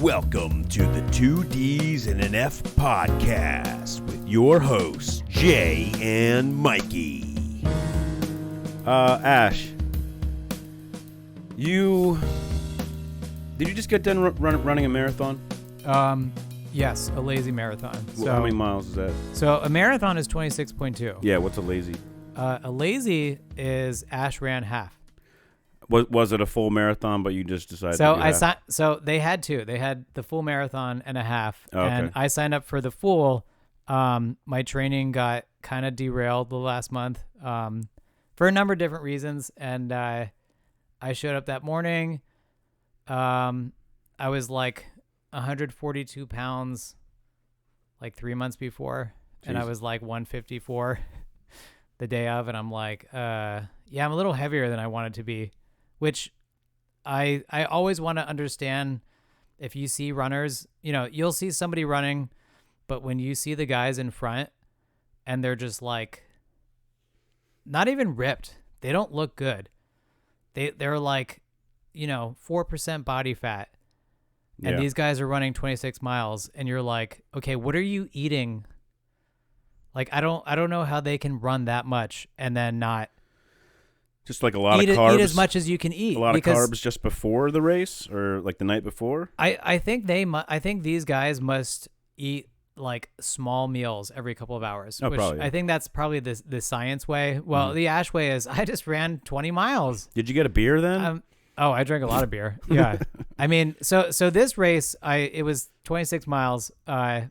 Welcome to the 2Ds and an F podcast with your hosts, Jay and Mikey. Ash, did you just get done running a marathon? Yes, a lazy marathon. So how many miles is that? So a marathon is 26.2. Yeah, what's a lazy? A lazy is Ash ran half. Was it a full marathon, but you just decided to do half? So they had two. They had the full marathon and a half. Oh, okay. And I signed up for the full. My training got kind of derailed the last month for a number of different reasons. And I showed up that morning. I was like 142 pounds like 3 months before. Jeez. And I was like 154 the day of. And I'm like, yeah, I'm a little heavier than I wanted to be. Which I always want to understand. If you see runners, you'll see somebody running, but when you see the guys in front and they're just like not even ripped, they don't look good. They're like, 4% body fat. And these guys are running 26 miles and you're like, okay, what are you eating? Like, I don't know how they can run that much and then not just like a lot of carbs. Eat as much as you can eat. A lot of carbs just before the race or like the night before? I think these guys must eat like small meals every couple of hours. Oh, probably. I think that's probably the science way. Well, the Ash way is I just ran 20 miles. Did you get a beer then? I drank a lot of beer. Yeah. I mean, so this race, it was 26 miles. 3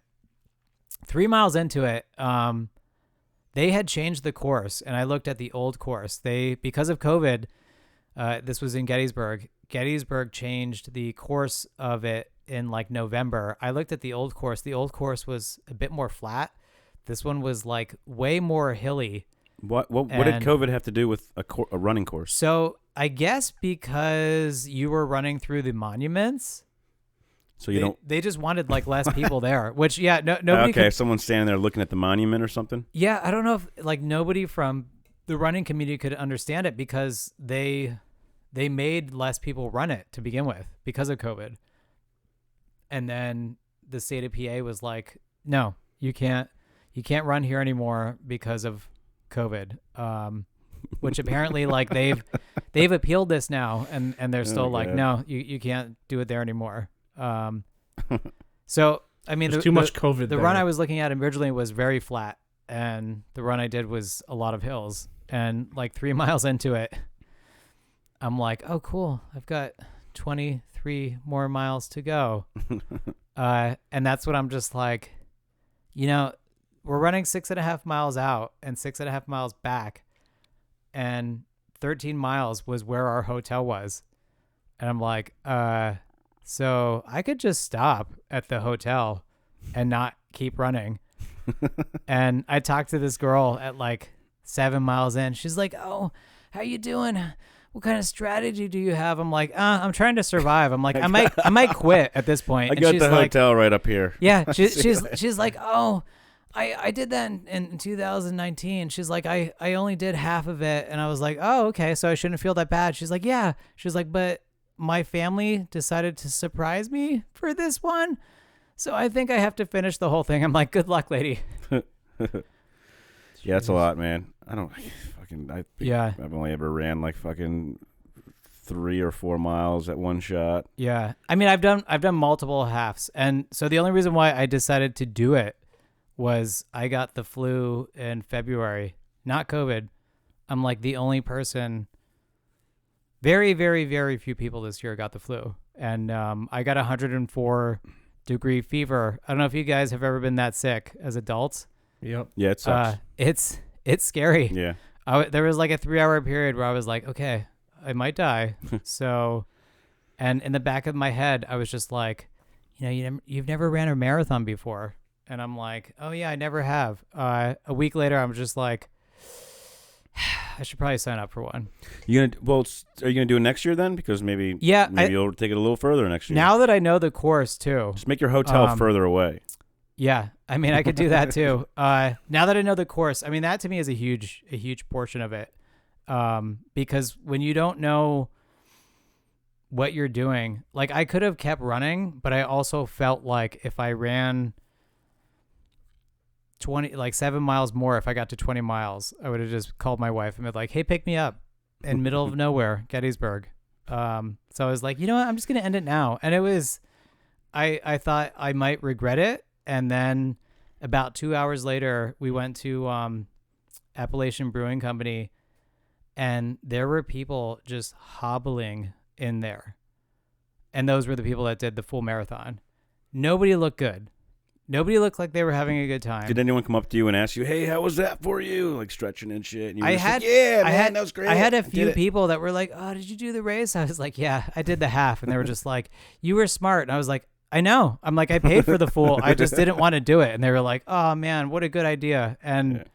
miles into it, they had changed the course, and I looked at the old course. Because of COVID, this was in Gettysburg. Gettysburg changed the course of it in like November. I looked at the old course. The old course was a bit more flat. This one was like way more hilly. What did COVID have to do with a running course? So I guess because you were running through the monuments. So they just wanted like less people there, which nobody. Okay, someone's standing there looking at the monument or something. Yeah, I don't know if like nobody from the running community could understand it because they made less people run it to begin with because of COVID. And then the state of PA was like, no, you can't run here anymore because of COVID. Which apparently like they've appealed this now and they're still no, you can't do it there anymore. So I mean, there's too much COVID. The run I was looking at originally was very flat, and the run I did was a lot of hills. And like 3 miles into it, I'm like, oh, cool, I've got 23 more miles to go. And that's what I'm just like, we're running 6.5 miles out and 6.5 miles back, and 13 miles was where our hotel was, and I'm like, so I could just stop at the hotel and not keep running. And I talked to this girl at like 7 miles in. She's like, oh, how you doing? What kind of strategy do you have? I'm like, I'm trying to survive. I'm like, I might quit at this point. I got the hotel right up here. Yeah. She's like, oh, I did that in 2019. She's like, I only did half of it. And I was like, oh, okay. So I shouldn't feel that bad. She's like, yeah. She's like, but my family decided to surprise me for this one, so I think I have to finish the whole thing. I'm like, good luck, lady. Yeah, it's a lot, man. I've only ever ran like fucking 3 or 4 miles at one shot. Yeah, I mean, I've done multiple halves, and so the only reason why I decided to do it was I got the flu in February, not COVID. I'm like the only person. Very, very, very few people this year got the flu. And I got 104-degree fever. I don't know if you guys have ever been that sick as adults. Yep. Yeah, it sucks. It's scary. Yeah. There was like a 3-hour period where I was like, okay, I might die. So, and in the back of my head, I was just like, you've never ran a marathon before. And I'm like, oh, yeah, I never have. A week later, I'm just like, I should probably sign up for one. Are you gonna do it next year then? Because maybe you'll take it a little further next year. Now that I know the course too, just make your hotel further away. Yeah, I mean, I could do that too. Now that I know the course, I mean, that to me is a huge portion of it. Because when you don't know what you're doing. Like I could have kept running, but I also felt like if I ran 7 miles more, if I got to 20 miles, I would have just called my wife and been like, hey, pick me up in middle of nowhere, Gettysburg. So I was like, you know what? I'm just going to end it now. And it was, I thought I might regret it. And then about 2 hours later, we went to Appalachian Brewing Company, and there were people just hobbling in there. And those were the people that did the full marathon. Nobody looked good. Nobody looked like they were having a good time. Did anyone come up to you and ask you, hey, how was that for you? Like stretching and shit. And you were like, that was great. I had a few people that were like, oh, did you do the race? I was like, yeah, I did the half. And they were just like, you were smart. And I was like, I know. I'm like, I paid for the full. I just didn't want to do it. And they were like, oh, man, what a good idea. And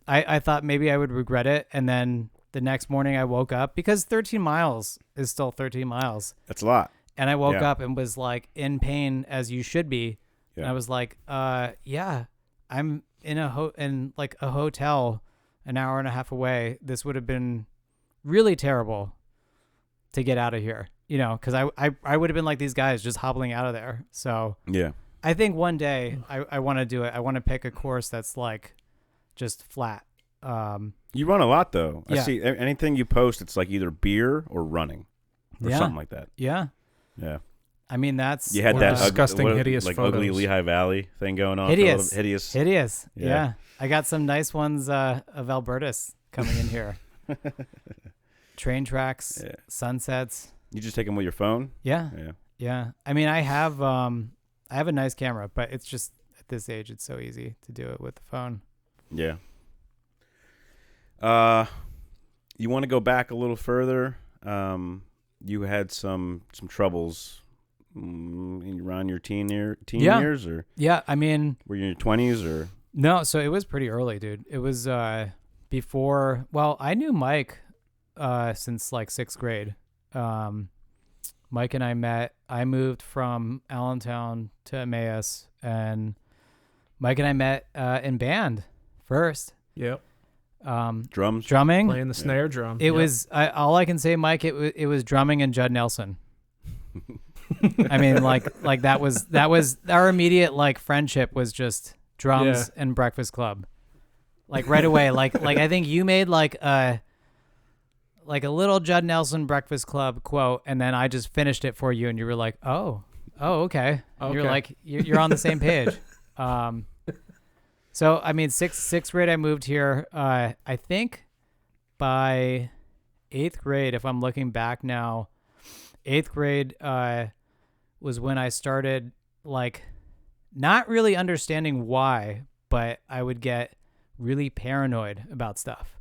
I thought maybe I would regret it. And then the next morning I woke up, because 13 miles is still 13 miles. That's a lot. And I woke up and was like in pain, as you should be. Yeah. And I was like, I'm in a hotel an hour and a half away. This would have been really terrible to get out of here, because I would have been like these guys just hobbling out of there. So yeah, I think one day I want to do it. I want to pick a course that's like just flat. You run a lot though. I see anything you post, it's like either beer or running or something like that. Yeah. Yeah. I mean, that's... You had that disgusting, hideous like photos. ugly Lehigh Valley thing going on. Hideous. Yeah. I got some nice ones of Albertus coming in here. Train tracks, sunsets. You just take them with your phone? Yeah. I mean, I have a nice camera, but it's just at this age, it's so easy to do it with the phone. Yeah. You want to go back a little further? You had some troubles around your teen years, or I mean, were you in your 20s or no? So it was pretty early, dude. It was before. Well, I knew Mike since like 6th grade. Mike and I met. I moved from Allentown to Emmaus, and Mike and I met in band first. Yep. Drumming, playing the snare drum. It was all I can say, Mike. It was drumming and Judd Nelson. I mean, like that was our immediate like friendship was just drums and Breakfast Club, like right away. Like I think you made like a little Judd Nelson Breakfast Club quote, and then I just finished it for you, and you were like, oh, okay. You're like you're on the same page. So I mean, sixth grade I moved here. I think by 8th grade, if I'm looking back now, 8th grade was when I started like not really understanding why, but I would get really paranoid about stuff.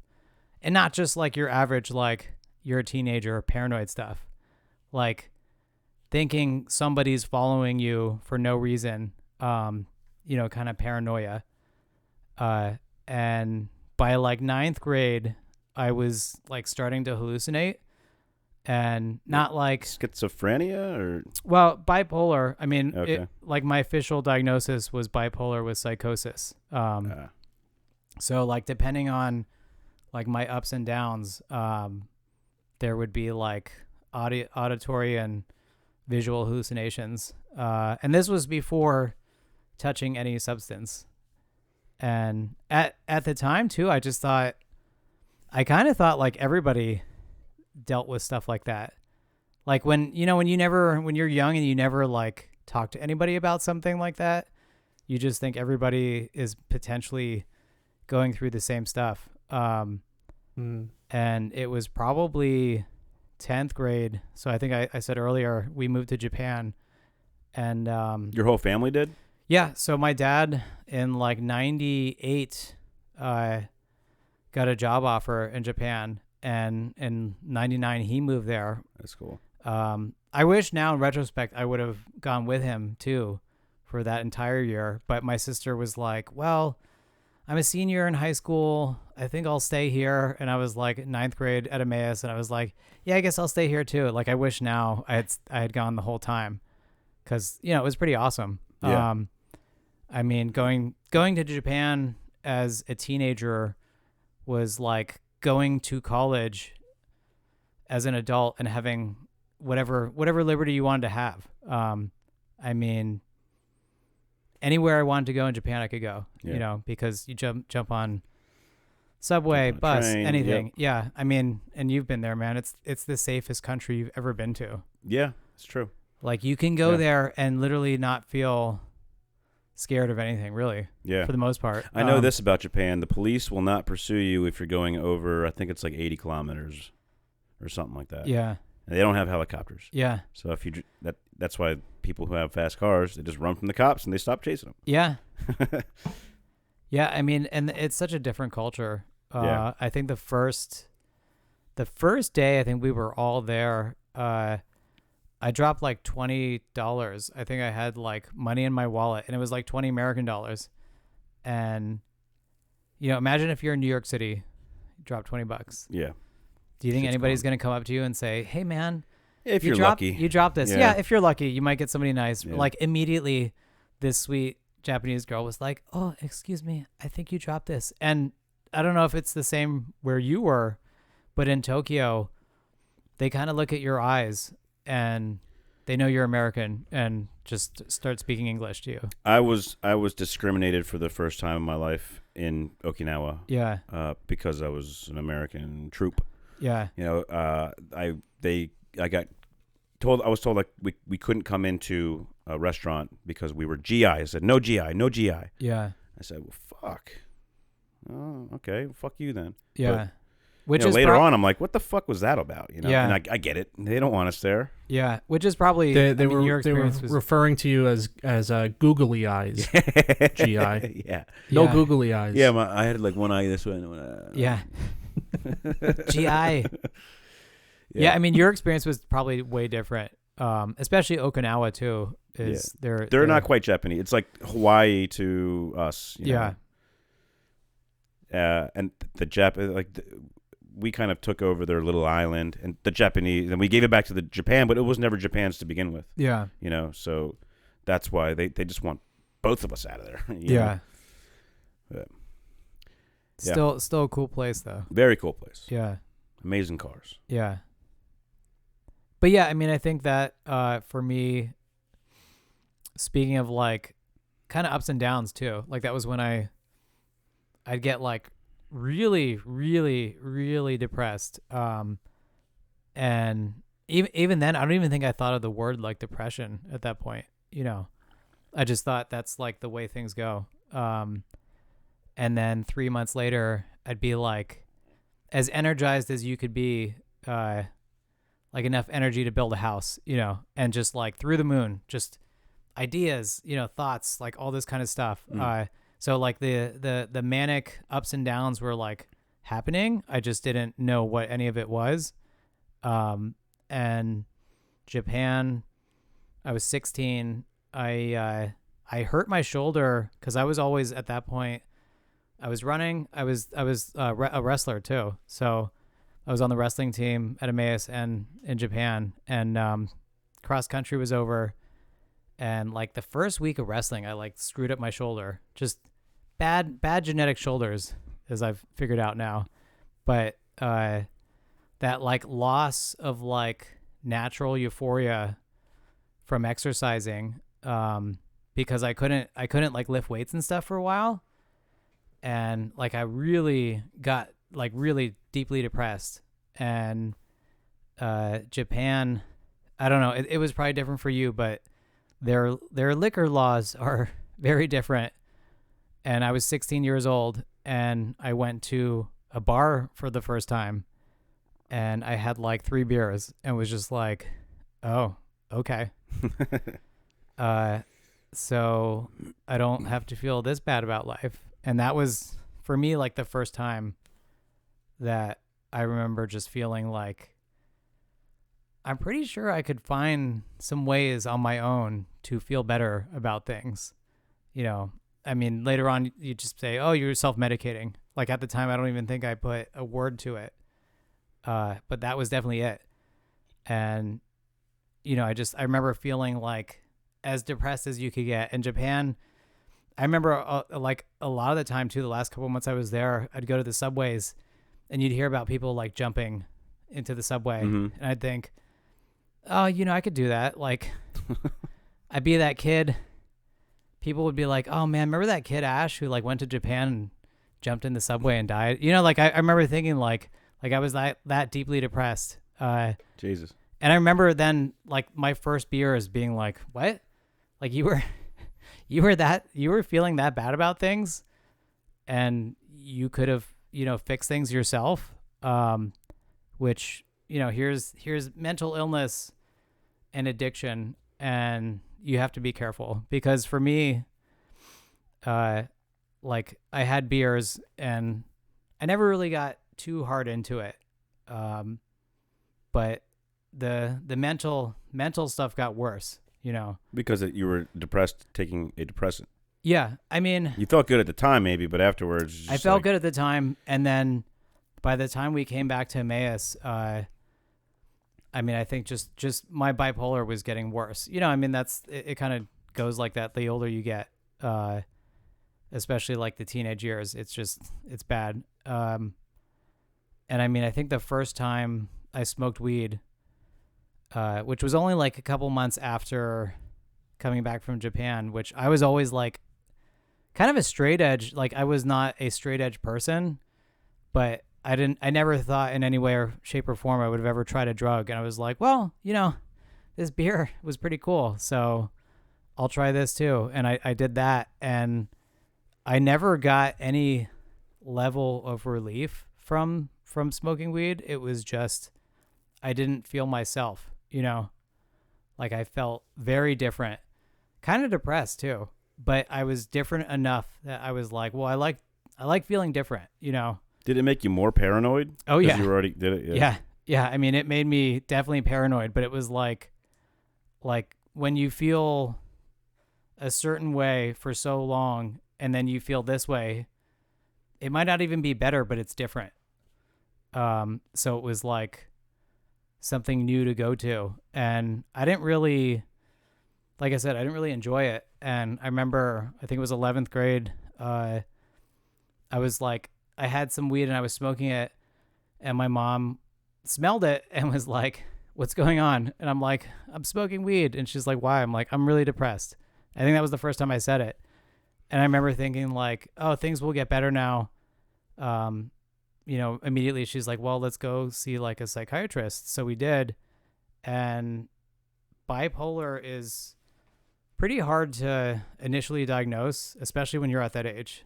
And not just like your average, like you're a teenager paranoid stuff, like thinking somebody's following you for no reason, kind of paranoia. And by like 9th grade, I was like starting to hallucinate. And not like schizophrenia or bipolar. I mean, like my official diagnosis was bipolar with psychosis. So like depending on like my ups and downs, there would be like auditory and visual hallucinations. And this was before touching any substance. And at the time too, I kind of thought like everybody dealt with stuff like that. Like when you're young and you never like talk to anybody about something like that, you just think everybody is potentially going through the same stuff. And it was probably 10th grade. So I think I said earlier, we moved to Japan, and your whole family did? Yeah. So my dad in like 98 got a job offer in Japan. And in 99, he moved there. That's cool. I wish now in retrospect, I would have gone with him too for that entire year. But my sister was like, well, I'm a senior in high school. I think I'll stay here. And I was like 9th grade at Emmaus. And I was like, yeah, I guess I'll stay here too. Like, I wish now I had gone the whole time, because, it was pretty awesome. Yeah. I mean, going to Japan as a teenager was like going to college as an adult and having whatever liberty you wanted to have. I mean, anywhere I wanted to go in Japan, I could go. You know, because you jump on subway, bus, train, anything. Yep. Yeah, I mean, and you've been there, man. It's the safest country you've ever been to. Yeah, it's true. Like you can go there and literally not feel scared of anything, really. Yeah. For the most part. I know this about Japan. The police will not pursue you if you're going over, I think it's like 80 kilometers or something like that. Yeah. And they don't have helicopters. Yeah. So if you that's why people who have fast cars, they just run from the cops and they stop chasing them. Yeah. Yeah, I mean, and it's such a different culture. I think the first day, I think we were all there. I dropped like $20. I think I had like money in my wallet, and it was like $20 American. And you know, imagine if you're in New York City, you drop $20. Yeah. Do you think anybody's going to come up to you and say, "Hey, man, if you're lucky, you dropped this"? Yeah, if you're lucky, you might get somebody nice. Yeah. Like immediately, this sweet Japanese girl was like, "Oh, excuse me, I think you dropped this." And I don't know if it's the same where you were, but in Tokyo, they kind of look at your eyes and they know you're American and just start speaking English to you. I was discriminated for the first time in my life in Okinawa. Yeah. Because I was an American troop. Yeah. You know, I was told like we couldn't come into a restaurant because we were GI. I said no GI, no GI. Yeah. I said, well, fuck. Oh, okay, well, fuck you then. Yeah. But, which you know, is later on, I'm like, what the fuck was that about? You know, Yeah. and I get it. They don't want us there. Yeah, which is probably They your were experience was referring to you as googly eyes. GI. Yeah. No Yeah. googly eyes. Yeah, I had like one eye this way and one eye. Yeah. GI. Yeah, I mean, your experience was probably way different. Especially Okinawa too. They're not quite Japanese. It's like Hawaii to us. You know? And the we kind of took over their little island, and the Japanese, and we gave it back to the Japan, but it was never Japan's to begin with. Yeah. You know, so that's why they just want both of us out of there. Yeah. But, Still a cool place though. very cool place. Yeah. Amazing cars. Yeah. But yeah, I mean, I think that for me, speaking of like kind of ups and downs too, like that was when I'd get like really, really, really depressed. And even then, I don't even think I thought of the word like depression at that point. You know, I just thought that's like the way things go. And then 3 months later, I'd be like as energized as you could be, like enough energy to build a house, you know, and just like through the moon, just ideas, you know, thoughts, like all this kind of stuff. So like the manic ups and downs were like happening. I just didn't know what any of it was. And Japan, I was 16. I hurt my shoulder because I was always at that point. I was running. I was a wrestler too. So I was on the wrestling team at Emmaus and in Japan, and cross country was over. And like the first week of wrestling, I like screwed up my shoulder. Just bad genetic shoulders, as I've figured out now. But that like loss of like natural euphoria from exercising, because I couldn't like lift weights and stuff for a while, and like I really got like really deeply depressed. And Japan, I don't know, it was probably different for you, but their liquor laws are very different. And I was 16 years old, and I went to a bar for the first time, and I had like 3 beers and was just like, oh, okay. So I don't have to feel this bad about life. And that was, for me, like the first time that I remember just feeling like I'm pretty sure I could find some ways on my own to feel better about things. You know, I mean, later on you just say, oh, you're self-medicating. Like at the time, I don't even think I put a word to it. But that was definitely it. And, you know, I remember feeling like as depressed as you could get. In Japan, I remember like a lot of the time too, the last couple of months I was there, I'd go to the subways and you'd hear about people like jumping into the subway. Mm-hmm. And I'd think, oh, I could do that. Like, I'd be that kid. People would be like, oh man, remember that kid Ash who like went to Japan and jumped in the subway and died? Like I remember thinking like I was that deeply depressed. Jesus. And I remember then like my first beers being like, what? Like you were feeling that bad about things, and you could have, fixed things yourself. Which, here's mental illness and addiction, and you have to be careful, because for me, like I had beers and I never really got too hard into it. But the mental stuff got worse, Because you were depressed taking a depressant. Yeah. I mean, you felt good at the time maybe, but afterwards. I felt good at the time. And then by the time we came back to Emmaus, I think just my bipolar was getting worse. It kind of goes like that the older you get, especially like the teenage years. It's bad. And I think the first time I smoked weed, which was only like a couple months after coming back from Japan, which I was always like kind of a straight edge. Like I was not a straight edge person, but I never thought in any way or shape or form I would have ever tried a drug. And I was like, well, this beer was pretty cool, so I'll try this too. And I did that, and I never got any level of relief from smoking weed. It was just, I didn't feel myself, like I felt very different, kind of depressed too, but I was different enough that I was like, well, I like feeling different, Did it make you more paranoid? Oh yeah. You already did it? Yeah. Yeah. I mean, it made me definitely paranoid, but it was like when you feel a certain way for so long and then you feel this way, it might not even be better, but it's different. So it was like something new to go to. And I didn't really, like I said, I didn't really enjoy it. And I remember, I think it was 11th grade. I was like, I had some weed and I was smoking it, and my mom smelled it and was like, what's going on? And I'm like, I'm smoking weed. And she's like, why? I'm like, I'm really depressed. I think that was the first time I said it. And I remember thinking like, oh, things will get better now. Immediately she's like, well, let's go see like a psychiatrist. So we did. And bipolar is pretty hard to initially diagnose, especially when you're at that age.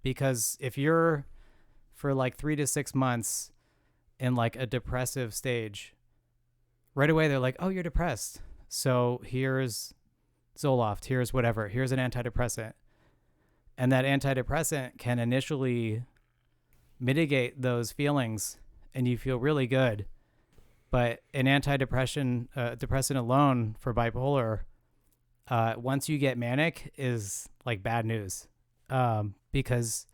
Because if you're for like 3 to 6 months in like a depressive stage, right away they're like, oh, you're depressed. So here's Zoloft, here's whatever, here's an antidepressant. And that antidepressant can initially mitigate those feelings and you feel really good. But an depressant alone for bipolar, once you get manic, is like bad news. Because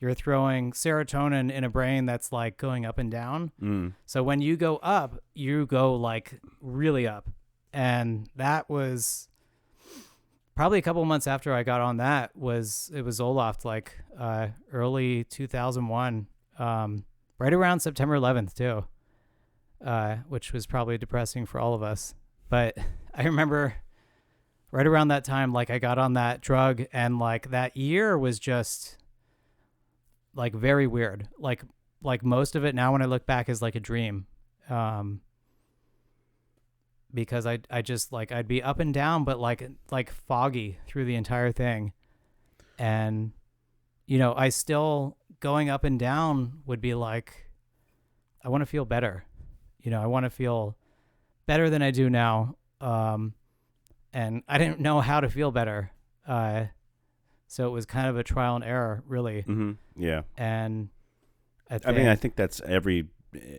you're throwing serotonin in a brain that's like going up and down. So when you go up, you go like really up. And that was probably a couple months after I got on that. It was Zoloft, like early 2001, right around September 11th too, which was probably depressing for all of us. But I remember right around that time, like I got on that drug, and like that year was just like very weird. Like most of it now when I look back is like a dream. Because I just like, I'd be up and down, but like foggy through the entire thing. And, I still going up and down would be like, I want to feel better. I want to feel better than I do now. And I didn't know how to feel better. So it was kind of a trial and error, really. Mm-hmm. Yeah. And I think that's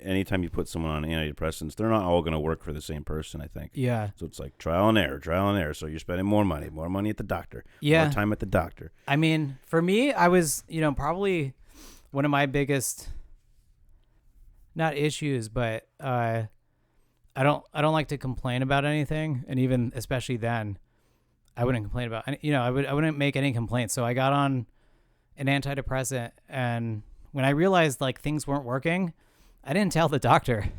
anytime you put someone on antidepressants, they're not all going to work for the same person, I think. Yeah. So it's like trial and error. So you're spending more money at the doctor, yeah, more time at the doctor. I mean, for me, I was, probably one of my biggest, not issues, but I don't like to complain about anything, and even especially then, I wouldn't complain about. I wouldn't make any complaints. So I got on an antidepressant, and when I realized like things weren't working, I didn't tell the doctor.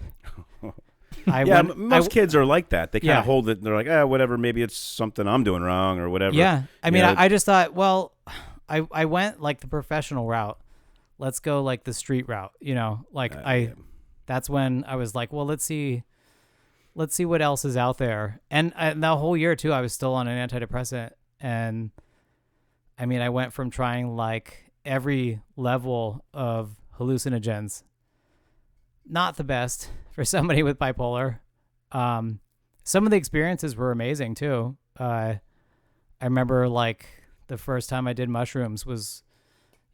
Most kids are like that. They kind of Yeah. hold it. They're like, whatever. Maybe it's something I'm doing wrong or whatever. Yeah. I mean, Yeah. I just thought, well, I went like the professional route. Let's go like the street route, like Yeah. that's when I was like, well, let's see what else is out there. And the whole year too, I was still on an antidepressant. And I mean, I went from trying like every level of hallucinogens. Not the best for somebody with bipolar. Some of the experiences were amazing too. I remember like the first time I did mushrooms was,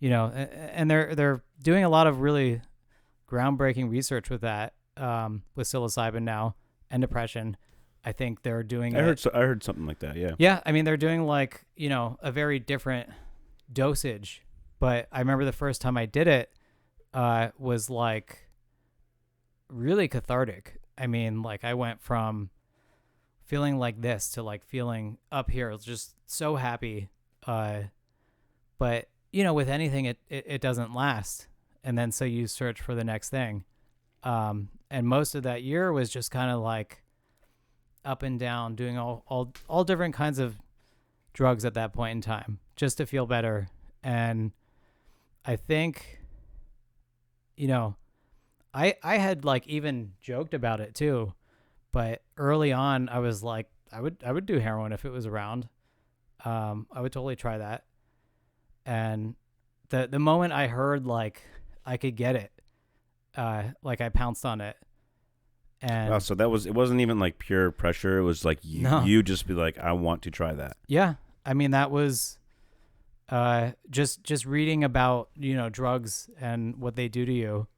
and they're doing a lot of really groundbreaking research with that, with psilocybin now and depression. I think they're doing. I heard something like that. Yeah. Yeah, I mean they're doing like a very different dosage, but I remember the first time I did it was like really cathartic. I mean, like I went from feeling like this to like feeling up here. It was just so happy. But with anything, it doesn't last, and then so you search for the next thing. And most of that year was just kind of like up and down, doing all different kinds of drugs at that point in time, just to feel better. And I think, I had like even joked about it too, but early on I was like, I would do heroin if it was around. I would totally try that. And the moment I heard like I could get it, like I pounced on it. And Wow, so it wasn't even like pure pressure. It was like you just be like, I want to try that. Yeah. I mean, that was just reading about, drugs and what they do to you.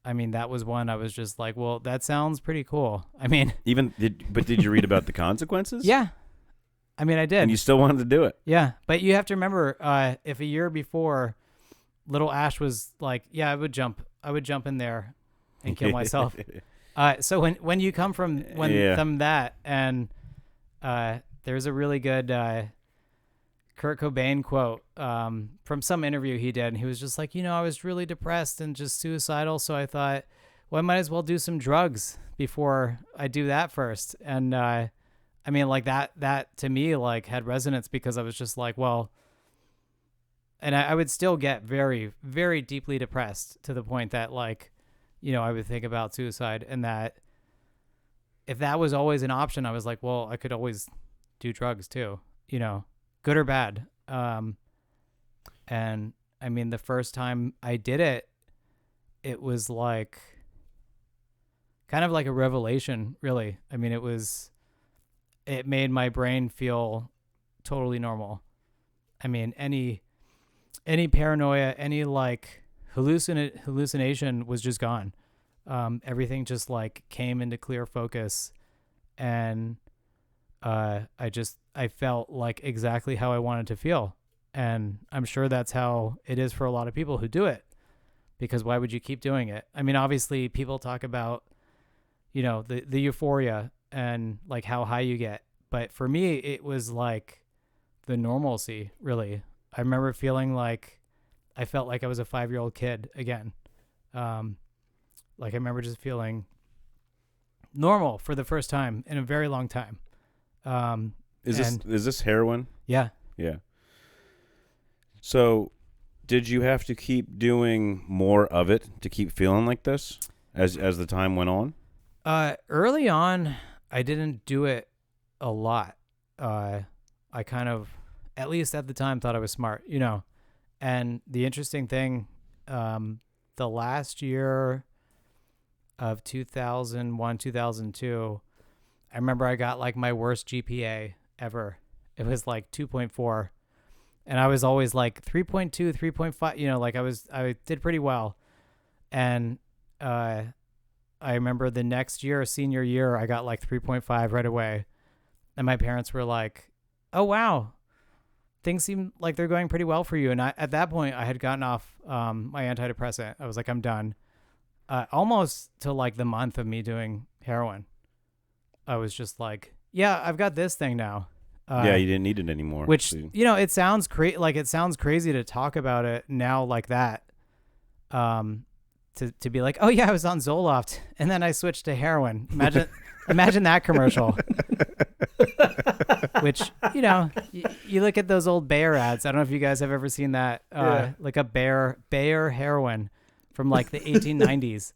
I mean, that was one I was just like, well, that sounds pretty cool. I mean, Did you read about the consequences? yeah. I mean, I did. And you still wanted to do it. Yeah. But you have to remember, if a year before little Ash was like, yeah, I would jump in there and kill myself. So when you come from that, and there's a really good Kurt Cobain quote from some interview he did, and he was just like, I was really depressed and just suicidal, so I thought, well, I might as well do some drugs before I do that first. And I mean, like that to me like had resonance, because I was just like, well, and I would still get very, very deeply depressed to the point that like, I would think about suicide, and that if that was always an option, I was like, well, I could always do drugs too, good or bad. And I mean, the first time I did it, it was like kind of like a revelation, really. I mean, it made my brain feel totally normal. I mean, any paranoia, any like hallucination was just gone. Everything just like came into clear focus, and I felt like exactly how I wanted to feel. And I'm sure that's how it is for a lot of people who do it, because why would you keep doing it? I mean, obviously people talk about, the euphoria and like how high you get. But for me, it was like the normalcy, really. I remember feeling like I felt like I was a 5-year-old kid again. Like I remember just feeling normal for the first time in a very long time. Is this heroin? Yeah. Yeah. So, did you have to keep doing more of it to keep feeling like this as the time went on? Early on, I didn't do it a lot. I kind of, at least at the time, thought I was smart, And the interesting thing, the last year of 2001, 2002, I remember I got like my worst GPA ever. It was like 2.4. And I was always like 3.2, 3.5, like I did pretty well. And I remember the next year, senior year, I got like 3.5 right away. And my parents were like, oh, wow, things seem like they're going pretty well for you. And at that point, I had gotten off my antidepressant. I was like, I'm done. Almost to like the month of me doing heroin. I was just like, yeah, I've got this thing now. Yeah, you didn't need it anymore. Which, so. It sounds crazy to talk about it now like that. to be like, oh yeah, I was on Zoloft and then I switched to heroin. Imagine that commercial. Which, you know, you look at those old Bayer ads. I don't know if you guys have ever seen that, like a Bayer heroin from like the 1890s.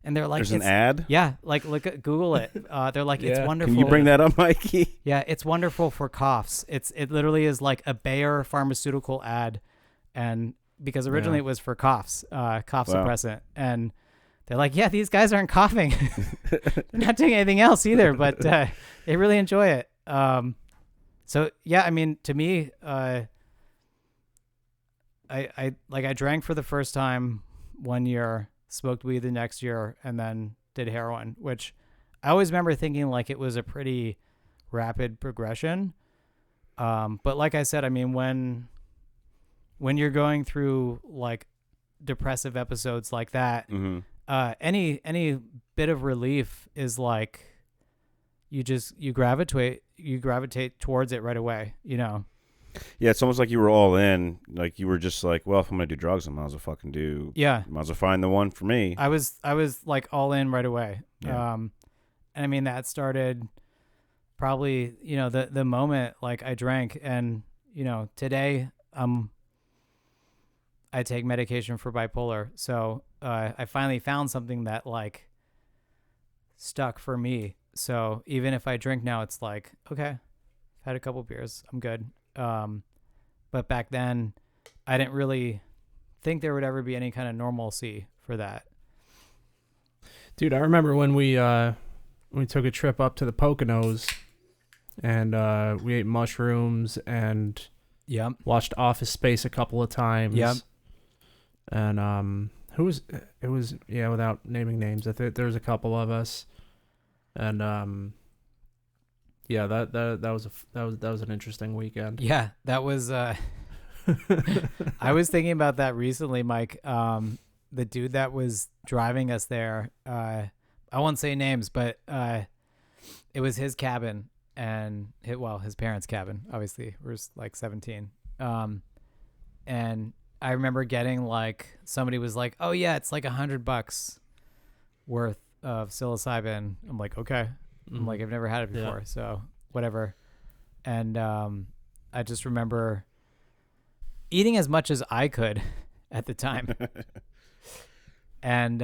And they're like, there's an ad? Yeah. Like Google it. They're like, it's wonderful. Can you bring that up, Mikey? Yeah. It's wonderful for coughs. It literally is like a Bayer pharmaceutical ad. And because originally it was for coughs, cough suppressant. And they're like, yeah, these guys aren't coughing. They're not doing anything else either, but they really enjoy it. So yeah, I mean, to me, I drank for the first time 1 year, smoked weed the next year, and then did heroin, which I always remember thinking like it was a pretty rapid progression. But like I said, I mean, when you're going through like depressive episodes like that, any bit of relief is like you gravitate towards it right away, you know. Yeah, it's almost like you were all in. Like you were just like, well, if I'm gonna do drugs, I might as well fucking do. Yeah, might as well find the one for me. I was like all in right away. Yeah. And I mean that started probably, you know, the moment like I drank, and you know, today I take medication for bipolar, so I finally found something that like stuck for me. So even if I drink now, it's like, okay, I've had a couple beers, I'm good. But back then I didn't really think there would ever be any kind of normalcy for that. Dude, I remember when we took a trip up to the Poconos and we ate mushrooms and watched Office Space a couple of times. Yep. And without naming names, I think there was a couple of us. And that was an interesting weekend. Yeah, that was I was thinking about that recently, Mike. The dude that was driving us there, I won't say names, but it was his cabin and his parents' cabin. Obviously, we were like 17. And I remember getting like, somebody was like, oh yeah, it's like $100 worth of psilocybin. I'm like, okay. I'm like, I've never had it before, so whatever. And I just remember eating as much as I could at the time. And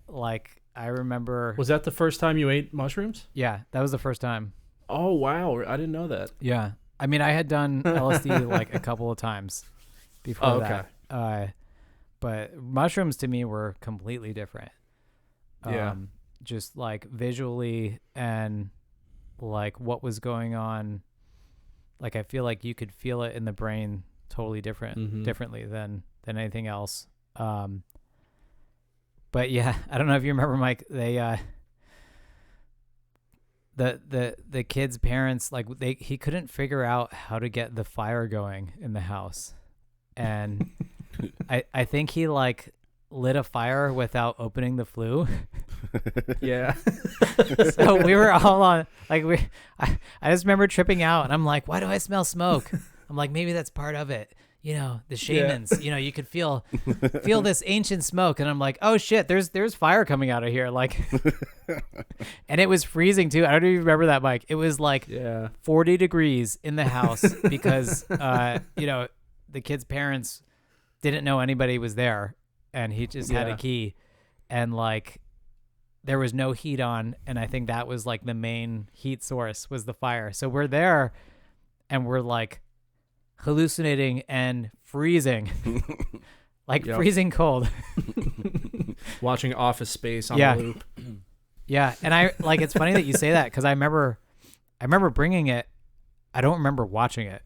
like, I remember... Was that the first time you ate mushrooms? Yeah, that was the first time. Oh, wow. I didn't know that. Yeah. I mean, I had done LSD like a couple of times before that. But mushrooms to me were completely different. Just like visually and like what was going on. Like, I feel like you could feel it in the brain totally differently than anything else. But yeah, I don't know if you remember, Mike, they, the kid's parents, like he couldn't figure out how to get the fire going in the house. And I think he like lit a fire without opening the flue. Yeah. So we were all on, like, I just remember tripping out, and I'm like, why do I smell smoke? I'm like, maybe that's part of it. You know, the shamans, you know, you could feel this ancient smoke. And I'm like, oh shit, there's fire coming out of here. Like, and it was freezing too. I don't even remember that, Mike. It was like 40 degrees in the house because, you know, the kid's parents didn't know anybody was there, and he just had a key, and like, there was no heat on. And I think that was like the main heat source was the fire. So we're there and we're like hallucinating and freezing, like freezing cold. Watching Office Space on the loop. Yeah. And I like, it's funny that you say that, because I remember bringing it. I don't remember watching it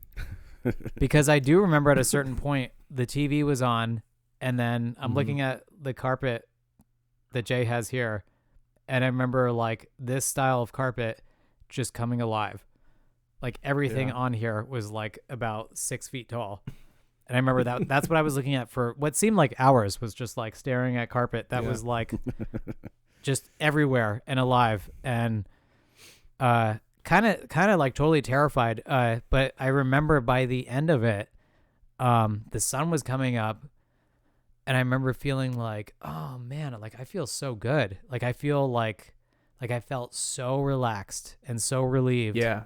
because I do remember at a certain point the TV was on, and then I'm looking at the carpet that Jay has here, and I remember like this style of carpet just coming alive. Like everything on here was like about 6 feet tall. And I remember that's what I was looking at for what seemed like hours, was just like staring at carpet that was like just everywhere and alive, and kind of like totally terrified. But I remember by the end of it, the sun was coming up, And I remember feeling like, oh man, like I feel so good. Like I feel like I felt so relaxed and so relieved. Yeah.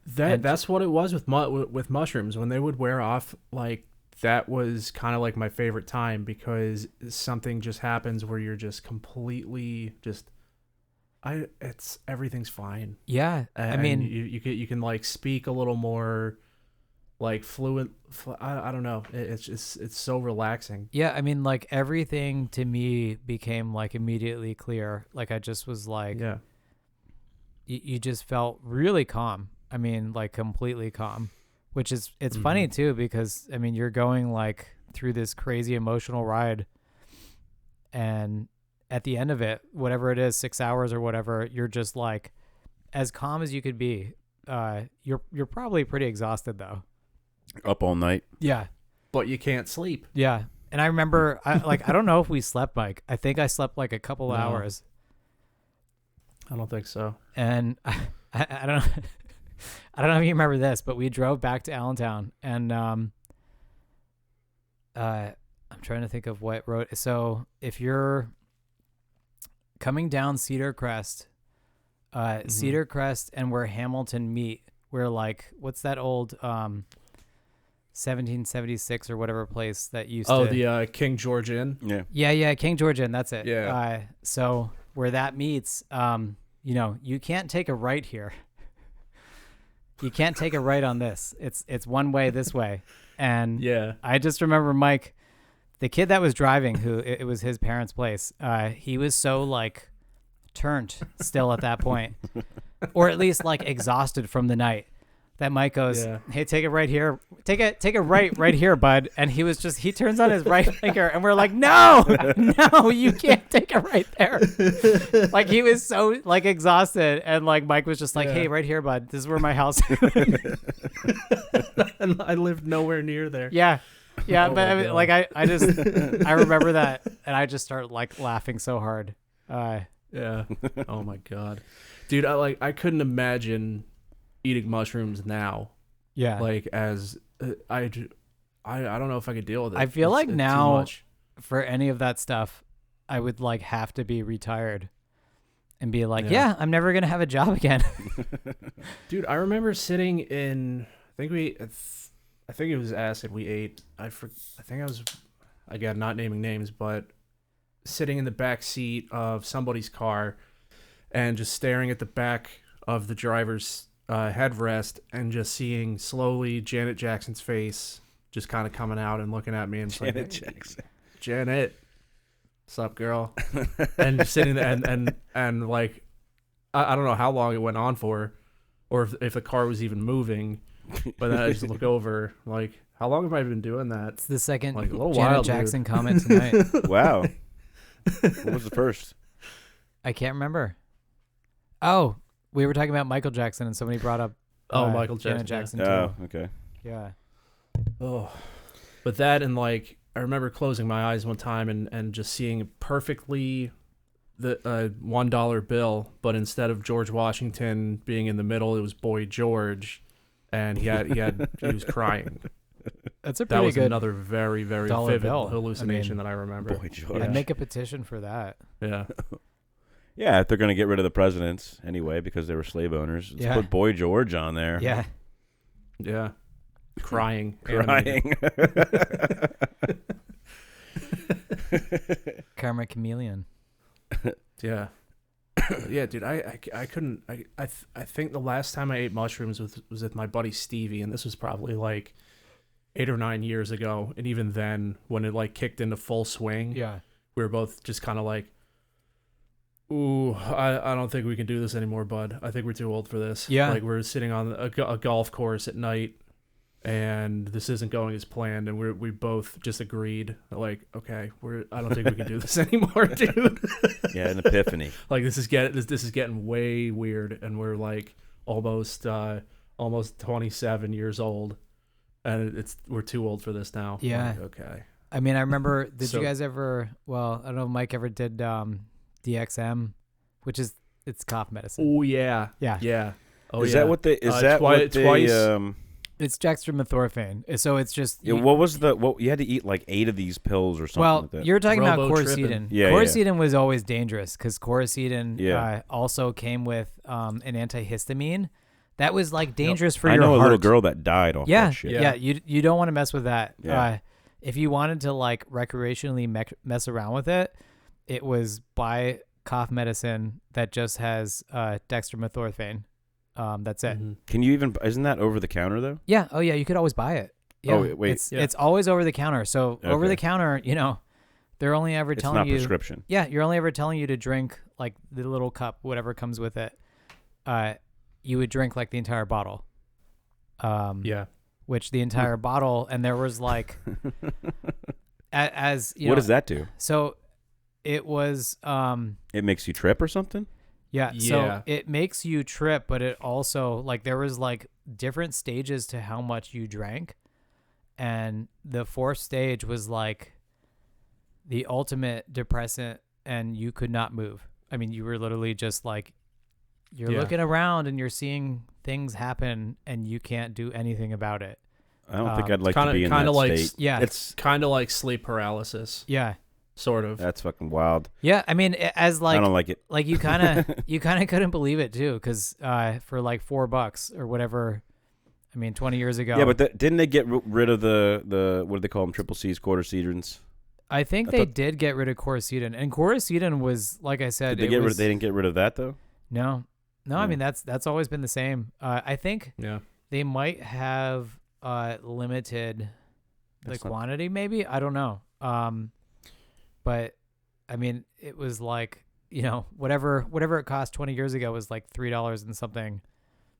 That's what it was with mushrooms. When they would wear off, like that was kind of like my favorite time, because something just happens where you're just completely everything's fine. Yeah. I mean, you can like speak a little more like fluent. I don't know. It's so relaxing. Yeah. I mean, like everything to me became like immediately clear. Like I just was like, yeah, you just felt really calm. I mean, like completely calm, which is, it's funny too, because I mean, you're going like through this crazy emotional ride, and at the end of it, whatever it is, 6 hours or whatever, you're just like as calm as you could be. You're probably pretty exhausted though. Up all night. Yeah. but you can't sleep. Yeah. And I remember, I don't know if we slept, Mike. I think I slept like a couple No. hours. I don't think so. And I don't know. I don't know if you remember this, but we drove back to Allentown, and I'm trying to think of what road. So if you're coming down Cedar Crest, Cedar Crest and where Hamilton meet, we're like, what's that old 1776 or whatever place that used to... Oh, the King George Inn? Yeah. Yeah, King George Inn, that's it. Yeah. So where that meets, you can't take a right here. You can't take a right on this. It's one way this way. And yeah, I just remember Mike, the kid that was driving, who it was his parents' place, he was so like turned still at that point, or at least like exhausted from the night, that Mike goes, "Hey, take it right here. Take a right here, bud." And he turns on his right finger, and we're like, "No, you can't take a right there." Like he was so like exhausted, and like Mike was just like, "Hey, right here, bud. This is where my house is." And I lived nowhere near there. Yeah. Oh But I mean, like I just I remember that, and I just started like laughing so hard. Yeah. Oh my god, dude! I couldn't imagine eating mushrooms now. Yeah. Like as I don't know if I could deal with it. I feel like it's now too much. for any of that stuff, I would like have to be retired and be like, Yeah. yeah, I'm never going to have a job again. Dude, I remember sitting in, I think it was acid we ate. I think I was, again, not naming names, but sitting in the back seat of somebody's car and just staring at the back of the driver's headrest and just seeing slowly Janet Jackson's face just kind of coming out and looking at me, and Janet Jackson. Janet, what's up, girl? And just sitting there and like I don't know how long it went on for, or if the car was even moving, but then I just look over like, how long have I been doing that? It's the second Like a little Janet while, Jackson dude. comment tonight. Wow. What was the first? I can't remember. Oh, we were talking about Michael Jackson, and somebody brought up Michael Janet Jackson, Jackson Oh, too. okay. Yeah. Oh, but that, and like I remember closing my eyes one time and just seeing perfectly the $1 bill, but instead of George Washington being in the middle, it was Boy George, and he was crying. That's a That pretty was good another very, very dollar vivid bill. hallucination that I remember. Boy George. I'd make a petition for that. Yeah. Yeah, if they're going to get rid of the presidents anyway because they were slave owners, let's put Boy George on there. Yeah. Yeah. Crying. Crying. Karma chameleon. Yeah. Yeah, dude, I couldn't. I think the last time I ate mushrooms was with my buddy Stevie, and this was probably like 8 or 9 years ago. And even then, when it like kicked into full swing, Yeah. we were both just kind of like, "Ooh, I don't think we can do this anymore, bud. I think we're too old for this." Yeah. Like we're sitting on a golf course at night, and this isn't going as planned, and we both just agreed, like, okay, I don't think we can do this anymore, dude. Yeah, an epiphany. Like this is getting way weird, and we're like almost 27 years old, and we're too old for this now. Yeah. Like, okay. I mean, I remember, did So- you guys ever, well, I don't know if Mike ever did DXM, which is, it's cough medicine. Oh yeah. Yeah. Yeah. Oh Is yeah. that what they? Is Uh, that what they? twice. It's dextromethorphan. So it's just what was what you had to eat like 8 of these pills or something like that. You're talking about Robotrippin'. quercetin. Yeah, Quercetin was always dangerous because quercetin Yeah. also came with an antihistamine that was like dangerous for your I know heart. a little girl that died off Yeah, that shit. yeah. You don't want to mess with that. Yeah. If you wanted to like recreationally mess around with it, it was buy cough medicine that just has dextromethorphan. That's it. Mm-hmm. Can you even? Isn't that over the counter though? Yeah. Oh yeah. You could always buy it. Yeah. Oh, wait. It's always over the counter. So over Okay. the counter, they're only ever It's telling not you. prescription. Yeah, you're only ever telling you to drink like the little cup, whatever comes with it. You would drink like the entire bottle. Yeah. Which the entire bottle, and there was like, as you know. What does that do? So, it was. It makes you trip or something? Yeah. Yeah. So it makes you trip, but it also like there was like different stages to how much you drank, and the 4th stage was like the ultimate depressant, and you could not move. I mean, you were literally just like you're looking around and you're seeing things happen, and you can't do anything about it. I don't think I'd like kinda- to be in kinda that like state. Yeah. It's kind of like sleep paralysis, Yeah. sort of. That's fucking wild. Yeah. I mean, as I don't like like it. you kind of couldn't believe it too, because for like $4 or whatever. I mean, 20 years ago. Yeah, but didn't they get rid of the what do they call them? Triple C's, quarter cedrons? I think they did get rid of quercetin, and quercetin was, like I said, They didn't get rid of that though. No. I Hmm. mean that's always been the same. I think Yeah. they might have limited the That's not- quantity, maybe. I don't know. But I mean, it was like whatever it cost 20 years ago was like $3 and something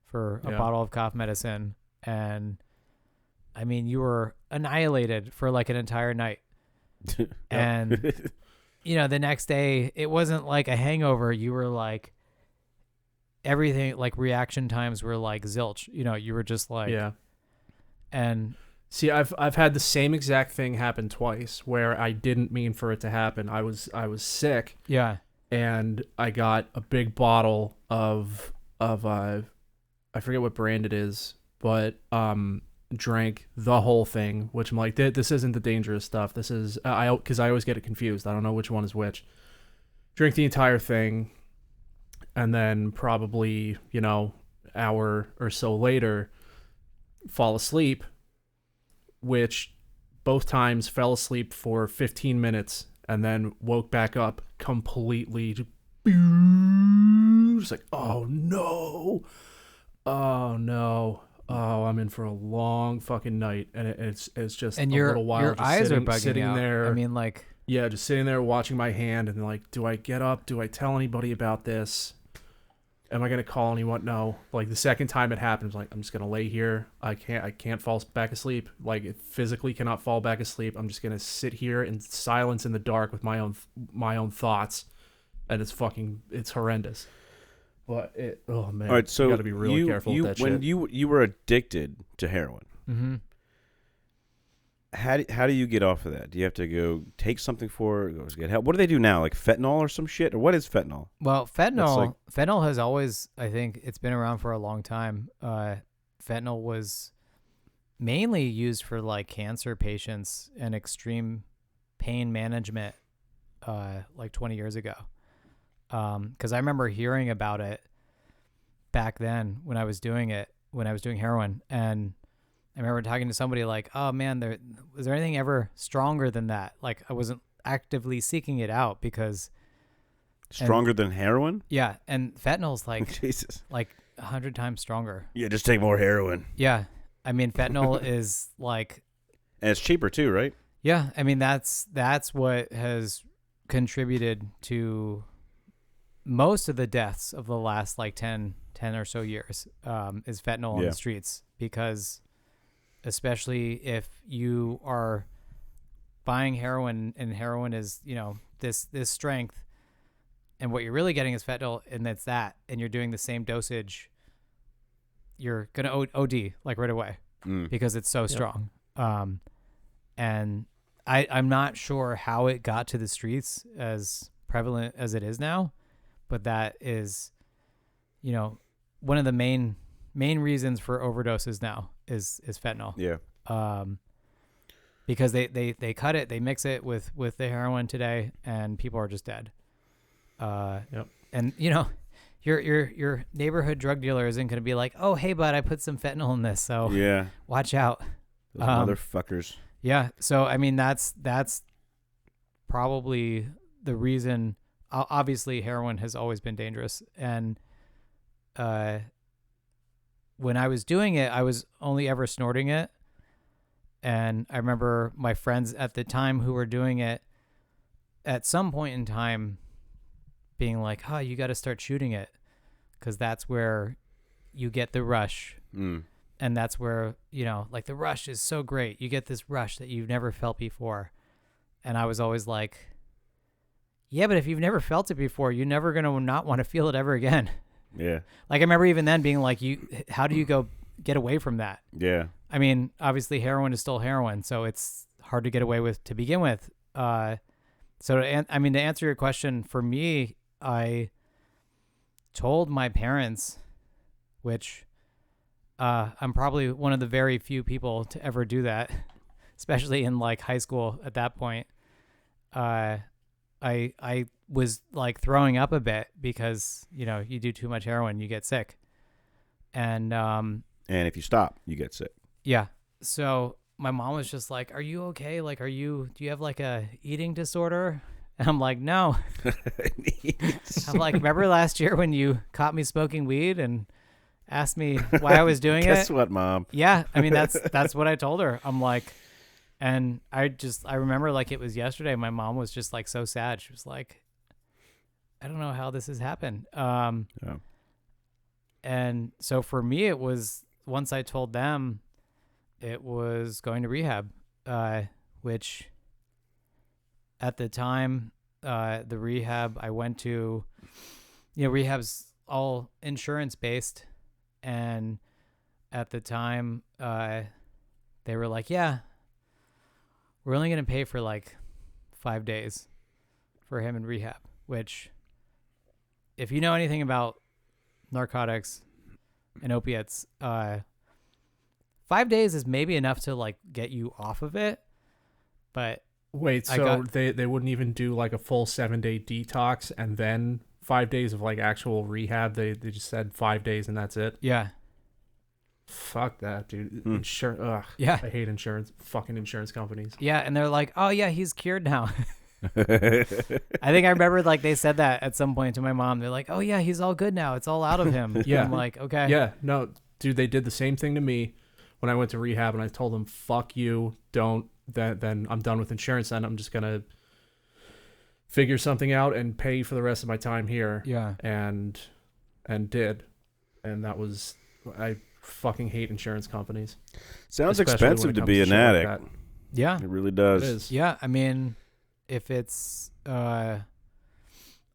for a bottle of cough medicine, and I mean you were annihilated for like an entire night. And the next day it wasn't like a hangover. You were like everything, like reaction times were like zilch. You were just like, Yeah. And See, I've had the same exact thing happen twice where I didn't mean for it to happen. I was sick, yeah, and I got a big bottle of I forget what brand it is, but drank the whole thing, which I'm like, this isn't the dangerous stuff. This is because I always get it confused. I don't know which one is which. Drink the entire thing, and then probably hour or so later, fall asleep. Which both times fell asleep for 15 minutes and then woke back up completely just like, oh no, I'm in for a long fucking night. And it's just and a your little while your just eyes sitting, are bugging sitting out. there. I mean, like, yeah, just sitting there watching my hand and like, do I get up? Do I tell anybody about this? Am I gonna call anyone? No. Like the second time it happens, like I'm just gonna lay here. I can't fall back asleep. Like it physically cannot fall back asleep. I'm just gonna sit here in silence in the dark with my own thoughts, and it's horrendous. But oh man, All right, so you got to be really careful with that when shit. you were addicted to heroin. mm-hmm. How do you get off of that? Do you have to go take something for it? Go get help? What do they do now? Like fentanyl or some shit? Or what is fentanyl? Well, fentanyl has always, I think it's been around for a long time. Fentanyl was mainly used for like cancer patients and extreme pain management like 20 years ago. Because I remember hearing about it back then when I was doing heroin, and I remember talking to somebody like, oh man, was there anything ever stronger than that? Like I wasn't actively seeking it out because Stronger than heroin? yeah, and fentanyl's like Jesus. like 100 times stronger. Yeah, just take more heroin. Yeah, I mean fentanyl is like, And it's cheaper too, right? yeah, I mean that's what has contributed to most of the deaths of the last like 10 or so years is fentanyl on Yeah. the streets, because especially if you are buying heroin and heroin is, this strength, and what you're really getting is fentanyl, and that's that, and you're doing the same dosage, you're going to OD like right away because it's so strong. And I'm not sure how it got to the streets as prevalent as it is now, but that is, one of the main reasons for overdoses now is fentanyl. Yeah. Because they cut it, they mix it with the heroin today, and people are just dead. Yep. And you know, your neighborhood drug dealer isn't going to be like, oh hey bud, I put some fentanyl in this, so Yeah. watch out. Those motherfuckers. Yeah. So I mean, that's probably the reason. Obviously, heroin has always been dangerous, and when I was doing it, I was only ever snorting it. And I remember my friends at the time who were doing it at some point in time being like, oh, you got to start shooting it because that's where you get the rush. Mm. And that's where, you know, like the rush is so great. You get this rush that you've never felt before. And I was always like, yeah, but if you've never felt it before, you're never going to not want to feel it ever again. Yeah. Like I remember even then being like, how do you go get away from that? Yeah. I mean, obviously heroin is still heroin, so it's hard to get away with to begin with. To answer your question, for me, I told my parents, which I'm probably one of the very few people to ever do that, especially in like high school at that point. I was like throwing up a bit because, you know, you do too much heroin, you get sick. And if you stop, you get sick. Yeah. So my mom was just like, are you okay? Like, do you have like a eating disorder? And I'm like, no. I'm like, remember last year when you caught me smoking weed and asked me why I was doing it? Guess what, Mom? Yeah. I mean, that's what I told her. I'm like, and I remember like it was yesterday. My mom was just like so sad. She was like, I don't know how this has happened. Yeah. And so for me, it was, once I told them, it was going to rehab, which at the time, the rehab I went to, you know, rehab's all insurance based. And at the time, they were like, yeah, we're only going to pay for like 5 days for him in rehab, which if you know anything about narcotics and opiates, 5 days is maybe enough to like get you off of it. But wait, so they wouldn't even do like a full 7-day detox and then 5 days of like actual rehab? They just said 5 days and that's it? Yeah. Fuck that, dude. Ugh. Yeah. I hate insurance. Fucking insurance companies. Yeah, and they're like, oh yeah, he's cured now. I think I remember like they said that at some point to my mom. They're like, oh yeah, he's all good now. It's all out of him. Yeah. I'm like, okay. Yeah, no, dude, they did the same thing to me when I went to rehab, and I told them, fuck you, don't, then I'm done with insurance, and I'm just going to figure something out and pay for the rest of my time here. Yeah. And did. And that was, I fucking hate insurance companies. Sounds especially expensive to be an addict. Like Yeah. It really does. It is. Yeah, I mean, if it's, I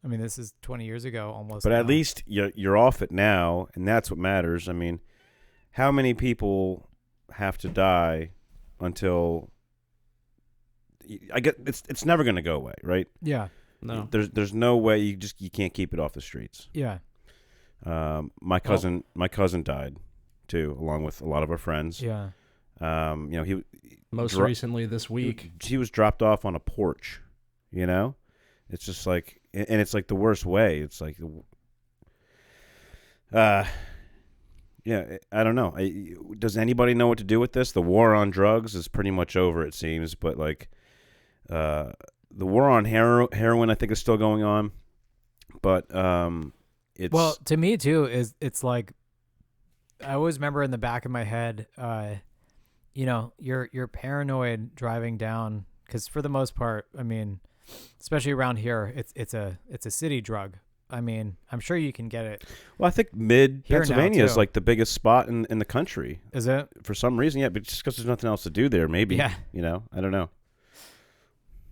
mean, this is 20 years ago almost. But now. at least you're off it now, and that's what matters. I mean, how many people have to die until I get it's never going to go away, right? Yeah. No. There's no way you can't keep it off the streets. Yeah. My cousin died too, along with a lot of our friends. Yeah. You know, he most recently this week he was dropped off on a porch. You know, it's just like, and it's like the worst way. It's like, yeah, I don't know. Does anybody know what to do with this? The war on drugs is pretty much over, it seems. But like, the war on heroin, I think, is still going on. But it's well, to me too. It's like I always remember in the back of my head, you know, you're paranoid driving down because for the most part, I mean, especially around here, it's a city drug. I mean, I'm sure you can get it. Well, I think mid Here Pennsylvania now, is like the biggest spot in the country. Is it? For some reason, yeah, but just because there's nothing else to do there, maybe. Yeah. You know, I don't know.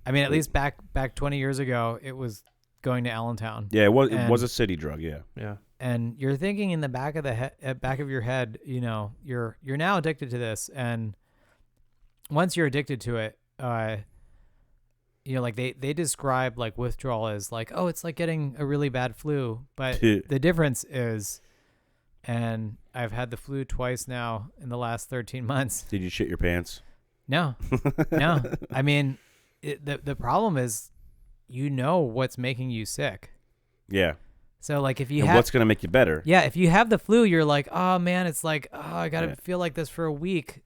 I mean, at least back 20 years ago, it was going to Allentown. Yeah, it was a city drug. Yeah. Yeah. And you're thinking in the back of your head, you know, you're now addicted to this, and once you're addicted to it, you know, like they describe like withdrawal as like, oh, it's like getting a really bad flu, but the difference is and I've had the flu twice now in the last 13 months. Did you shit your pants? No, no. I mean, the problem is, what's making you sick. Yeah. So like if you and have what's gonna make you better? Yeah, if you have the flu, you're like, oh man, it's like, oh, I gotta feel like this for a week.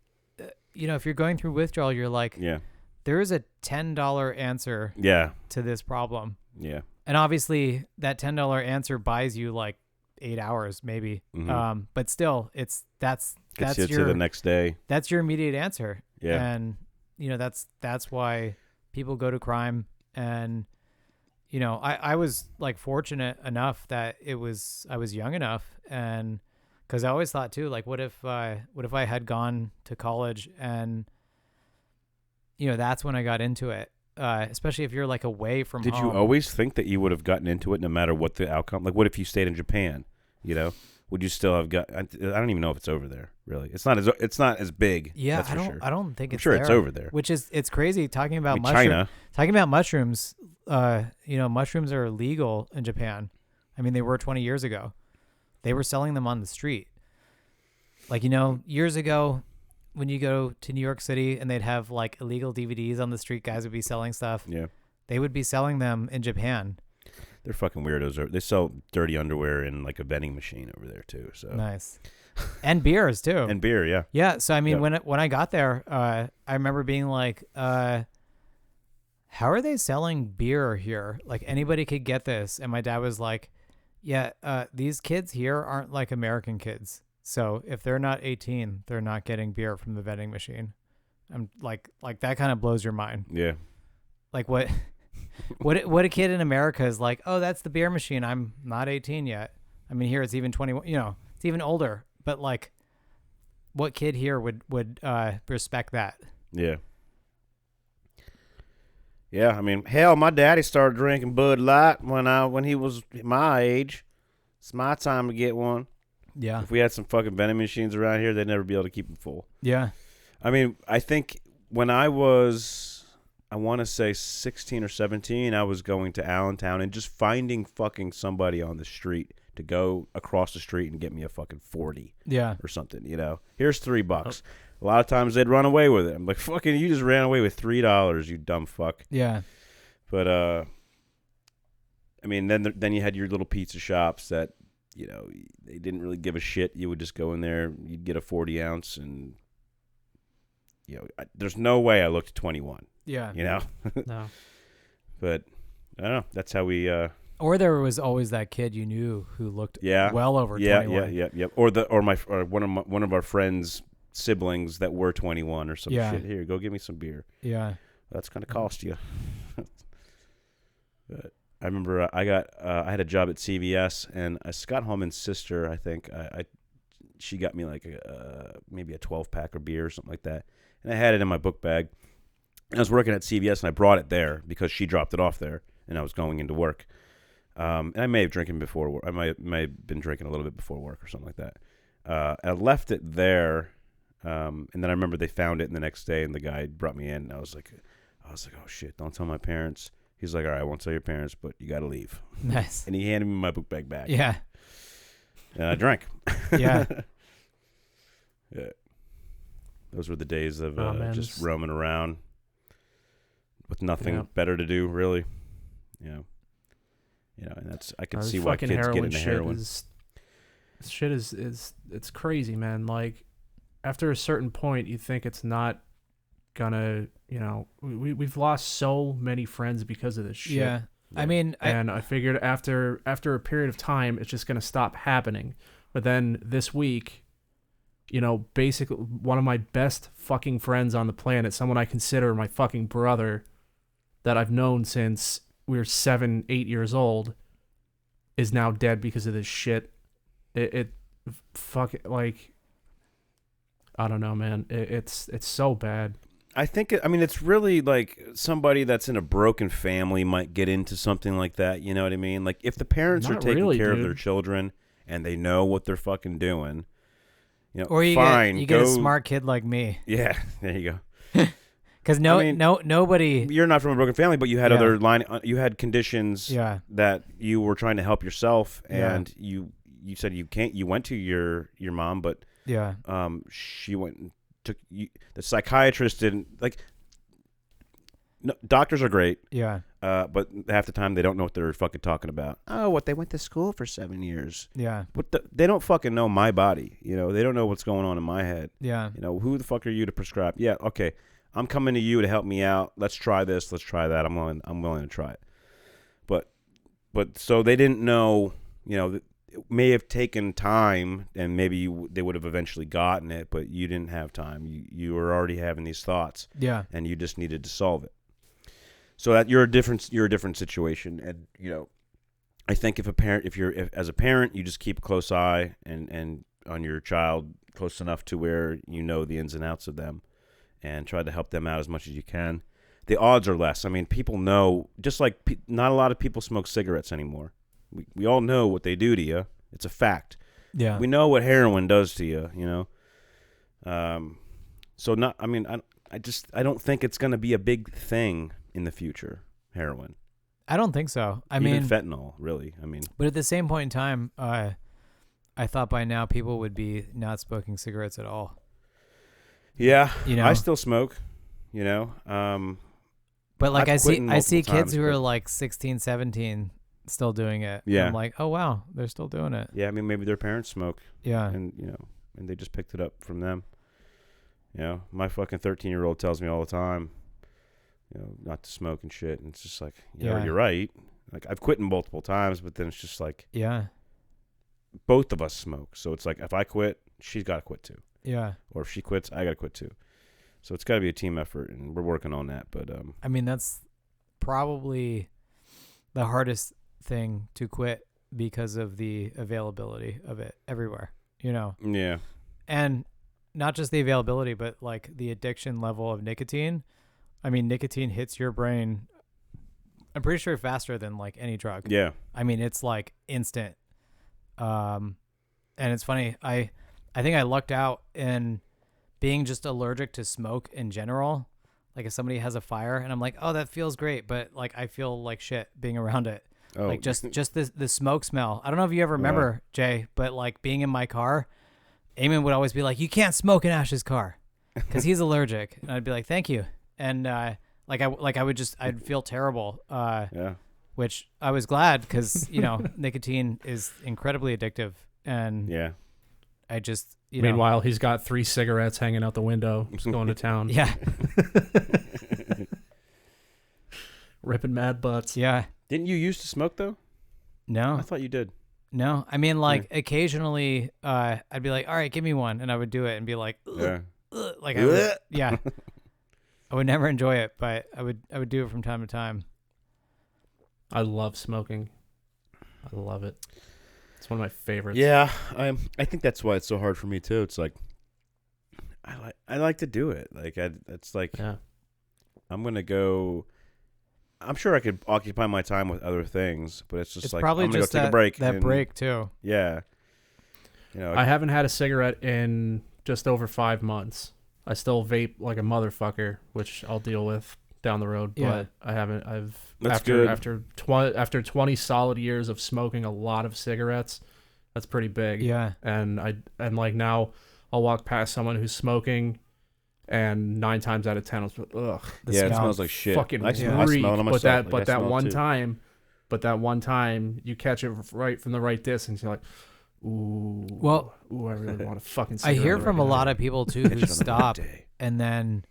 If you're going through withdrawal, you're like, there is a $10 answer to this problem. Yeah. And obviously that $10 answer buys you like 8 hours maybe. Mm-hmm. But still that's you your to the next day. That's your immediate answer. Yeah. And that's why people go to crime. And I was like fortunate enough that I was young enough, and because I always thought too, like, what if I had gone to college, and that's when I got into it, especially if you're like away from home. Did you always think that you would have gotten into it no matter what the outcome? Like, what if you stayed in Japan? Would you still have got? I don't even know if it's over there. Really, it's not as big. Yeah, that's for sure. I don't think I'm it's sure there, it's over there. Which is it's crazy talking about China. Talking about mushrooms. Mushrooms are illegal in Japan. I mean, they were 20 years ago. They were selling them on the street. Like years ago, when you go to New York City and they'd have like illegal DVDs on the street, guys would be selling stuff. Yeah, they would be selling them in Japan. They're fucking weirdos. They sell dirty underwear in like a vending machine over there too. So nice, and beers too. And beer, yeah. Yeah. So I mean, when I got there, I remember being like, how are they selling beer here? Like anybody could get this. And my dad was like, yeah, these kids here aren't like American kids. So if they're not 18, they're not getting beer from the vending machine. I'm like that kind of blows your mind. Yeah. Like what? What a kid in America is like, oh, that's the beer machine. I'm not 18 yet. I mean, here it's even 21, it's even older, but like what kid here would respect that? Yeah. Yeah. I mean, hell, my daddy started drinking Bud Light when he was my age. It's my time to get one. Yeah. If we had some fucking vending machines around here, they'd never be able to keep them full. Yeah. I mean, I think when I want to say 16 or 17, I was going to Allentown and just finding fucking somebody on the street to go across the street and get me a fucking 40 or something, Here's $3. A lot of times they'd run away with it. I'm like, fucking, you just ran away with $3, you dumb fuck. Yeah. But, I mean, then you had your little pizza shops that, they didn't really give a shit. You would just go in there, you'd get a 40 ounce and, there's no way I looked 21. Yeah. No. But I don't know. That's how we. Or there was always that kid you knew who looked well over 21. Yeah. Or one of our friends' siblings that were 21 or some shit. Here, go get me some beer. Yeah. That's gonna cost you. But I remember I had a job at CVS, and Scott Holman's sister, I think, she got me like maybe a 12-pack of beer or something like that, and I had it in my book bag. I was working at CVS, and I brought it there because she dropped it off there, and I was going into work. And I may have drinking before work. I may have been drinking a little bit before work or something like that. I left it there, and then I remember they found it the next day, and the guy brought me in, and I was like, oh shit, don't tell my parents. He's like, all right, I won't tell your parents, but you got to leave. Nice. And he handed me my book bag back. Yeah. And I drank. Yeah. Yeah. Those were the days of just roaming around with nothing better to do, really. And that's, I can see why kids get into heroin. Shit is it's crazy, man. Like, after a certain point, you think it's not gonna, we've lost so many friends because of this shit. Yeah. I mean, I figured after a period of time, it's just gonna stop happening. But then this week, basically one of my best fucking friends on the planet, someone I consider my fucking brother, that I've known since we were 7-8 years old, is now dead because of this shit. Like, I don't know, man. It's so bad. I think, it's really like somebody that's in a broken family might get into something like that. You know what I mean? Like, if the parents are taking care of their children and they know what they're fucking doing, or you fine. You get a smart kid like me. Yeah, there you go. Because nobody. You're not from a broken family, but you had you had conditions that you were trying to help yourself, and you you said you went to your mom, but Yeah. she went and took you. The psychiatrist didn't like. No, doctors are great. Yeah. But half the time they don't know what they're fucking talking about. Oh, what they went to school for 7 years. Yeah. They don't fucking know my body. They don't know what's going on in my head. Yeah. Who the fuck are you to prescribe? Yeah, okay. I'm coming to you to help me out. Let's try this. Let's try that. I'm willing to try it. But so they didn't know. It may have taken time, and maybe they would have eventually gotten it, but you didn't have time. You were already having these thoughts. Yeah. And you just needed to solve it. So that you're a different situation, and I think if as a parent, you just keep a close eye and on your child, close enough to where the ins and outs of them, and try to help them out as much as you can. The odds are less. I mean, people know, just like not a lot of people smoke cigarettes anymore. We all know what they do to you. It's a fact. Yeah. We know what heroin does to you. So not. I mean, I don't think it's going to be a big thing in the future. Heroin. I don't think so. I Even mean, fentanyl, really. I mean, but at the same point in time, I thought by now people would be not smoking cigarettes at all. Yeah, I still smoke. But like I see kids who are like 16, 17 still doing it. Yeah. And I'm like, oh wow, they're still doing it. Yeah, I mean maybe their parents smoke. Yeah. And and they just picked it up from them. My fucking 13-year-old tells me all the time, not to smoke and shit, and it's just like, you're right. Like I've quit multiple times, but then it's just like, both of us smoke, so it's like if I quit, she's got to quit too. Yeah. Or if she quits, I got to quit too. So it's got to be a team effort, and we're working on that. But I mean, that's probably the hardest thing to quit because of the availability of it everywhere. Yeah. And not just the availability, but like the addiction level of nicotine. I mean, nicotine hits your brain, I'm pretty sure faster than like any drug. Yeah. I mean, it's like instant. And it's funny. I think I lucked out in being just allergic to smoke in general. Like if somebody has a fire and I'm like, oh, that feels great, but like I feel like shit being around it. Oh. Like just the smoke smell. I don't know if you ever remember, Jay, but like being in my car, Eamon would always be like, you can't smoke in Ash's car because he's allergic. And I'd be like, thank you. And I'd feel terrible. Which I was glad because, nicotine is incredibly addictive. And I just, meanwhile, he's got 3 cigarettes hanging out the window, just going to town. Yeah. Ripping mad butts. Yeah. Didn't you used to smoke, though? No. I thought you did. No. I mean, like, occasionally, I'd be like, all right, give me one. And I would do it and be like, ugh, like, I would, yeah. I would never enjoy it, but I would do it from time to time. I love smoking. I love it. It's one of my favorites. Yeah, I think that's why it's so hard for me too. It's like I like to do it. Like it's like I'm gonna go. I'm sure I could occupy my time with other things, but it's like probably I'm gonna just go take a break. That break too. Yeah. I haven't had a cigarette in just over 5 months. I still vape like a motherfucker, which I'll deal with down the road. But I haven't. After 20 solid years of smoking a lot of cigarettes, that's pretty big. Yeah. And like now, I'll walk past someone who's smoking, and 9 times out of 10, ugh. It smells like shit. Fucking I smell it on myself. But that one time, you catch it right from the right distance. You're like, ooh. Well, I really want to fucking. I hear from a lot of people too who stop and then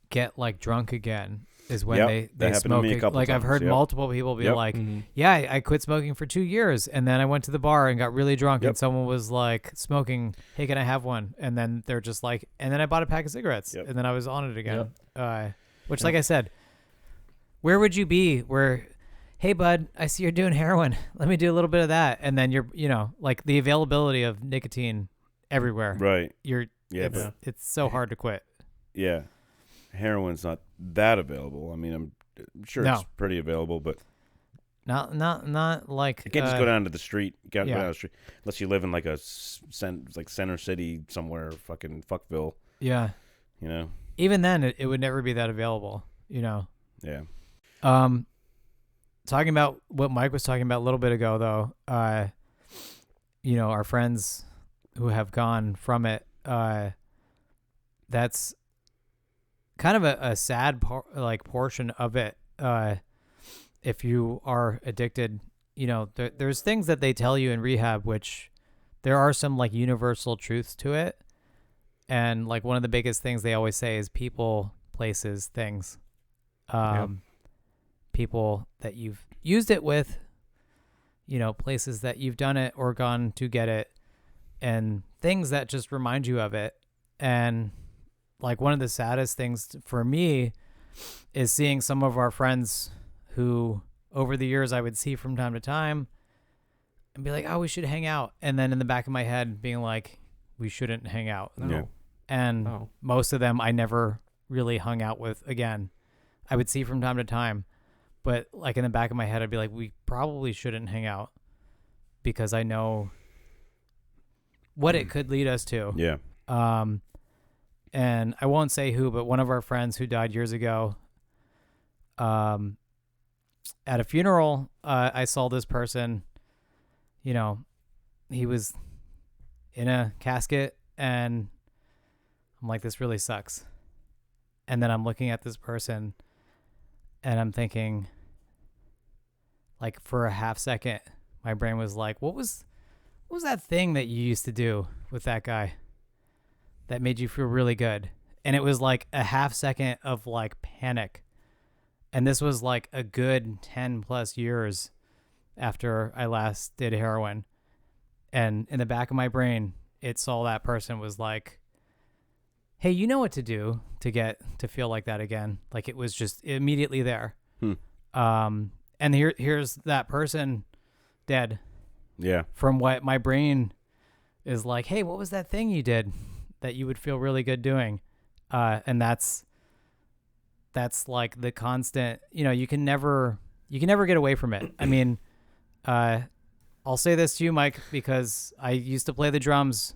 get like drunk again. Is when they smoke. Like I've heard multiple people be like, yeah, I quit smoking for 2 years, and then I went to the bar and got really drunk, and someone was like smoking. Hey, can I have one? And then they're just like, and then I bought a pack of cigarettes, and then I was on it again. Which, like I said, where would you be? Where, hey, bud, I see you're doing heroin. Let me do a little bit of that, and then you're, like the availability of nicotine everywhere. Right. It's so hard to quit. Yeah. Heroin's not that available. I mean, I'm sure it's pretty available, but not like you can't just go down to the street. Go down the street unless you live in like Center City somewhere, fucking Fuckville. Yeah, Even then, it would never be that available. Yeah. Talking about what Mike was talking about a little bit ago, though. our friends who have gone from it, that's kind of a sad portion of it. If you are addicted, there's things that they tell you in rehab, which there are some like universal truths to it. And like one of the biggest things they always say is people, places, things. People that you've used it with, places that you've done it or gone to get it, and things that just remind you of it. And like one of the saddest things for me is seeing some of our friends who over the years I would see from time to time and be like, oh, we should hang out. And then in the back of my head being like, we shouldn't hang out. Yeah. And most of them I never really hung out with again. I would see from time to time, but like in the back of my head, I'd be like, we probably shouldn't hang out because I know what it could lead us to. Yeah. And I won't say who, but one of our friends who died years ago, at a funeral, I saw this person, he was in a casket, and I'm like, this really sucks. And then I'm looking at this person and I'm thinking, like, for a half second, my brain was like, what was that thing that you used to do with that guy that made you feel really good? And it was like a half second of like panic. And this was like a good 10 plus years after I last did heroin. And in the back of my brain, it saw that person was like, hey, you know what to do to get to feel like that again. Like it was just immediately there. And here's that person dead. Yeah. From what my brain is like, hey, what was that thing you did that you would feel really good doing? And that's like the constant, you can never get away from it. I mean, I'll say this to you, Mike, because I used to play the drums,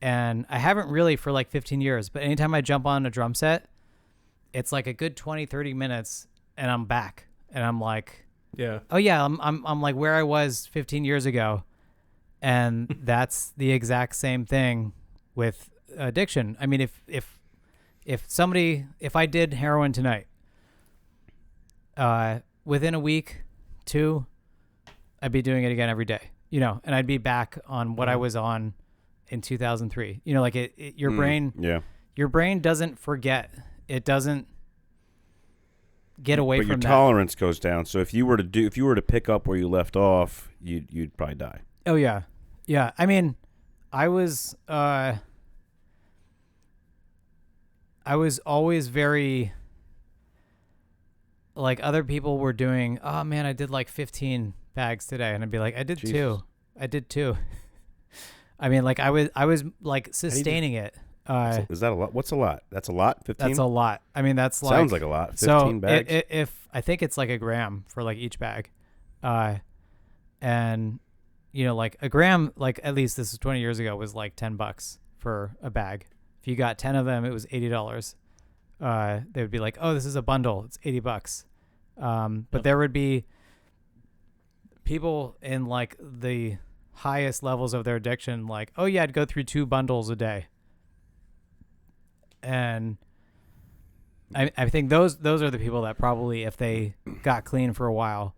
and I haven't really for like 15 years, but anytime I jump on a drum set, it's like a good 20, 30 minutes and I'm back and I'm like, yeah, oh yeah, I'm like where I was 15 years ago. And that's the exact same thing with addiction. I mean, if I did heroin tonight, within a week, 2, I'd be doing it again every day, and I'd be back on what I was on in 2003. Like your brain doesn't forget. It doesn't get away but from your that. Tolerance goes down. So if you were to pick up where you left off, you'd probably die. Oh yeah. Yeah. I mean, I was always very, like, other people were doing, oh man, I did like 15 bags today. And I'd be like, I did Jesus. 2. I did 2. I mean, like I was like sustaining it. Is that a lot? What's a lot? That's a lot? 15? That's a lot. I mean, that's like, sounds like a lot. 15 bags? If I think it's like a gram for like each bag. And like a gram, like at least this is 20 years ago, was like $10 for a bag. If you got 10 of them, it was $80. They would be like, oh, this is a bundle. It's $80. But there would be people in like the highest levels of their addiction, like, oh yeah, I'd go through 2 bundles a day. And I think those are the people that probably, if they got clean for a while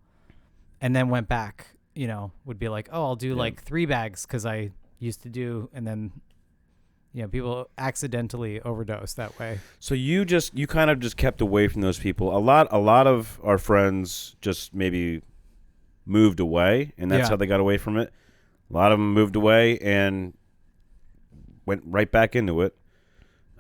and then went back, would be like, oh, I'll do like 3 bags because I used to do, and then people accidentally overdose that way. So you kind of just kept away from those people. A lot of our friends just maybe moved away, and that's how they got away from it. A lot of them moved away and went right back into it.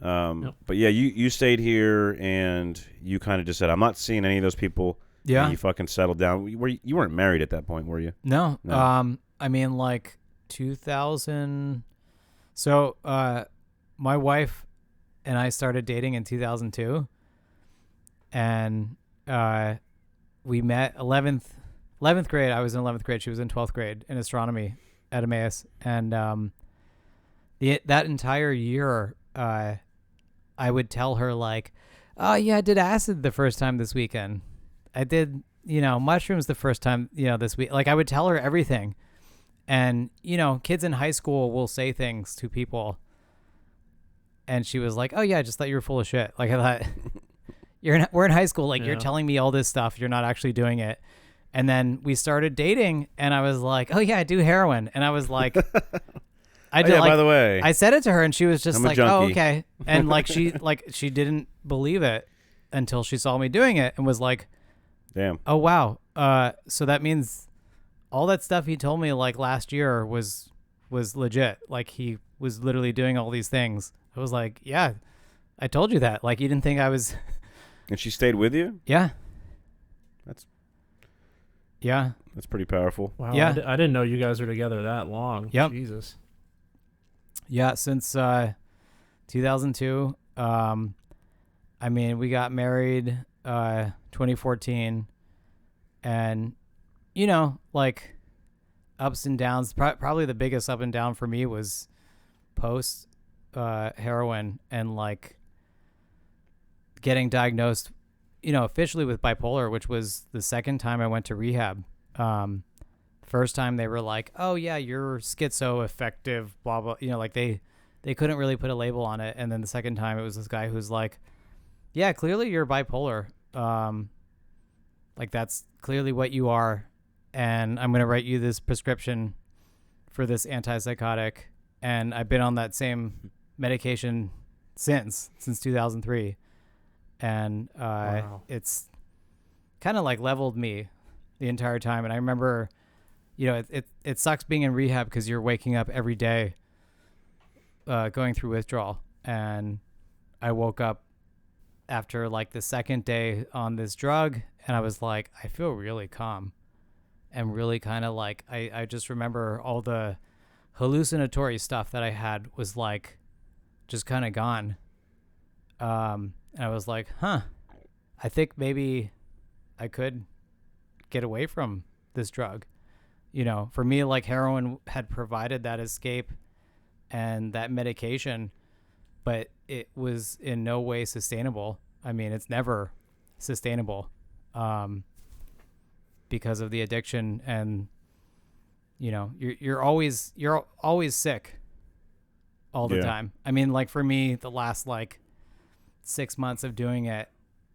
But yeah, you stayed here and you kind of just said, I'm not seeing any of those people. Yeah. And you fucking settled down. You weren't married at that point, were you? No. I mean, like 2000. So, my wife and I started dating in 2002, and we met 11th grade. I was in 11th grade. She was in 12th grade in astronomy at Emmaus. And that entire year, I would tell her like, oh yeah, I did acid the first time this weekend. I did, mushrooms the first time, this week. Like I would tell her everything. And, you know, kids in high school will say things to people. And she was like, oh, yeah, I just thought you were full of shit. Like, I thought, we're in high school. Like, you're telling me all this stuff. You're not actually doing it. And then we started dating, and I was like, oh, yeah, I do heroin. And I was like, by the way. I said it to her, and she was just like, oh, okay. And, like, she didn't believe it until she saw me doing it and was like, damn. Oh, wow. So that means all that stuff he told me, like, last year was legit. Like, he was literally doing all these things. I was like, yeah, I told you that. Like, you didn't think I was... And she stayed with you? Yeah. That's pretty powerful. Wow. Yeah. I didn't know you guys were together that long. Yep. Jesus. Yeah, since 2002. I mean, we got married 2014, and, you know, like, ups and downs. Probably the biggest up and down for me was post heroin and, like, getting diagnosed, you know, officially with bipolar, which was the second time I went to rehab. First time they were like, oh, yeah, you're schizoaffective, blah, blah. You know, like, they couldn't really put a label on it. And then the second time it was this guy who's like, yeah, clearly you're bipolar. Like, that's clearly what you are. And I'm going to write you this prescription for this antipsychotic. And I've been on that same medication since 2003. And Wow. It's kind of like leveled me the entire time. And I remember, you know, it sucks being in rehab because you're waking up every day going through withdrawal. And I woke up after like the second day on this drug, and I was like, I feel really calm and really kind of like, I just remember all the hallucinatory stuff that I had was like just kind of gone. And I was like, I think maybe I could get away from this drug. You know, for me, like, heroin had provided that escape and that medication, but it was in no way sustainable. I mean, it's never sustainable because of the addiction, and, you know, you're always sick all the time. I mean, like, for me, the last like 6 months of doing it,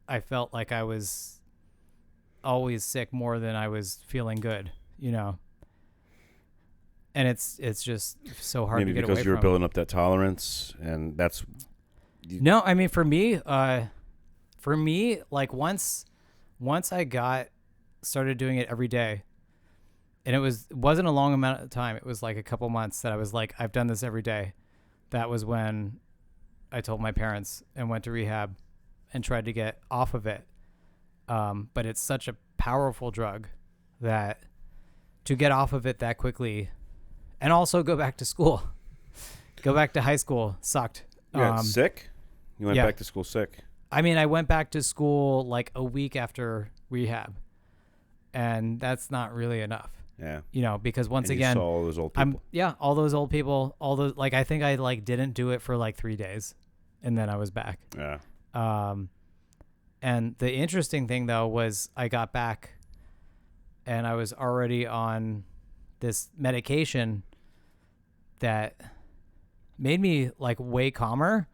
I felt like I was always sick more than I was feeling good, you know. And it's just so hard to get away from. Maybe because you were building up that tolerance, and that's... No, I mean, for me, like, once I started doing it every day, and it wasn't a long amount of time. It was like a couple months that I was like, I've done this every day. That was when I told my parents and went to rehab and tried to get off of it. But it's such a powerful drug that to get off of it that quickly, and also go back to school, go back to high school, sucked. Sick? You went back to school sick? I mean, I went back to school like a week after rehab, and that's not really enough. Yeah. You know, because once and again, you saw all those old people. all those old people, like, I think I like didn't do it for like 3 days, and then I was back. Yeah. And the interesting thing though was I got back, and I was already on this medication that made me like way calmer.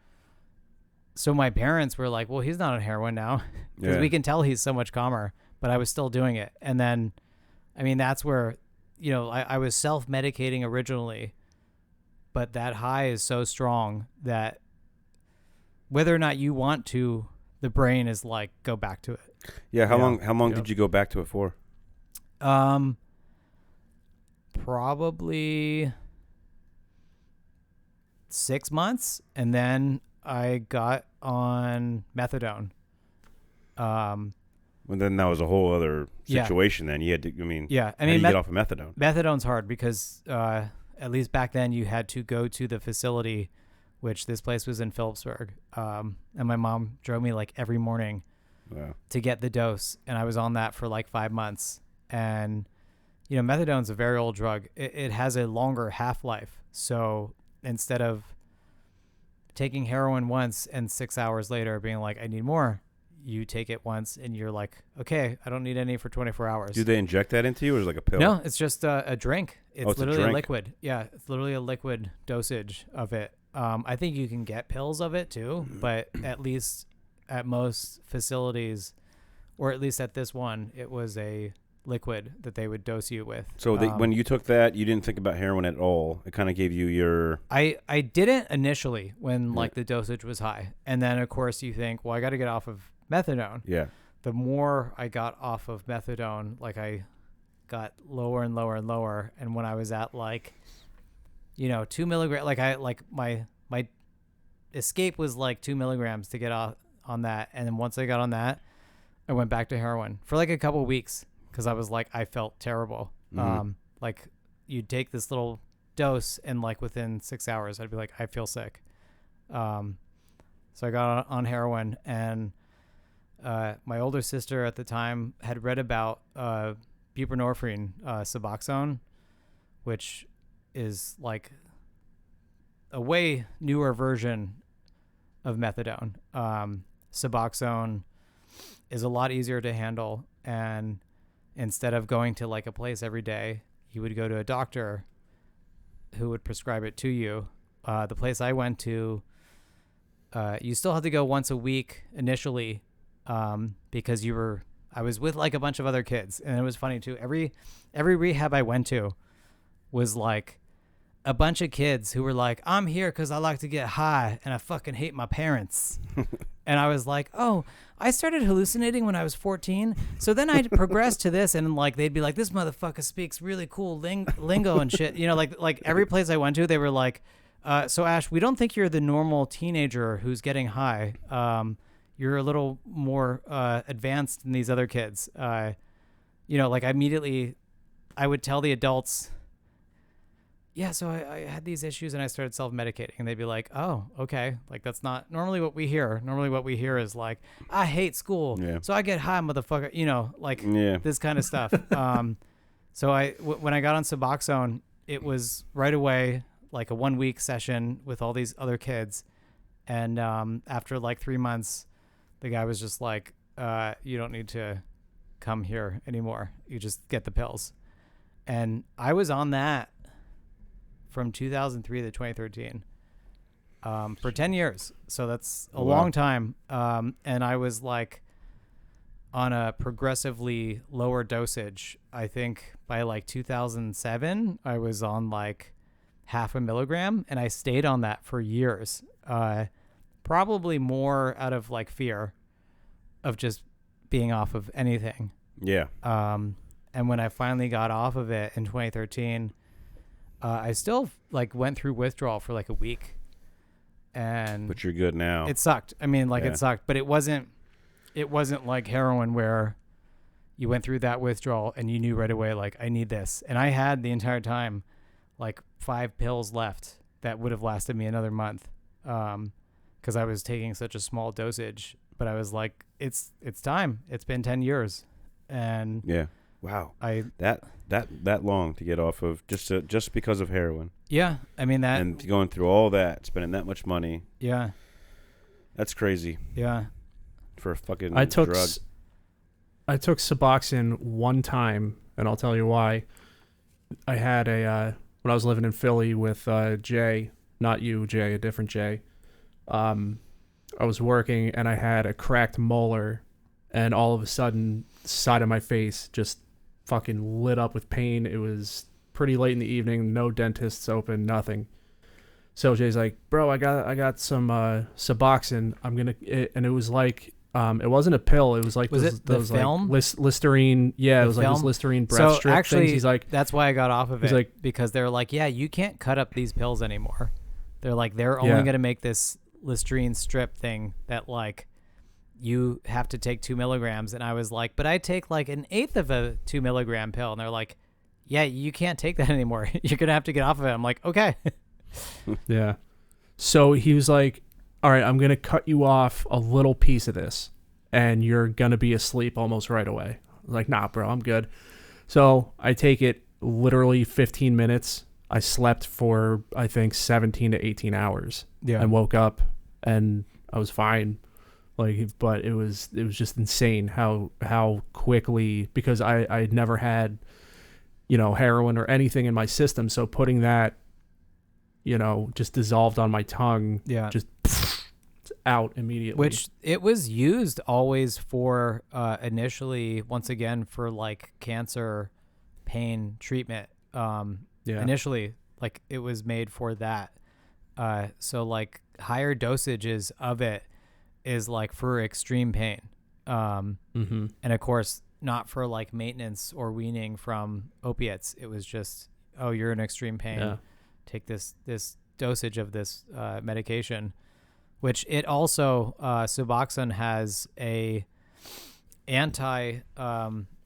So my parents were like, well, he's not on heroin now, because we can tell he's so much calmer, but I was still doing it. And then, I mean, that's where, you know, I was self-medicating originally, but that high is so strong that whether or not you want to, the brain is like, go back to it. Yeah. How long did you go back to it for? Probably 6 months, and then I got on methadone. Well, then that was a whole other situation. Then you had to. I mean, how do you get off of methadone? Methadone's hard because at least back then you had to go to the facility, which this place was in Phillipsburg. And my mom drove me like every morning to get the dose, and I was on that for like 5 months. And you know, methadone's a very old drug. It has a longer half-life, so instead of taking heroin once and 6 hours later being like, I need more, you take it once and you're like, okay, I don't need any for 24 hours. Do they inject that into you, or is it like a pill? No, it's just a drink. It's literally a a liquid. Yeah, it's literally a liquid dosage of it. I think you can get pills of it too, but at most facilities, or at least at this one, it was a liquid that they would dose you with. So when you took that, you didn't think about heroin at all. It kind of gave you your... I didn't initially when like the dosage was high. And then of course you think, well, I got to get off of methadone. Yeah. The more I got off of methadone, like I got lower and lower and lower. And when I was at like, 2 milligrams, my escape was like 2 milligrams to get off on that. And then once I got on that, I went back to heroin for like a couple of weeks. Because I was like, I felt terrible. Like you'd take this little dose and like within 6 hours, I'd be like, I feel sick. So I got on heroin, and my older sister at the time had read about buprenorphine, Suboxone, which is like a way newer version of methadone. Suboxone is a lot easier to handle, and instead of going to like a place every day, you would go to a doctor who would prescribe it to you. The place I went to, you still had to go once a week initially, because I was with like a bunch of other kids. And it was funny too. Every rehab I went to was like a bunch of kids who were like, I'm here because I like to get high and I fucking hate my parents. And I was like, oh, I started hallucinating when I was 14. So then I progressed to this, and like they'd be like, this motherfucker speaks really cool lingo and shit. Like every place I went to, they were like, so Ash, we don't think you're the normal teenager who's getting high. You're a little more advanced than these other kids. Like immediately I would tell the adults, yeah, so I had these issues and I started self-medicating, and they'd be like, oh, okay. Like, that's not normally what we hear. Normally what we hear is like, I hate school. Yeah. So I get high, motherfucker, this kind of stuff. So when I got on Suboxone, it was right away, like a 1 week session with all these other kids. And after like 3 months, the guy was just like, you don't need to come here anymore. You just get the pills. And I was on that from 2003 to 2013 for 10 years. So that's a long time. And I was like on a progressively lower dosage. I think by like 2007, I was on like 0.5 milligram, and I stayed on that for years. Probably more out of like fear of just being off of anything. Yeah. And when I finally got off of it in 2013, I still like went through withdrawal for like a week, but you're good now. It sucked. I mean, like it sucked, but it wasn't like heroin where you went through that withdrawal and you knew right away, like, I need this. And I had the entire time like 5 pills left that would have lasted me another month. 'Cause I was taking such a small dosage, but I was like, it's time. It's been 10 years. And yeah. Wow. That long to get off of just because of heroin. Yeah. I mean that. And going through all that, spending that much money. Yeah. That's crazy. Yeah. For a fucking drug. I took Suboxone one time, and I'll tell you why. I had when I was living in Philly with Jay, not you, Jay, a different Jay. I was working and I had a cracked molar, and all of a sudden, the side of my face just fucking lit up with pain. It was pretty late in the evening, no dentists open, nothing. So Jay's like, bro, I got some Suboxone. And it was like, it wasn't a pill. It was like those film? Like Listerine. Yeah, it was like this Listerine breath strip actually, things. He's like, that's why I got off of it. Like, because they're like, yeah, you can't cut up these pills anymore. They're like, they're only going to make this Listerine strip thing that like you have to take 2 milligrams. And I was like, but I take like 1/8 of a 2 milligram pill. And they're like, yeah, you can't take that anymore. You're going to have to get off of it. I'm like, okay. Yeah. So he was like, all right, I'm going to cut you off a little piece of this and you're going to be asleep almost right away. I was like, nah, bro, I'm good. So I take it literally 15 minutes. I slept for, I think, 17 to 18 hours. Yeah. And woke up and I was fine. But it was just insane how quickly, because I never had, heroin or anything in my system. So putting that, just dissolved on my tongue, just out immediately. Which it was used always for, initially, once again, for like cancer pain treatment. Initially, like it was made for that. So like higher dosages of it is like for extreme pain. And of course not for like maintenance or weaning from opiates. It was just, oh, you're in extreme pain. Yeah. Take this dosage of this medication, which it also, Suboxone has a I'm trying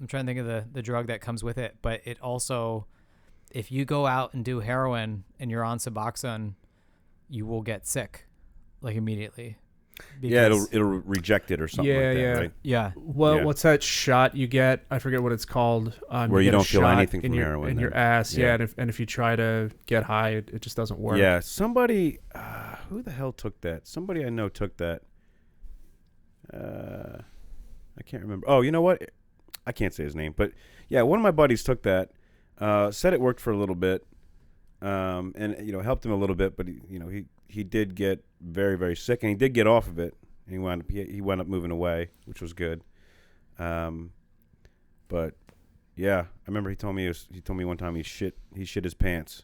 to think of the drug that comes with it, but it also, if you go out and do heroin and you're on Suboxone, you will get sick like immediately. Yeah, it'll reject it or something like that, right? Yeah. Well, what's that shot you get? I forget what it's called. Where you don't feel anything from heroin. In your ass, and if you try to get high, it just doesn't work. Yeah, somebody, who the hell took that? Somebody I know took that. I can't remember. Oh, you know what? I can't say his name, but yeah, one of my buddies took that. Said it worked for a little bit, and helped him a little bit, but he did get very, very sick, and he did get off of it. He wound up moving away, which was good. But yeah, I remember he told me one time he shit his pants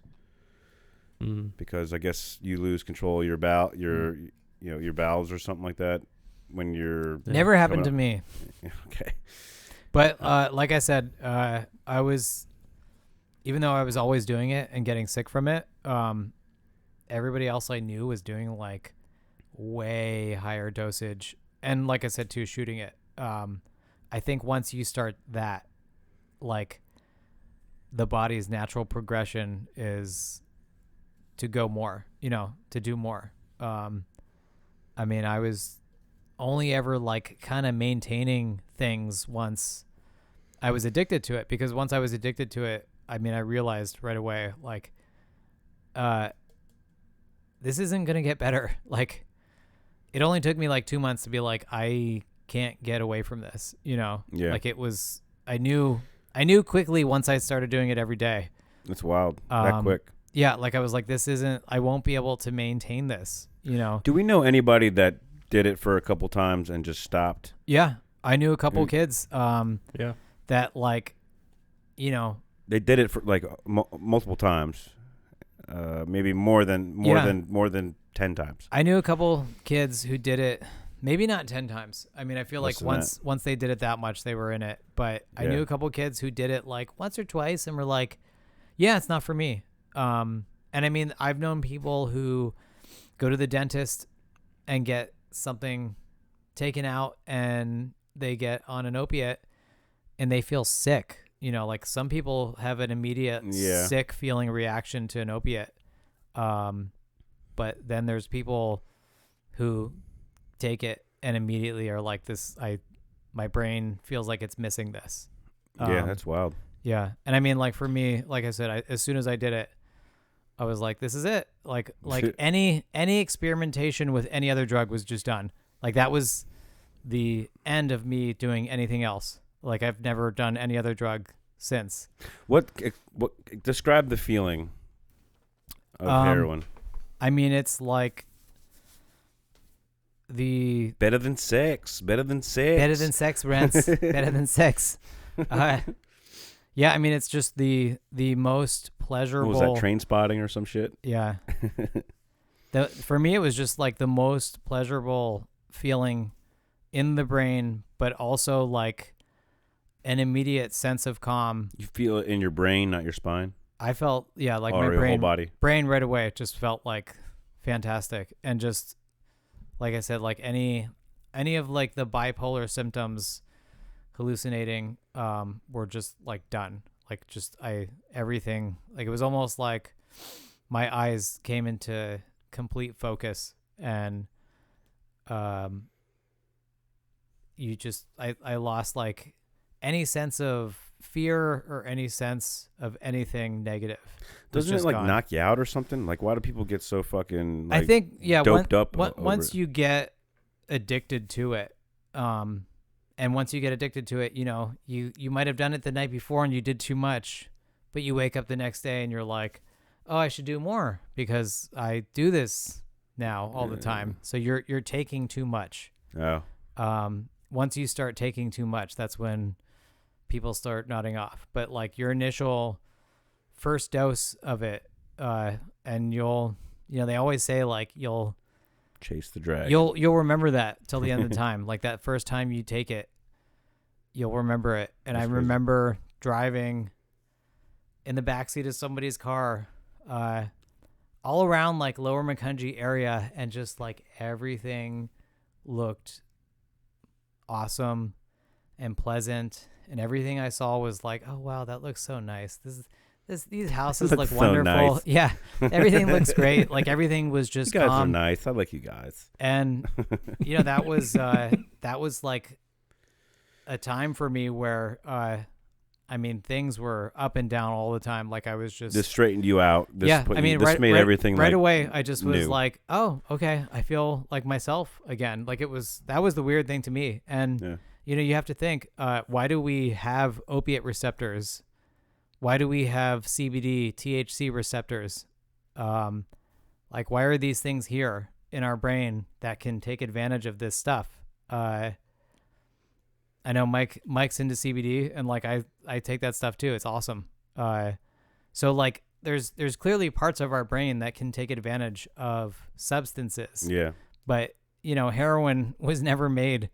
because I guess you lose control of your your bowels or something like that when you're never happened to me. Okay, but like I said, I was, even though I was always doing it and getting sick from it, everybody else I knew was doing like way higher dosage. And like I said, too, shooting it. I think once you start that, like the body's natural progression is to go more, to do more. I mean, I was only ever like kind of maintaining things once I was addicted to it, because once I was addicted to it, I mean, I realized right away, like, this isn't going to get better. Like, it only took me like 2 months to be like, I can't get away from this, Yeah. Like it was, I knew quickly once I started doing it every day. That's wild. That quick. Yeah. Like I was like, I won't be able to maintain this, Do we know anybody that did it for a couple times and just stopped? Yeah. I knew a couple kids, that like, they did it for like multiple times. Maybe more than 10 times. I knew a couple kids who did it, maybe not 10 times. I mean, I feel like once they did it that much, they were in it. But I knew a couple kids who did it like once or twice and were like, yeah, it's not for me. And I mean, I've known people who go to the dentist and get something taken out and they get on an opiate and they feel sick. Like some people have an immediate sick feeling reaction to an opiate. But then there's people who take it and immediately are like my brain feels like it's missing this. Yeah, that's wild. Yeah. And I mean, like for me, like I said, as soon as I did it, I was like, this is it. Like any experimentation with any other drug was just done. Like that was the end of me doing anything else. Like I've never done any other drug since. What describe the feeling of heroin? I mean, it's like the better than sex, Rents, better than sex. Yeah, I mean, it's just the most pleasurable. What was that, Train Spotting or some shit? Yeah. For me, it was just like the most pleasurable feeling in the brain, but also like an immediate sense of calm. You feel it in your brain, not your spine? I felt, like my your whole body. Brain right away. It just felt like fantastic. And just, like I said, like any of like the bipolar symptoms, hallucinating, were just like done. Like just everything, like it was almost like my eyes came into complete focus and, I lost like any sense of fear or any sense of anything negative. Doesn't it like gone. Knock you out or something? Like why do people get so fucking like, I think doped up? Once you get addicted to it. And once you get addicted to it, you might have done it the night before and you did too much, but you wake up the next day and you're like, oh, I should do more because I do this now all the time. So you're taking too much. Oh. Once you start taking too much, that's when people start nodding off. But like your initial first dose of it, and they always say like you'll chase the dragon. You'll remember that till the end of the time. Like that first time you take it, you'll remember it. And That's I crazy. remember driving in the backseat of somebody's car, all around like Lower Macungie area, and just like everything looked awesome and pleasant, and everything I saw was like, oh wow, that looks so nice. These houses look so wonderful. nice. Yeah, everything looks great. Like everything was just You guys calm. are nice. I like you guys. And that was like a time for me where things were up and down all the time. Like I was just This straightened you out. This right, made everything right like, away. I just was new. like, oh, okay, I feel like myself again. Like that was the weird thing to me. And you have to think, why do we have opiate receptors? Why do we have CBD, THC receptors? Like, why are these things here in our brain that can take advantage of this stuff? I know Mike's into CBD, and like I take that stuff too. It's awesome. So like there's clearly parts of our brain that can take advantage of substances. Yeah. But heroin was never made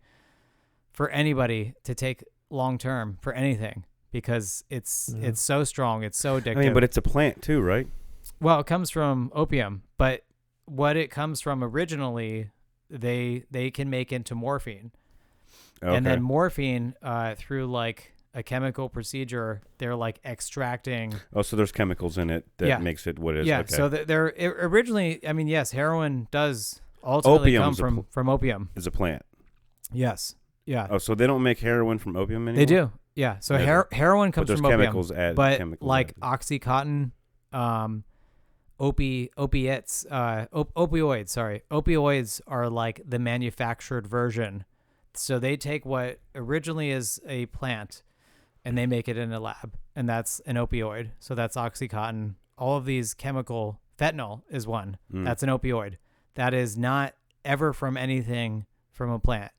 for anybody to take long term for anything. Because it's so strong, it's so addictive. I mean, but it's a plant too, right? Well, it comes from opium, but what it comes from originally, they can make into morphine, and then morphine through like a chemical procedure, they're like extracting. Oh, so there's chemicals in it that makes it what it is. Yeah, okay. so they're originally. I mean, yes, heroin does ultimately come from opium. Is a plant. Yes. Yeah. Oh, so they don't make heroin from opium anymore? They do. Yeah. So heroin comes from opium. Chemicals add, but chemicals like add. Oxycontin, opiates, opioids. Sorry, opioids are like the manufactured version. So they take what originally is a plant, and they make it in a lab, and that's an opioid. So that's Oxycontin. All of these fentanyl is one. That's an opioid. That is not ever from anything from a plant.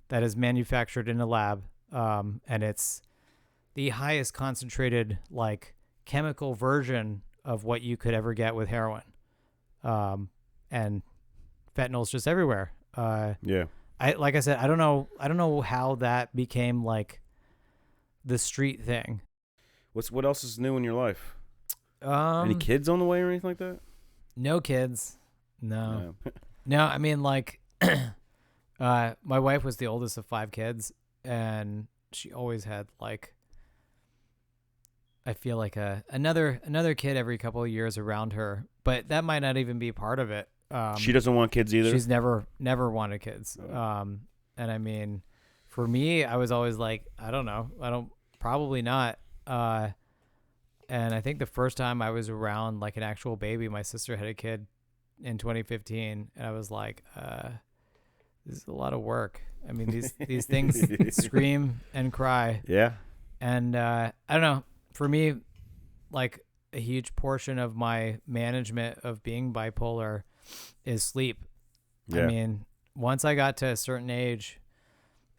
That is manufactured in a lab, and it's the highest concentrated like chemical version of what you could ever get with heroin. And fentanyl's just everywhere. Yeah. Like I said, I don't know how that became like the street thing. What else is new in your life? Any Um, kids on the way or anything like that? no kids. No. No. No, I mean like my wife was the oldest of 5 kids, and she always had like I feel like another kid every couple of years around her, but that might not even be part of it. She doesn't want kids either? She's never wanted kids. Oh. And I mean, for me, I was always like, I don't know. Probably not. And I think the first time I was around like an actual baby, my sister had a kid in 2015, and I was like, this is a lot of work. I mean, these things scream and cry. Yeah. And I don't know. For me, like a huge portion of my management of being bipolar is sleep. Yeah. I mean, once I got to a certain age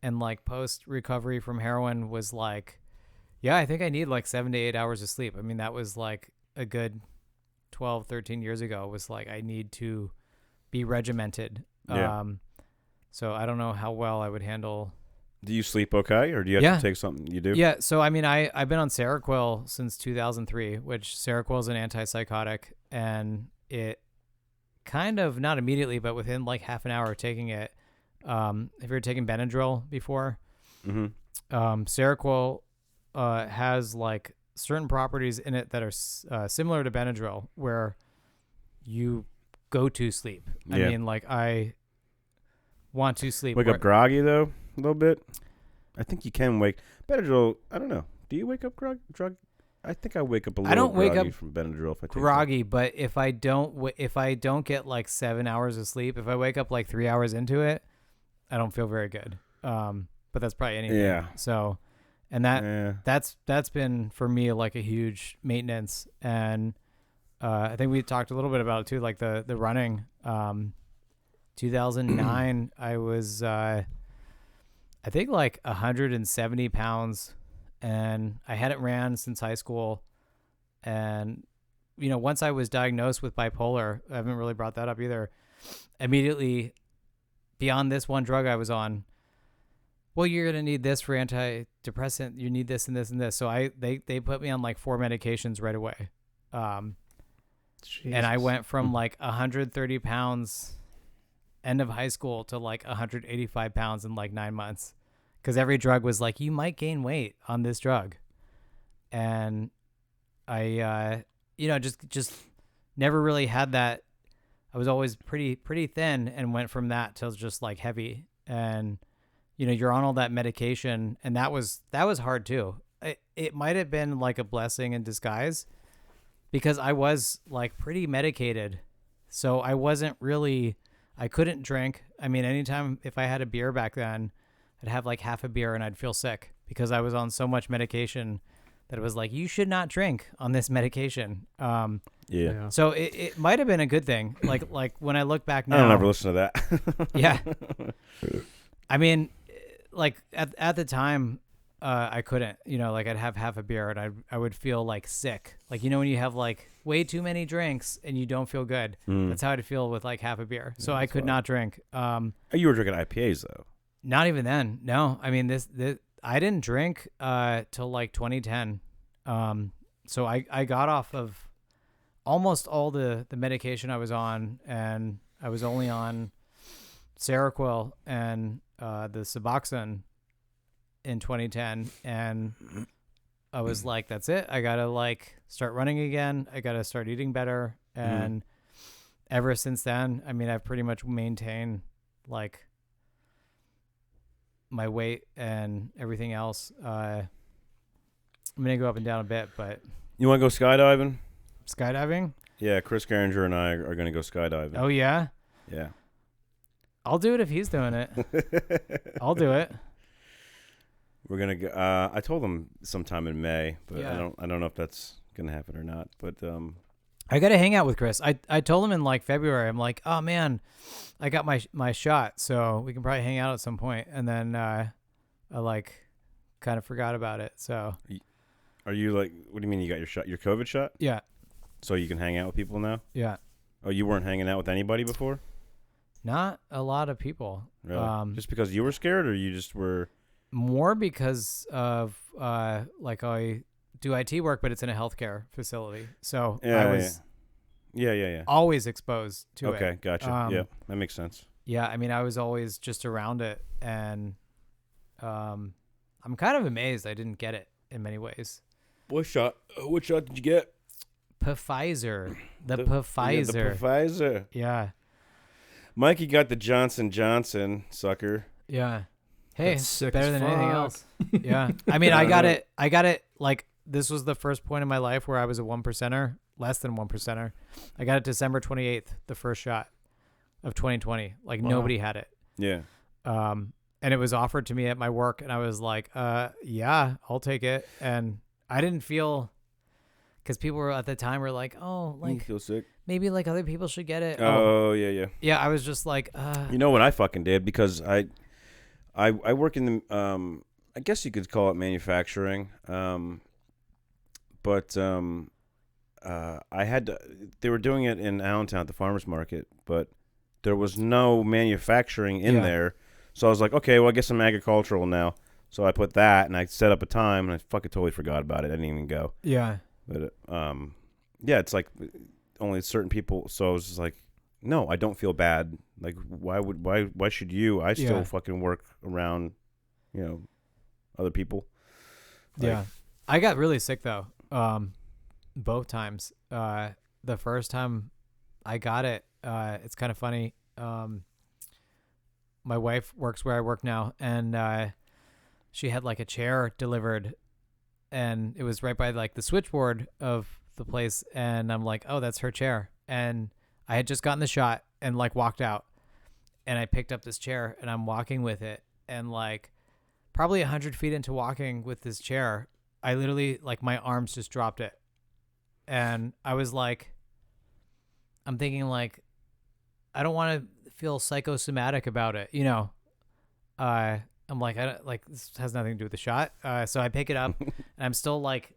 and like post recovery from heroin was like, yeah, I think I need like 7 to 8 hours of sleep. I mean, that was like a good 12, 13 years ago. It was like, I need to be regimented. Yeah. So I don't know how well I would handle. Do you sleep okay, or do you have to take something? You do? Yeah. So, I mean, I've been on Seroquel since 2003, which Seroquel is an antipsychotic, and it kind of, not immediately, but within like half an hour of taking it. Have you ever taken Benadryl before? Mm-hmm. Seroquel has like certain properties in it that are similar to Benadryl, where you go to sleep. Yeah. I mean, like I want to sleep. Wake up groggy, though, a little bit? I think you can wake. Benadryl, I don't know. Do you wake up groggy? I think I wake up a little I don't wake groggy up from Benadryl if I take groggy, but if I don't get like 7 hours of sleep, if I wake up like 3 hours into it, I don't feel very good. But that's probably anything. Yeah. So, and that's been for me like a huge maintenance. And I think we talked a little bit about it too, like the running. 2009, I was I think like 170 pounds, and I hadn't ran since high school. And once I was diagnosed with bipolar, I haven't really brought that up either. Immediately, beyond this one drug I was on, well, you're gonna need this for antidepressant. You need this and this and this. So they put me on like 4 medications right away. And I went from like 130 pounds end of high school to like 185 pounds in like 9 months, because every drug was like, you might gain weight on this drug. And I just never really had that. I was always pretty thin, and went from that to just like heavy. And you're on all that medication, and that was hard too. It might have been like a blessing in disguise, because I was like pretty medicated. So I couldn't drink. I mean, anytime if I had a beer back then, I'd have like half a beer and I'd feel sick, because I was on so much medication that it was like, you should not drink on this medication. Yeah. So it might have been a good thing. Like when I look back now, I don't ever listen to that. Yeah. I mean, like at the time, I couldn't, like I'd have half a beer and I would feel like sick. Like, when you have like way too many drinks and you don't feel good, that's how I'd feel with like half a beer. So I could not drink. You were drinking IPAs though. Not even then. No, I mean, this I didn't drink till like 2010. So I got off of almost all the medication I was on, and I was only on Seroquel and the Suboxone in 2010, and I was like, that's it. I gotta like start running again. I gotta start eating better. And ever since then, I mean, I've pretty much maintained like my weight and everything else. I'm gonna go up and down a bit, but You want to go skydiving? Skydiving? Yeah, Chris Garinger and I are going to go skydiving. Oh yeah? Yeah. I'll do it if he's doing it. I'll do it. We're gonna go. I told him sometime in May, but Yeah. I don't know if that's gonna happen or not. But I gotta hang out with Chris. I told him in like February. I'm like, oh man, I got my shot, so we can probably hang out at some point. And then I like kind of forgot about it. So are you like? What do you mean you got your shot? Your COVID shot? yeah, So you can hang out with people now? yeah. Oh, you weren't hanging out with anybody before? Not a lot of people. Really? Just because you were scared, or you just were? More because of like I do IT work, but it's in a healthcare facility, so I was Yeah. always exposed to it. Okay, gotcha. Yeah, that makes sense. Yeah, I mean, I was always just around it, and I'm kind of amazed I didn't get it in many ways. What shot did you get? Pfizer. The Yeah, Pfizer. the Pfizer. Yeah. Mikey got the Johnson & sucker. Yeah. Hey, That's sick better as than anything fuck. else. Yeah. I mean, I got it like this was the first point in my life where I was a 1%er, less than 1%er. I got it December 28th, the first shot of 2020. Like nobody had it. Yeah. And it was offered to me at my work, and I was like, yeah, I'll take it. And I didn't feel, because people were at the time were like, oh, You like feel sick? maybe like other people should get it. Oh, yeah. Yeah, I was just like, You know what I fucking did? Because I work in the I guess you could call it manufacturing. But I had to, they were doing it in Allentown at the farmers market, but there was no manufacturing in there. So I was like, okay, well, I guess I'm agricultural now. So I put that, and I set up a time, and I fucking totally forgot about it. I didn't even go. yeah. But yeah, it's like only certain people. So I was just like, no, I don't feel bad. Like, why should you? I still fucking work around, other people. Like, Yeah. I got really sick though. Both times. The first time I got it, it's kind of funny. My wife works where I work now, and she had like a chair delivered, and it was right by like the switchboard of the place, and I'm like, oh, that's her chair. And I had just gotten the shot and like walked out, and I picked up this chair and I'm walking with it, and like probably 100 feet into walking with this chair, I literally like my arms just dropped it. And I was like, I'm thinking like, I don't want to feel psychosomatic about it, you know. I'm like, I don't, like this has nothing to do with the shot. So I pick it up, and I'm still like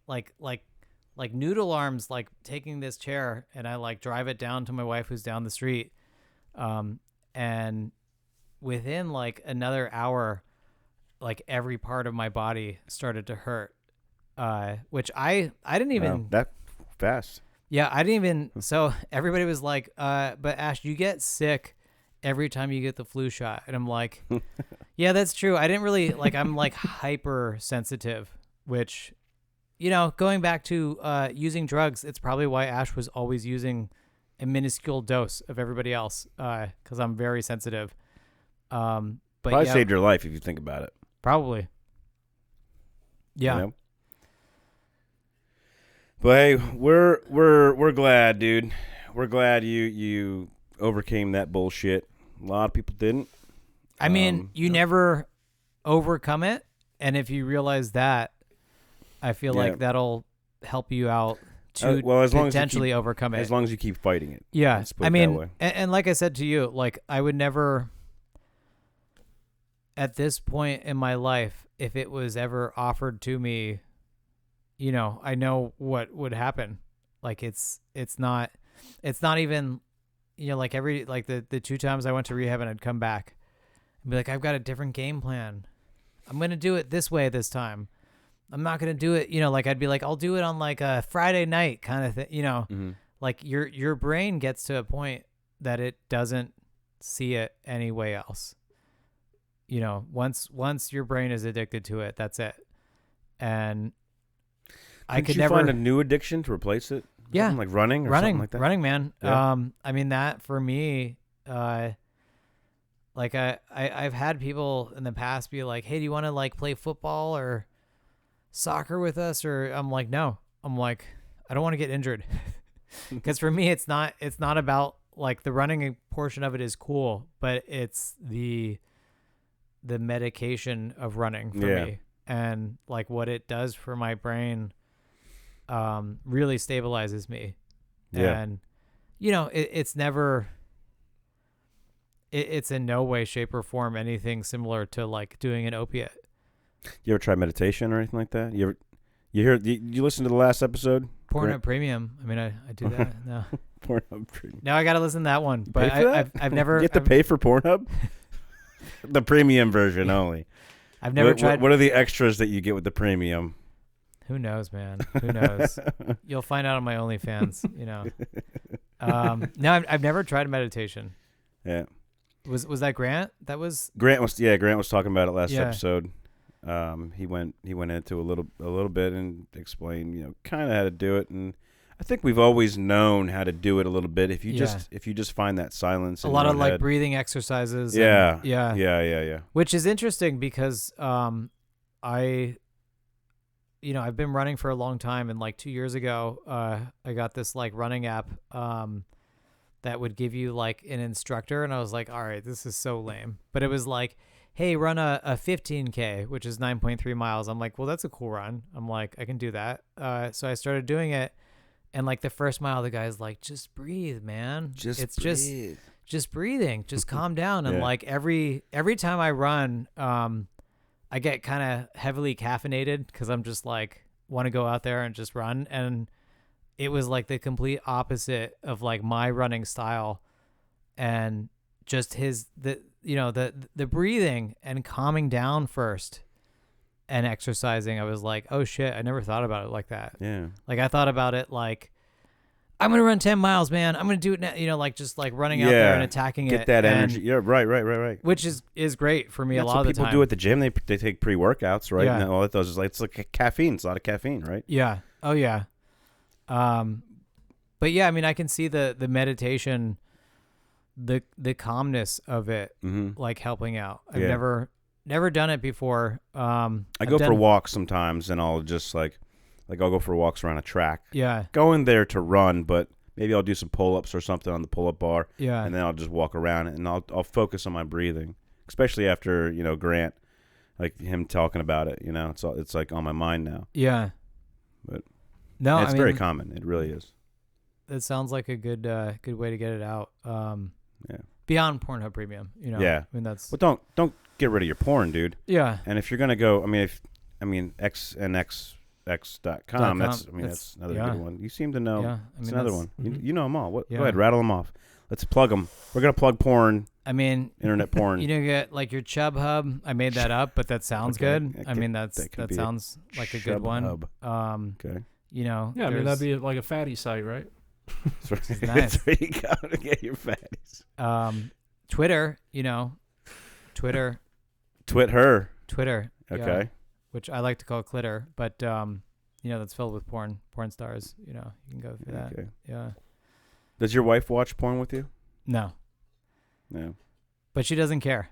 noodle arms, like taking this chair, and I like drive it down to my wife who's down the street. And within like another hour, like every part of my body started to hurt. Which I didn't even that fast. Yeah, I didn't even. So everybody was like, but Ash, you get sick every time you get the flu shot. And I'm like, yeah, that's true. I didn't really like, I'm like hypersensitive, which, you know, going back to using drugs, it's probably why Ash was always using a minuscule dose of everybody else, because I'm very sensitive. But probably saved your life if you think about it. Probably. Yeah. You know? But hey, we're glad, dude. We're glad you overcame that bullshit. A lot of people didn't. I mean, you never overcome it, and if you realize that, I feel like that'll help you out to potentially overcome it. As long as you keep fighting it. Yeah, I mean, and like I said to you, like I would never, at this point in my life, if it was ever offered to me, you know, I know what would happen. Like it's not even, you know, like the 2 times I went to rehab and I'd come back and be like, I've got a different game plan. I'm going to do it this way this time. I'm not going to do it, you know, like I'd be like, I'll do it on like a Friday night kind of thing, you know, like your brain gets to a point that it doesn't see it any way else. You know, once your brain is addicted to it, that's it. And I could never find a new addiction to replace it. Yeah, something like running, something like that. Running, man. Yeah. I mean that for me, like I've had people in the past be like, "Hey, do you want to like play football or soccer with us?" Or I'm like, "No." I'm like, I don't want to get injured, because for me, it's not about like the running portion of it is cool, but it's the medication of running for me, and like what it does for my brain. Really stabilizes me. And you know, it's never, it's in no way, shape, or form anything similar to like doing an opiate. You ever try meditation or anything like that? You listen to the last episode? Pornhub Premium. I mean, I do that. No. Pornhub Premium. Now I got to listen to that one, but I've never. You have to pay for Pornhub? The premium version only. I've never tried. What are the extras that you get with the premium? Who knows, man? Who knows? You'll find out on my OnlyFans, you know. No, I've never tried meditation. Yeah. Was that Grant? Grant was talking about it last episode. He went into a little bit and explained, you know, kind of how to do it, and I think we've always known how to do it a little bit. If you just find that silence, a lot of like breathing exercises. Yeah. Which is interesting because I've been running for a long time, and like 2 years ago, I got this like running app that would give you like an instructor, and I was like, all right, this is so lame. But it was like, hey, run a 15K, which is 9.3 miles. I'm like, well, that's a cool run. I'm like, I can do that. So I started doing it, and like the first mile, the guy's like, just breathe, man. Just breathing, just calm down. And like every time I run, I get kind of heavily caffeinated because I'm just like want to go out there and just run. And it was like the complete opposite of like my running style, and just the breathing and calming down first and exercising. I was like, oh shit, I never thought about it like that. Yeah. Like I thought about it like, I'm going to run 10 miles, man. I'm going to do it now, you know, like just like running out there and attacking Get that energy. Yeah, right. Which is great for me a lot of the time. People do at the gym. They take pre-workouts, right? Yeah. And all it does is like, it's like caffeine. It's a lot of caffeine, right? Yeah. Oh yeah. But yeah, I mean, I can see the meditation, the calmness of it, like helping out. I've never done it before. I go for walks sometimes, and I'll just like I'll go for walks around a track. Yeah. Going there to run, but maybe I'll do some pull-ups or something on the pull-up bar. Yeah. And then I'll just walk around and I'll focus on my breathing, especially after, Grant, like him talking about it, it's like on my mind now. Yeah. But no, it's very common. It really is. It sounds like a good way to get it out. Yeah. Beyond Pornhub Premium, Yeah. I mean, that's. Well, don't get rid of your porn, dude. Yeah. And if you're gonna go, xnxx.com. That's another good one. You seem to know. Yeah, it's another one. Mm-hmm. You know them all. Go Yeah. ahead, rattle them off. Let's plug them. We're gonna plug porn. I mean, internet porn. You get like your Chub Hub. I made that up, but that sounds good. I mean, that sounds like a good one. Hub. Okay. Yeah, I mean that'd be like a fatty site, right? That's nice. That's where you go to get your fatties. Twitter. Twitter. Twit her. Twitter. Okay. Yeah, which I like to call Clitter, but that's filled with porn stars. You can go through that. Okay. Yeah. Does your wife watch porn with you? No. No. But she doesn't care.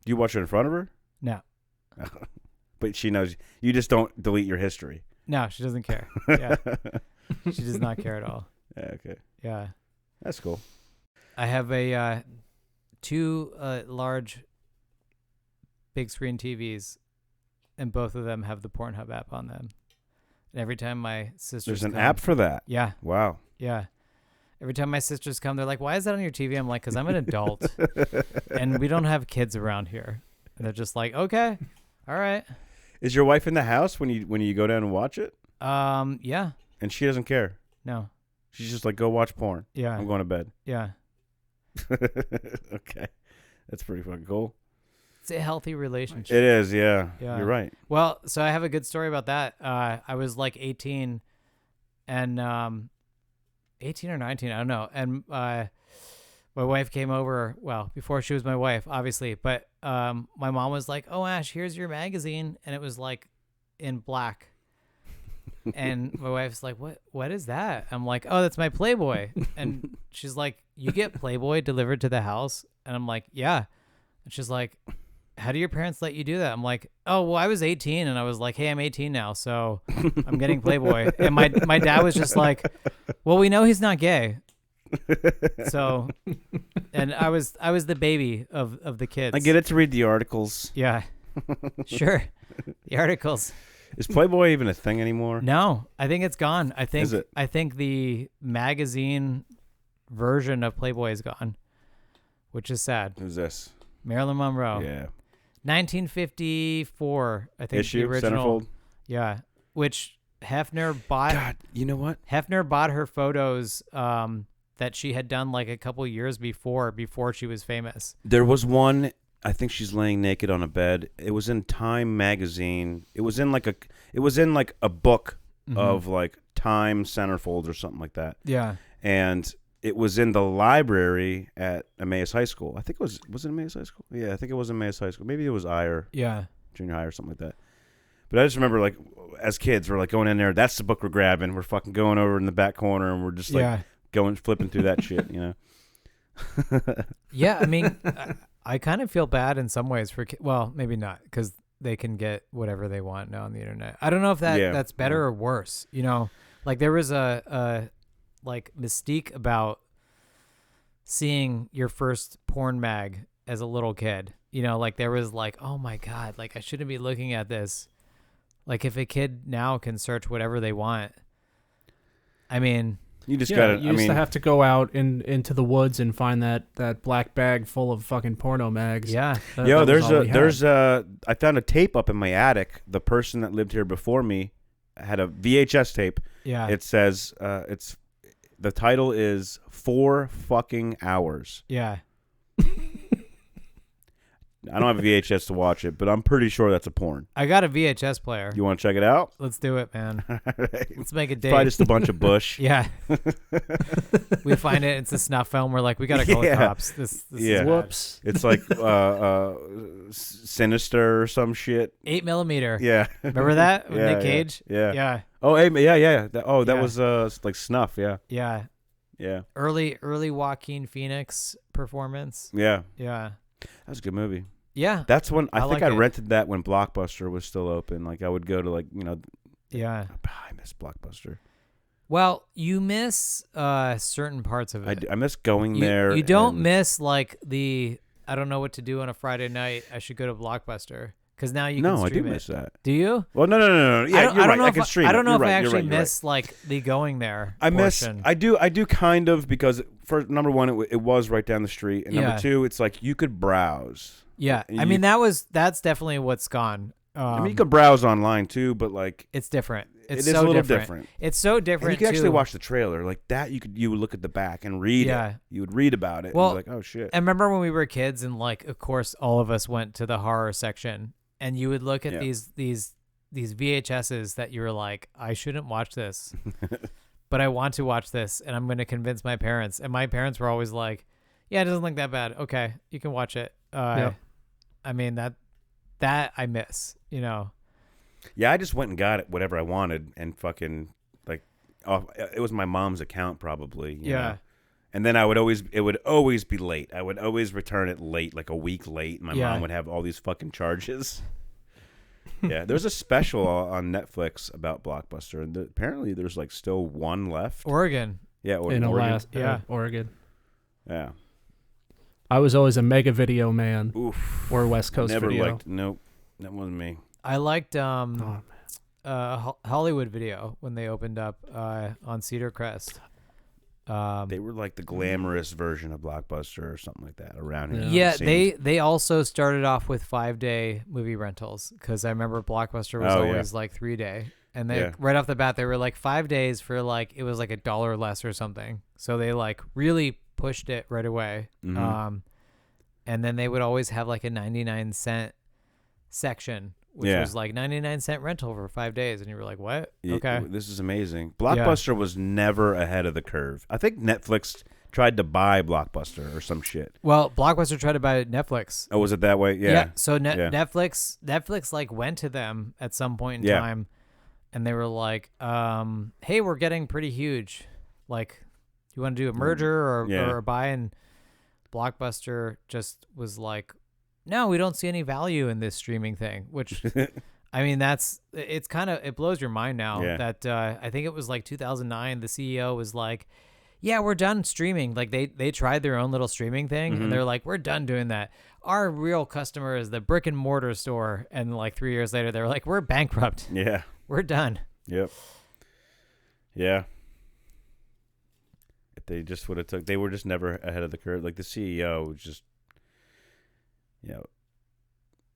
Do you watch it in front of her? No. But she knows. You just don't delete your history. No, she doesn't care. Yeah. She does not care at all. Yeah, okay. Yeah. That's cool. I have a 2 large big screen TVs, and both of them have the Pornhub app on them. And every time my sisters There's an app for that? Yeah. Wow. Yeah. Every time my sisters come, they're like, "Why is that on your TV?" I'm like, "Because I'm an adult, and we don't have kids around here." And they're just like, "Okay, all right." Is your wife in the house when you go down and watch it? Yeah. And she doesn't care? No. She's just like, go watch porn. Yeah. I'm going to bed. Yeah. Okay. That's pretty fucking cool. It's a healthy relationship. It is, yeah. Yeah. You're right. Well, so I have a good story about that. I was like 18 and 18 or 19, I don't know. And my wife came over, well, before she was my wife, obviously. But my mom was like, "Oh, Ash, here's your magazine." And it was like in black. And my wife's like, what is that? I'm like, "Oh, that's my Playboy." And she's like, "You get Playboy delivered to the house?" And I'm like, "Yeah." And she's like, "How do your parents let you do that?" I'm like, "Oh, well, I was 18 and I was like, hey, I'm 18 now, so I'm getting Playboy." And my dad was just like, "Well, we know he's not gay." So, and I was the baby of the kids. I get it to read the articles. Yeah, sure. The articles. Is Playboy even a thing anymore? No, I think it's gone. Is it? I think the magazine version of Playboy is gone, which is sad. Who's this? Marilyn Monroe. Yeah. 1954, I think. Issue, the original. centerfold. Yeah, which Hefner bought. God, you know what? Hefner bought her photos that she had done like a couple years before she was famous. There was one. I think she's laying naked on a bed. It was in Time magazine. It was in like a book of like Time centerfold or something like that. Yeah. And it was in the library at Emmaus High School. I think it was it Emmaus High School? Yeah, I think it was Emmaus High School. Maybe it was Iyer. Yeah. Junior high or something like that. But I just remember, like, as kids, we're like going in there. That's the book we're grabbing. We're fucking going over in the back corner, and we're just like flipping through that shit, Yeah, I mean, I kind of feel bad in some ways for kids. Well, maybe not, because they can get whatever they want now on the internet. I don't know if that's better or worse. Like there was a like mystique about seeing your first porn mag as a little kid. Like there was like, oh my God, like I shouldn't be looking at this. Like if a kid now can search whatever they want, I mean, you just gotta. You used to have to go out into the woods and find that black bag full of fucking porno mags. Yeah. There's I found a tape up in my attic. The person that lived here before me had a VHS tape. Yeah. It says the title is 4 fucking hours. Yeah. I don't have a VHS to watch it, but I'm pretty sure that's a porn. I got a VHS player. You want to check it out? Let's do it, man. Right. Let's make a date. Probably just a bunch of bush. Yeah. We find it. It's a snuff film. We're like, we got to call the cops. This is whoops. It's like Sinister or some shit. 8mm. Yeah. Remember that? With Nick Cage? Yeah. Yeah. Oh, yeah. That was like snuff. Yeah. Yeah. Yeah. Early Joaquin Phoenix performance. Yeah. Yeah. That was a good movie. Yeah. That's when I think like I it. rented that when Blockbuster was still open. Like I would go to Yeah. I miss Blockbuster. Well, you miss certain parts of it. I miss going there. You don't miss like the I don't know what to do on a Friday night. I should go to Blockbuster because now you can stream it. No, I do miss that. Do you? Well, no. Yeah, you're right. I can stream it. I don't know if I You're actually right, miss like the going there. I portion. I do kind of because for number one, it was right down the street, and number two, it's like you could browse. Yeah, I mean that's definitely what's gone. I mean, you can browse online too, but like it's different. It is a little different. It's so different. And you can actually watch the trailer like that. You would look at the back and read it. You would read about it. Well, and be like, oh shit. I remember when we were kids, and like, of course, all of us went to the horror section, and you would look at these VHSs that you were like, I shouldn't watch this, but I want to watch this, and I'm going to convince my parents. And my parents were always like, yeah, it doesn't look that bad. Okay, you can watch it. I mean that I miss, you know. Yeah, I just went and got it, whatever I wanted, and fucking like, it was my mom's account probably. You know? And then it would always be late. I would always return it late, like a week late. And my mom would have all these fucking charges. Yeah, there's a special on Netflix about Blockbuster, and apparently there's like still one left. Oregon. Yeah, Oregon. Oregon. Yeah. I was always a Mega Video man. Oof. Or West Coast Never Video. Nope, that wasn't me. I liked Hollywood Video when they opened up on Cedar Crest. They were like the glamorous version of Blockbuster or something like that around here. Yeah, they also started off with 5-day movie rentals because I remember Blockbuster was always like 3-day. And they right off the bat they were like 5 days for like it was like $1 less or something. So they like really pushed it right away. Mm-hmm. And then they would always have like a 99-cent section, which was like 99-cent rental for 5 days. And you were like, what? Okay. This is amazing. Blockbuster was never ahead of the curve. I think Netflix tried to buy Blockbuster or some shit. Well, Blockbuster tried to buy Netflix. Oh, was it that way? Yeah. So Netflix like went to them at some point in time, and they were like, hey, we're getting pretty huge. Like, you want to do a merger or a buy? And Blockbuster just was like, no, we don't see any value in this streaming thing, which I mean, it blows your mind now that I think it was like 2009. The CEO was like, yeah, we're done streaming. Like they tried their own little streaming thing and they're like, we're done doing that. Our real customer is the brick and mortar store. And like 3 years later, they were like, we're bankrupt. Yeah. We're done. Yep. Yeah. If they just would have they were just never ahead of the curve. Like the CEO was just, it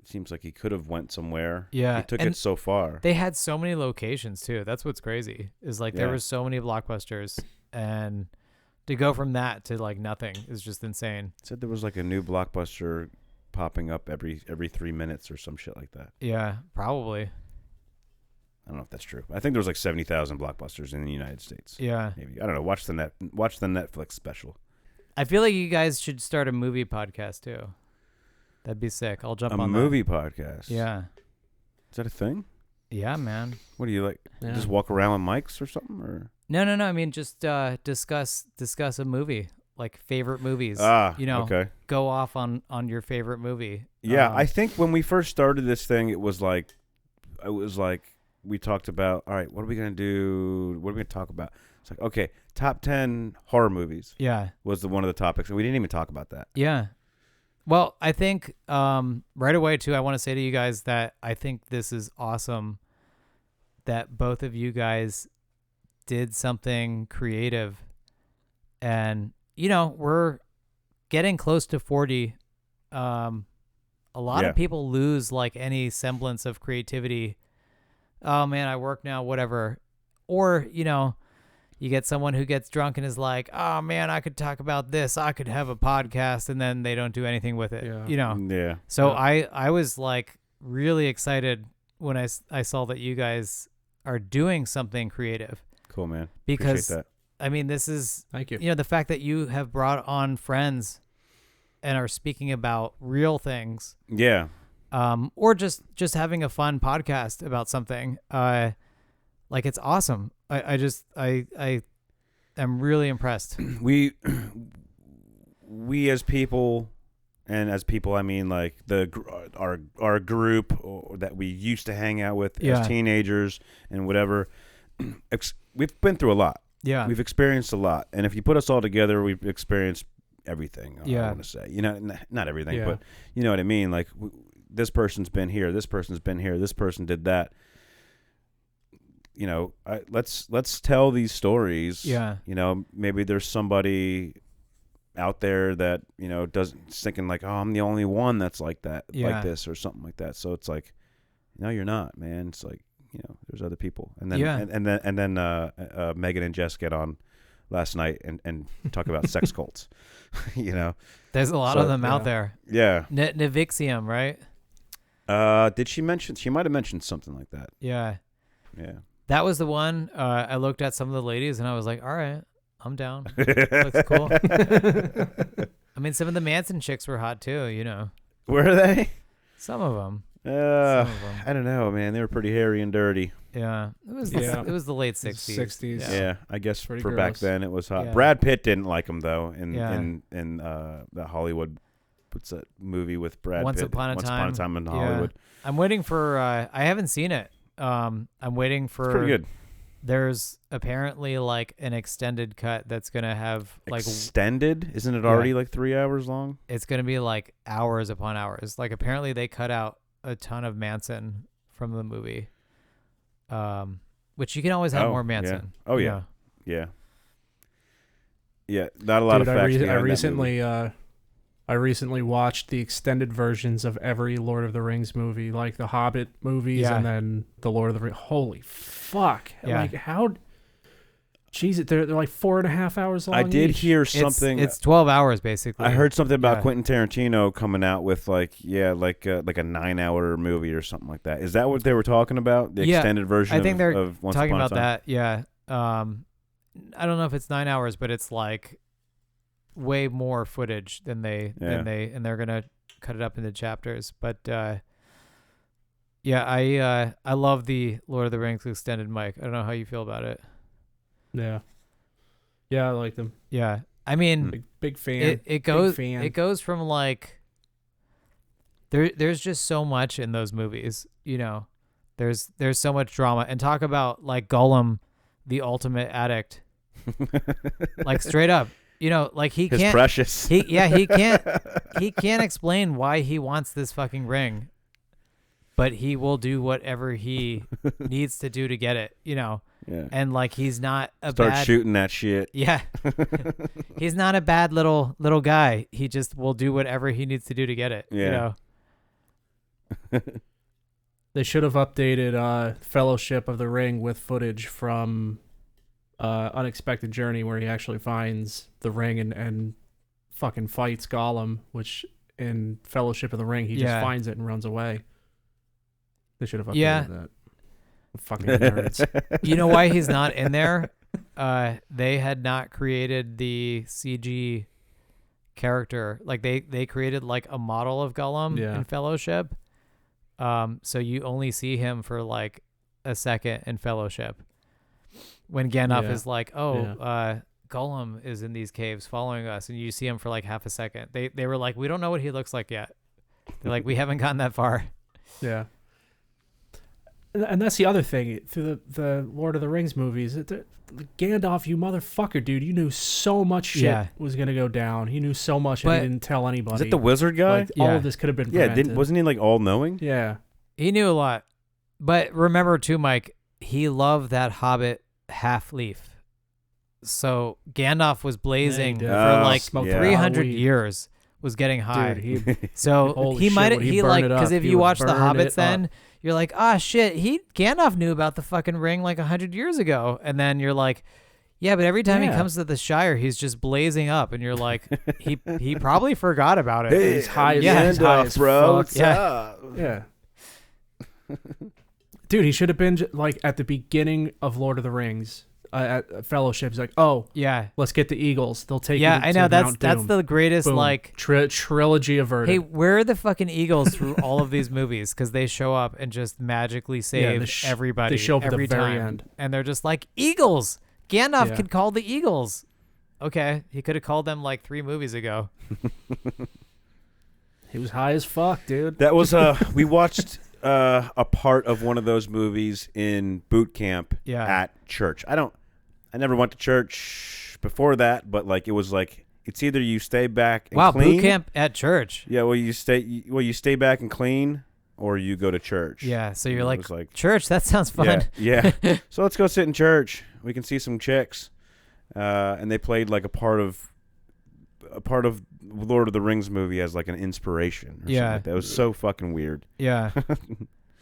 seems like he could have went somewhere. Yeah. He took it so far. They had so many locations too. That's what's crazy is like there were so many Blockbusters, and to go from that to like nothing is just insane. Said there was like a new Blockbuster popping up every 3 minutes or some shit like that. Yeah, probably. I don't know if that's true. I think there was like 70,000 Blockbusters in the United States. Yeah. Maybe. I don't know. Watch the Netflix special. I feel like you guys should start a movie podcast too. That'd be sick. I'll jump on a movie podcast. Yeah. Is that a thing? Yeah, man. What do you like? Yeah. Just walk around with mics or something, or? No. I mean, just discuss a movie, like favorite movies. Okay. Go off on your favorite movie. Yeah, I think when we first started this thing, it was like we talked about, all right, what are we gonna do? What are we gonna talk about? It's like, okay, top 10 horror movies. Yeah, was one of the topics, and we didn't even talk about that. Yeah. Well, I think right away, too, I want to say to you guys that I think this is awesome that both of you guys did something creative. And, we're getting close to 40. A lot of people lose, like, any semblance of creativity. Oh, man, I work now, whatever. Or, you get someone who gets drunk and is like, oh, man, I could talk about this. I could have a podcast, and then they don't do anything with it, Yeah. So I was, like, really excited when I saw that you guys are doing something creative. Cool, man. Because, appreciate that. I mean, this is, thank you. The fact that you have brought on friends and are speaking about real things. Yeah. Or just having a fun podcast about something. Like, it's awesome. I am really impressed. We as people, and as people I mean like our group that we used to hang out with as teenagers and whatever. We've been through a lot. Yeah. We've experienced a lot. And if you put us all together, we've experienced everything, I want to say. You know, not everything, but you know what I mean? Like, this person's been here, this person's been here, this person did that. You know, let's tell these stories. Yeah. You know, maybe there's somebody out there that, you know, doesn't thinking like, oh, I'm the only one that's like that, like this or something like that. So it's like, no, you're not, man. It's like, you know, there's other people. And then and then Megan and Jess get on last night and talk about sex cults. You know, there's a lot of them out there. Yeah. Nevixium, right? Did she mention? She might have mentioned something like that. Yeah. Yeah. That was the one. I looked at some of the ladies and I was like, all right, I'm down. Looks cool. I mean, some of the Manson chicks were hot too, you know. Were they? Some of them. I don't know, man. They were pretty hairy and dirty. Yeah. It was the late 60s. 60s. Yeah, I guess Pretty for gross. back then it was hot. Yeah. Brad Pitt didn't like him though in the Hollywood. What's that movie with Brad Once Pitt? Upon a Time in Hollywood. I'm waiting for I haven't seen it. I'm waiting for It's pretty good. There's apparently like an extended cut that's going to have like extended? Isn't it already like 3 hours long? It's going to be like hours upon hours. Like apparently they cut out a ton of Manson from the movie. Which you can always have more Manson. Yeah. Oh yeah. Yeah. Yeah, not a lot of facts behind that movie. I recently watched the extended versions of every Lord of the Rings movie, like the Hobbit movies and then the Lord of the Rings. Holy fuck. Yeah. Like how Jeez, they're like 4.5 hours long. I did hear something. It's 12 hours basically. I heard something about Quentin Tarantino coming out with like a 9-hour movie or something like that. Is that what they were talking about? The extended version. I think they're of Once talking Upon a about Time? that. Yeah. I don't know if it's 9 hours, but it's like way more footage than and they're gonna cut it up into chapters. But I love the Lord of the Rings extended mic. I don't know how you feel about it. Yeah, I like them. Yeah, I mean, big fan. It goes from like there's just so much in those movies. You know, there's so much drama, and talk about like Gollum, the ultimate addict, like straight up. You know, like he can't. Precious. He can't explain why he wants this fucking ring, but he will do whatever he needs to do to get it. You know. Yeah. And like he's not Start shooting that shit. Yeah. He's not a bad little guy. He just will do whatever he needs to do to get it. Yeah. You know? They should have updated Fellowship of the Ring with footage from Unexpected Journey, where he actually finds the ring and fucking fights Gollum, which in Fellowship of the Ring he just finds it and runs away. They should have updated that. Fucking nerds. You know why he's not in there? They had not created the CG character. Like they created like a model of Gollum in Fellowship. So you only see him for like a second in Fellowship. When Gandalf is like, Gollum is in these caves following us, and you see him for like half a second. They were like, we don't know what he looks like yet. They're like, we haven't gotten that far. Yeah. And that's the other thing through the Lord of the Rings movies. Gandalf, you motherfucker, dude! You knew so much shit was gonna go down. He knew so much, and he didn't tell anybody. Is it the wizard guy? Like, all of this could have been prevented. Wasn't he like all knowing? Yeah, he knew a lot. But remember too, Mike, he loved that Hobbit half leaf. So Gandalf was blazing for like 300 years. Was getting high. Dude, so he might because if you watch the Hobbits, then you're like, shit, Gandalf knew about the fucking ring like 100 years ago, and then you're like, yeah, but every time he comes to the Shire, he's just blazing up, and you're like, he probably forgot about it. Hey, he's high as Gandalf, bro. What's up? Yeah. Dude, he should have been like at the beginning of Lord of the Rings. At Fellowship, he's like, let's get the Eagles. They'll take you to I know Mount that's Doom. the greatest. Boom. Like trilogy averted. Hey, where are the fucking Eagles through all of these movies? Because they show up and just magically save everybody. They show up every at the very time, end, and they're just like, Eagles. Gandalf could call the Eagles. Okay, he could have called them like 3 movies ago. He was high as fuck, dude. That was we watched a part of one of those movies in boot camp at church. I never went to church before that, but like it was like it's either you stay back and wow, clean. boot camp at church. Yeah, you stay back and clean, or you go to church. Yeah, so you're like church. That sounds fun. Yeah. So let's go sit in church. We can see some chicks, and they played like a part of Lord of the Rings movie as like an inspiration. Or something like that. It was so fucking weird. Yeah.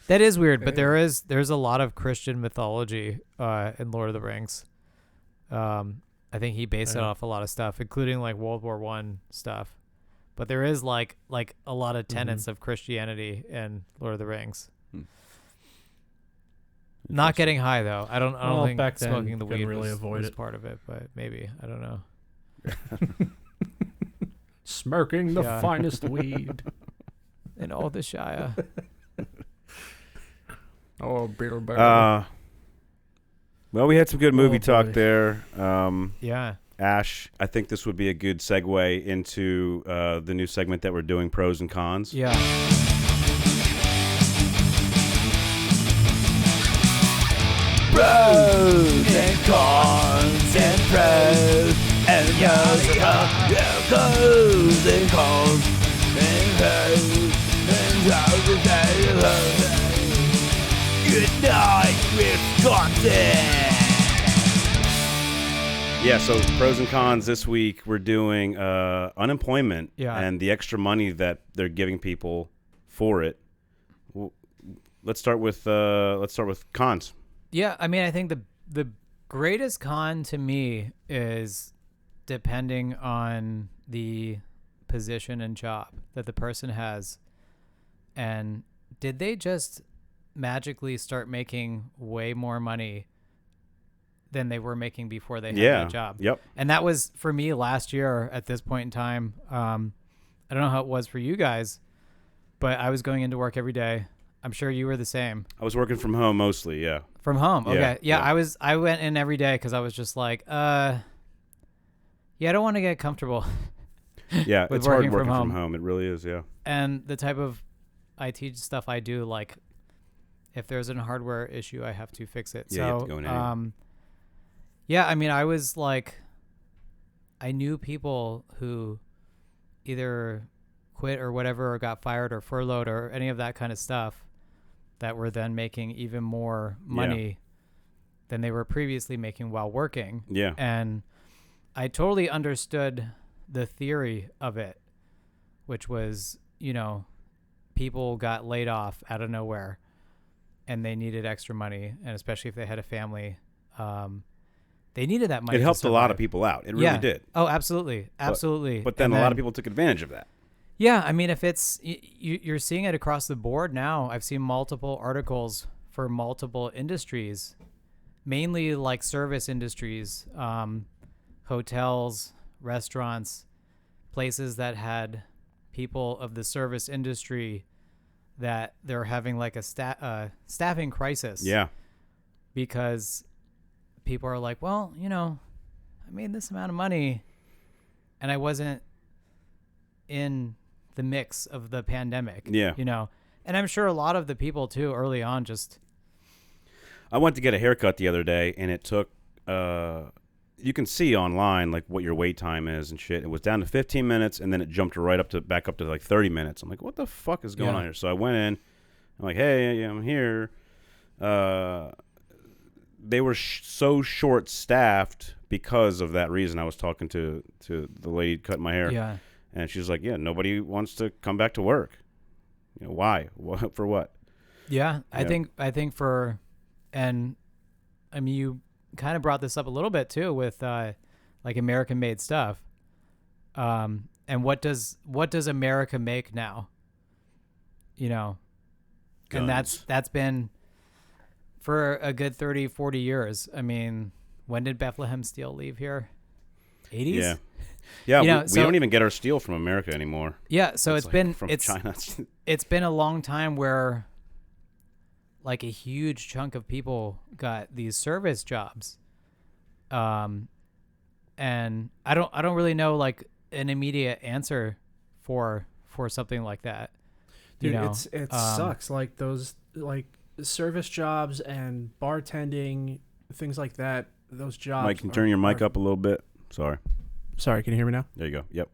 That is weird, but there's a lot of Christian mythology in Lord of the Rings. I think he based it off a lot of stuff, including like World War I stuff. But there is like a lot of tenets of Christianity in Lord of the Rings. Not getting high though. I don't think back then, smoking the weed really was part of it, but maybe I don't know. Smoking the finest weed in all the Shire. Oh, Bill Burr. Well, we had some good movie talk there. Yeah. Ash, I think this would be a good segue into the new segment that we're doing, Pros and Cons. Yeah. Pros and cons and pros and pros and cons and pros and cons. Good night, Wisconsin. Yeah, so pros and cons this week. We're doing unemployment and the extra money that they're giving people for it. Let's start with cons. Yeah, I mean, I think the greatest con to me is depending on the position and job that the person has. And did they just magically start making way more money than they were making before they had that job? Yep. And that was for me last year at this point in time. I don't know how it was for you guys, but I was going into work every day. I'm sure you were the same. I was working from home mostly, yeah. From home, okay. Yeah. I went in every day because I was just like, I don't want to get comfortable. Yeah, with it's hard working working from from home. It really is, yeah. And the type of IT stuff I do, like, if there's a hardware issue, I have to fix it. Yeah, you have to go in anyway. Yeah, I mean, I was like, I knew people who either quit or whatever, or got fired or furloughed or any of that kind of stuff, that were then making even more money than they were previously making while working. Yeah. And I totally understood the theory of it, which was, people got laid off out of nowhere and they needed extra money. And especially if they had a family, they needed that money. It helped a lot of people out. It really did. Oh, absolutely. Absolutely. But then a lot of people took advantage of that. Yeah, I mean, if it's you're seeing it across the board now. I've seen multiple articles for multiple industries, mainly like service industries, hotels, restaurants, places that had people of the service industry that they're having like a staffing crisis. Yeah. Because people are like, well, I made this amount of money and I wasn't in the mix of the pandemic. Yeah. And I'm sure a lot of the people too early on just. I went to get a haircut the other day and it took, you can see online like what your wait time is and shit. It was down to 15 minutes and then it jumped back up to like 30 minutes. I'm like, what the fuck is going on here? So I went in. I'm like, hey, I'm here. They were so short-staffed because of that reason. I was talking to the lady cutting my hair. Yeah. And she's like, yeah, nobody wants to come back to work. Why? For what? Yeah. I think and I mean, you kind of brought this up a little bit too with like American-made stuff. And what does America make now? Guns. And that's been for a good 30, 40 years. I mean, when did Bethlehem Steel leave here? 80s? Yeah. Yeah, we don't even get our steel from America anymore. Yeah, so it's been from China. It's been a long time where like a huge chunk of people got these service jobs. And I don't really know like an immediate answer for something like that. Dude, it sucks. Like those like service jobs and bartending, things like that. those jobs. Mike, can you turn your mic up a little bit? Sorry, can you hear me now? there you go. Yep.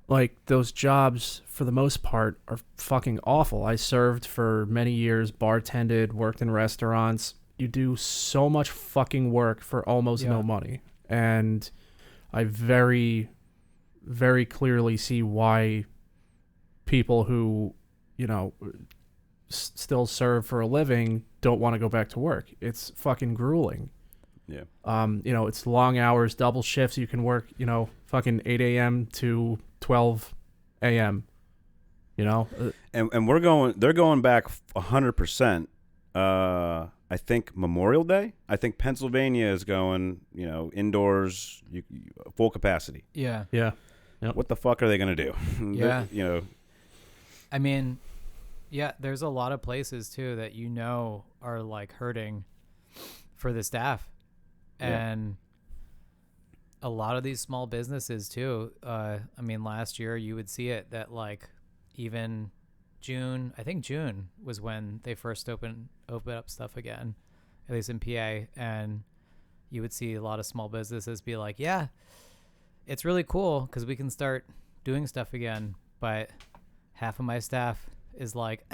Like, those jobs, for the most part, are fucking awful. I served for many years, bartended, worked in restaurants. You do so much fucking work for almost no money. And I very, very clearly see why people who, still serve for a living don't want to go back to work. It's fucking grueling. Yeah. It's long hours, double shifts. You can work, fucking 8 a.m. to 12 a.m. And they're going back 100%. I think Memorial Day. I think Pennsylvania is going, indoors, full capacity. Yeah. Yeah. Yep. What the fuck are they going to do? Yeah. I mean, yeah, there's a lot of places too that are like hurting for the staff. And a lot of these small businesses too. Last year you would see it that like even June, I think June was when they first open up stuff again, at least in PA. And you would see a lot of small businesses be like, yeah, it's really cool because we can start doing stuff again. But half of my staff is like,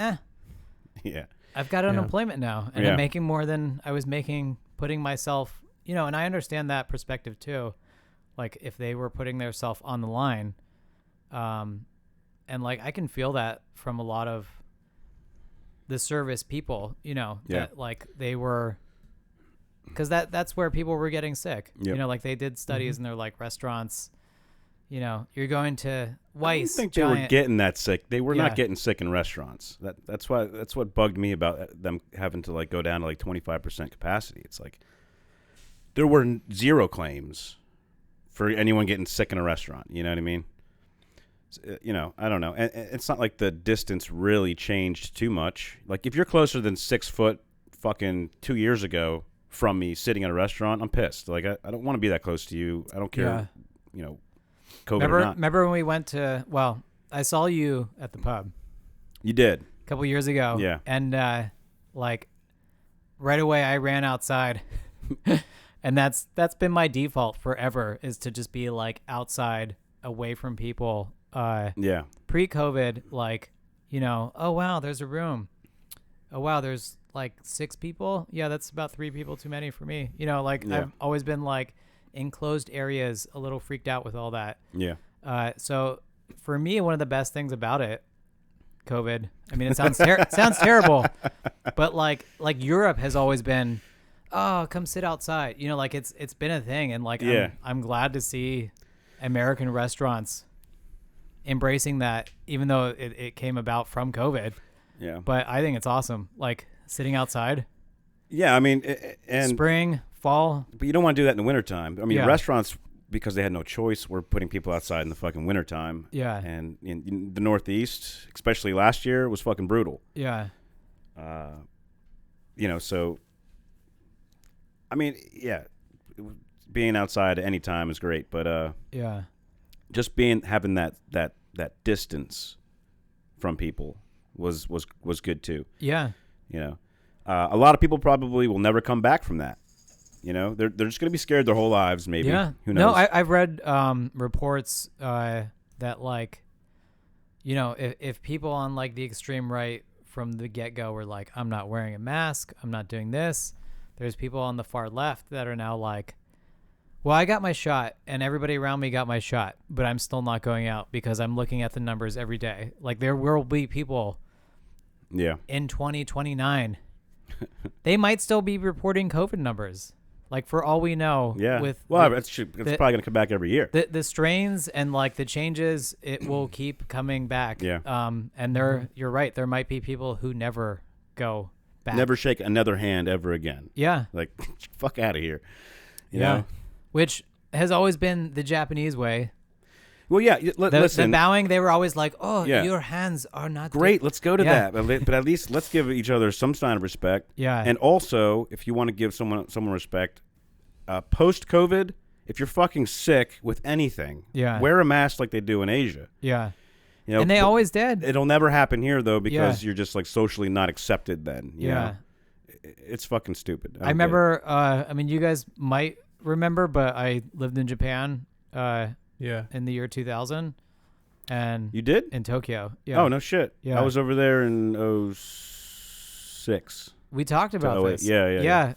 yeah, I've got unemployment now and I'm making more than I was making putting myself, and I understand that perspective too. Like if they were putting themselves on the line, and like I can feel that from a lot of the service people, that like they were, because that's where people were getting sick. Yep. Like they did studies and they're like restaurants, you're going to Weiss. I don't think they were getting that sick. They were not getting sick in restaurants. That's what bugged me about them having to like go down to like 25% capacity. It's like there were zero claims for anyone getting sick in a restaurant. You know what I mean? I don't know. And it's not like the distance really changed too much. Like if you're closer than 6 foot fucking 2 years ago from me sitting at a restaurant, I'm pissed. Like I don't want to be that close to you. I don't care, COVID or not. Remember when we went to, I saw you at the pub. You did. A couple years ago. Yeah. And like right away I ran outside. And that's been my default forever, is to just be like outside away from people. Pre-COVID, like, oh wow, there's a room. Oh wow, there's like 6 people. Yeah, that's about 3 people too many for me. I've always been like enclosed areas, a little freaked out with all that. Yeah. So for me, one of the best things about it, COVID, I mean, it sounds sounds terrible, but like Europe has always been, oh, come sit outside. Like it's been a thing, and like I'm glad to see American restaurants embracing that, even though it came about from COVID. Yeah. But I think it's awesome, like sitting outside. Yeah, I mean, and spring, fall. But you don't want to do that in the wintertime. I mean, restaurants, because they had no choice, were putting people outside in the fucking wintertime. Yeah. And in the Northeast, especially last year, was fucking brutal. Yeah. So, I mean, being outside at any time is great, but just having that distance from people was good too. Yeah. A lot of people probably will never come back from that. They're just going to be scared their whole lives, maybe. Yeah. Who knows? No, I've read reports that, like, if people on, like, the extreme right from the get-go were like, I'm not wearing a mask, I'm not doing this, there's people on the far left that are now like, well, I got my shot, and everybody around me got my shot, but I'm still not going out because I'm looking at the numbers every day. Like, there will be people in 2029. They might still be reporting COVID numbers. Like, for all we know. Yeah. It's probably going to come back every year. The strains and, like, the changes, it will keep coming back. Yeah. And you're right. There might be people who never go back. Never shake another hand ever again. Yeah. Like, fuck out of here. You know? Which has always been the Japanese way. Well, yeah. Listen. The bowing, they were always like, "Oh, your hands are not great. Let's go to that." But at least let's give each other some sign of respect. Yeah. And also, if you want to give someone respect, post COVID, if you're fucking sick with anything, wear a mask like they do in Asia. Yeah. And they always did. It'll never happen here though, because you're just like socially not accepted. Then. You know? it's fucking stupid. I remember. I mean, you guys might remember, but I lived in Japan. In the year 2000, and you did in Tokyo. Yeah. Oh no shit. Yeah. I was over there in 06. We talked about this. Yeah. Yeah.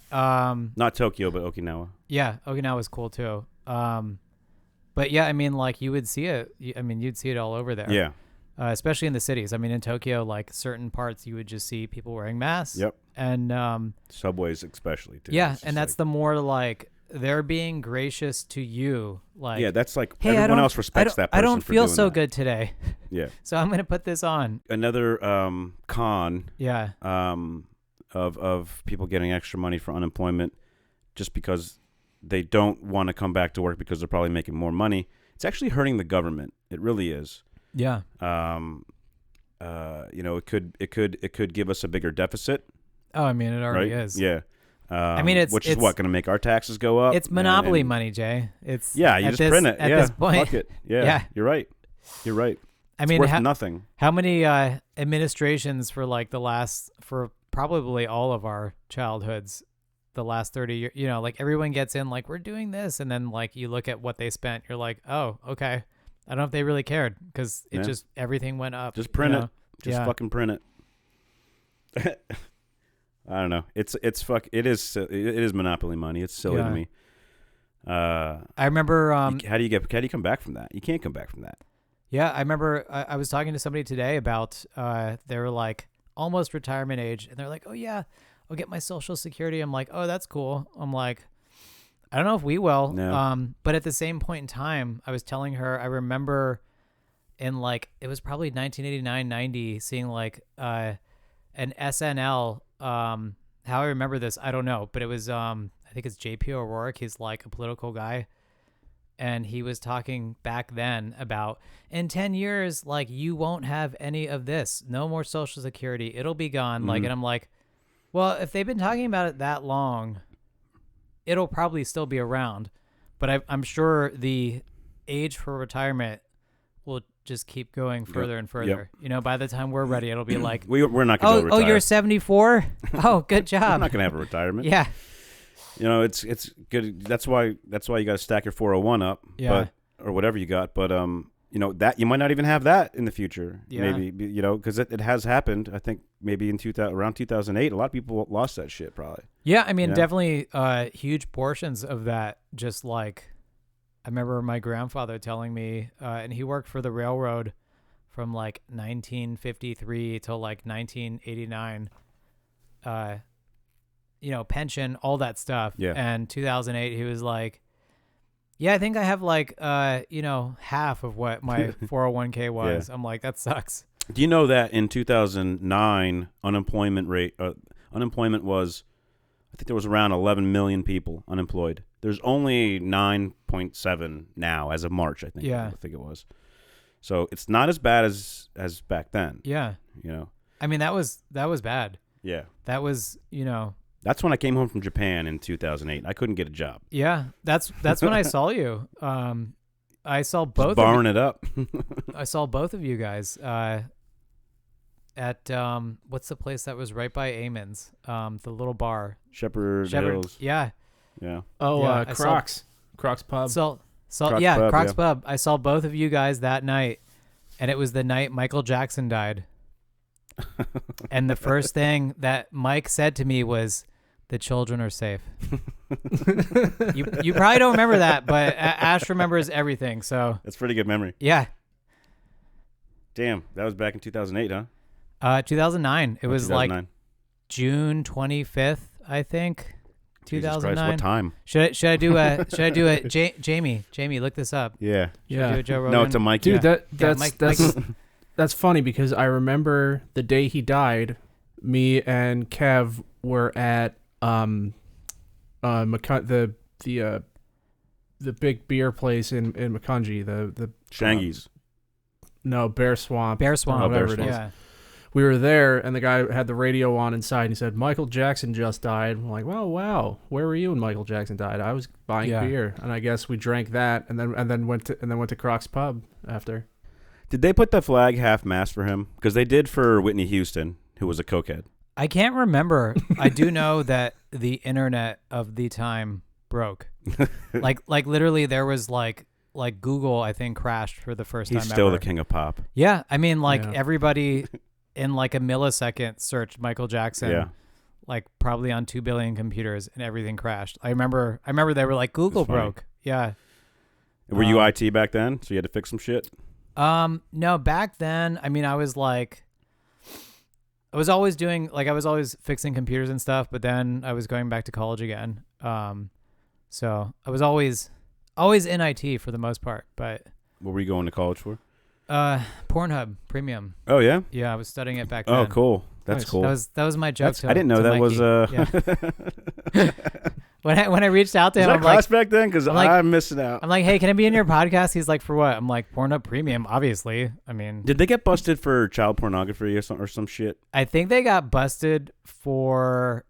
Not Tokyo, but Okinawa. Yeah, Okinawa was cool too. But yeah, I mean, like you would see it. I mean, you'd see it all over there. Yeah. Especially in the cities. I mean, in Tokyo, like certain parts, you would just see people wearing masks. Yep. And subways, especially too. Yeah, and that's the more like they're being gracious to you. Like, yeah, that's like hey, everyone else respects that person. I don't for feel doing so that. good today. Yeah. So I'm gonna put this on. Another con. Yeah. Of people getting extra money for unemployment just because they don't want to come back to work because they're probably making more money. It's actually hurting the government. It really is. Yeah. It could give us a bigger deficit. Oh, I mean, it already is. Yeah. I mean, it's going to make our taxes go up. It's monopoly money, Jay. It's you just print it at this point. Fuck it. Yeah. You're right. I mean, it's worth nothing. How many administrations for probably all of our childhoods, the last 30 years, like everyone gets in like, we're doing this. And then like you look at what they spent, you're like, oh, okay. I don't know if they really cared because it just, everything went up. Just print it. Just fucking print it. I don't know. It is monopoly money. It's silly to me. I remember. How do you come back from that? You can't come back from that. Yeah, I remember. I was talking to somebody today about. They were like almost retirement age, and they're like, "Oh yeah, I'll get my Social Security." I'm like, "Oh, that's cool." I'm like, I don't know if we will. No. But at the same point in time, I was telling her I remember in like it was probably 1989, 90, seeing like an SNL. How I remember this, I don't know, but it was I think it's JP O'Rourke. He's like a political guy, and he was talking back then about in 10 years, like you won't have any of this, no more Social Security, it'll be gone. Mm-hmm. Like, and I'm like, well, if they've been talking about it that long, it'll probably still be around, but I'm sure the age for retirement will just keep going further and further. Yep. By the time we're ready, it'll be like we're not going to retire. Oh, you're 74? Oh, good job. I'm not going to have a retirement. Yeah. It's good. That's why you got to stack your 401 up, or whatever you got. But that you might not even have that in the future. Yeah. Maybe because it has happened. I think maybe in around 2008, a lot of people lost that shit probably. Yeah, I mean definitely huge portions of that. Just like I remember my grandfather telling me, and he worked for the railroad from like 1953 till like 1989. Pension, all that stuff. Yeah. And 2008, he was like, yeah, I think I have like, half of what my 401k was. Yeah. I'm like, that sucks. Do you know that in 2009, unemployment was, I think there was around 11 million people unemployed. There's only 9.7 now as of March, I think. Yeah. I think it was. So it's not as bad as back then. Yeah. I mean, that was bad. Yeah. That was, That's when I came home from Japan in 2008. I couldn't get a job. Yeah. That's when I saw you. I saw both. Just barring it up. I saw both of you guys at what's the place that was right by Amon's? The little bar. Shepherd Hills. Yeah. Yeah. Oh, yeah, Crocs Pub. Crocs Pub. I saw both of you guys that night, and it was the night Michael Jackson died. And the first thing that Mike said to me was, "The children are safe." You probably don't remember that, but Ash remembers everything. So that's pretty good memory. Yeah. Damn, that was back in 2008, huh? 2009. It was 2009. like June 25th, I think. 2009. Christ, what time? Should I do a Jamie, look this up. Yeah. Should I do a Joe Rogan? No, it's a Mike. Dude, yeah. That's funny because I remember the day he died, me and Kev were at the big beer place in Makunji, the Shangy's. No, Bear Swamp. Whatever it is. Yeah. We were there, and the guy had the radio on inside, and he said, "Michael Jackson just died." I'm like, "Well, wow. Where were you when Michael Jackson died?" I was buying beer, and I guess we drank that, and then went to Croc's Pub after. Did they put the flag half-mast for him? Because they did for Whitney Houston, who was a cokehead. I can't remember. I do know that the internet of the time broke. like literally there was like Google, I think, crashed for the first time ever. He's still the king of pop. Yeah. I mean, like everybody in like a millisecond searched Michael Jackson. Yeah. Like probably on 2 billion computers and everything crashed. I remember they were like Google broke. Yeah. Were you IT back then? So you had to fix some shit? No, back then, I mean, I was always fixing computers and stuff, but then I was going back to college again. So I was always in IT for the most part, but. What were you going to college for? Pornhub Premium. Oh yeah? Yeah, I was studying it back then. Oh, cool. That's Nice. cool. That was my joke. I didn't know that Mikey. was When I reached out to him, was that I'm like, class back then? Because I'm missing out. I'm like, hey, can I be in your podcast? He's like, for what? I'm like, Pornhub Premium, obviously. I mean, Did they get busted for child pornography or some shit? I think they got busted for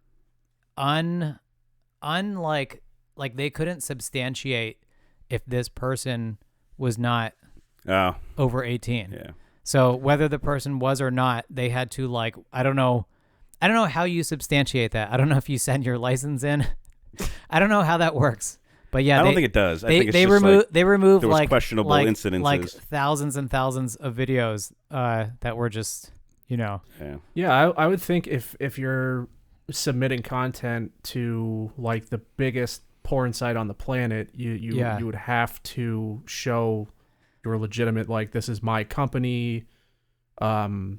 like they couldn't substantiate if this person was not over 18. Yeah. So whether the person was or not, they had to like, I don't know how you substantiate that. I don't know if you send your license in. I don't know how that works. But yeah, I don't think it does. I think it's they just removed there was like questionable incidences. like thousands and thousands of videos that were just, Yeah. Yeah, I would think if you're submitting content to like the biggest porn site on the planet, you would have to show you're legitimate. Like, this is my company. Everything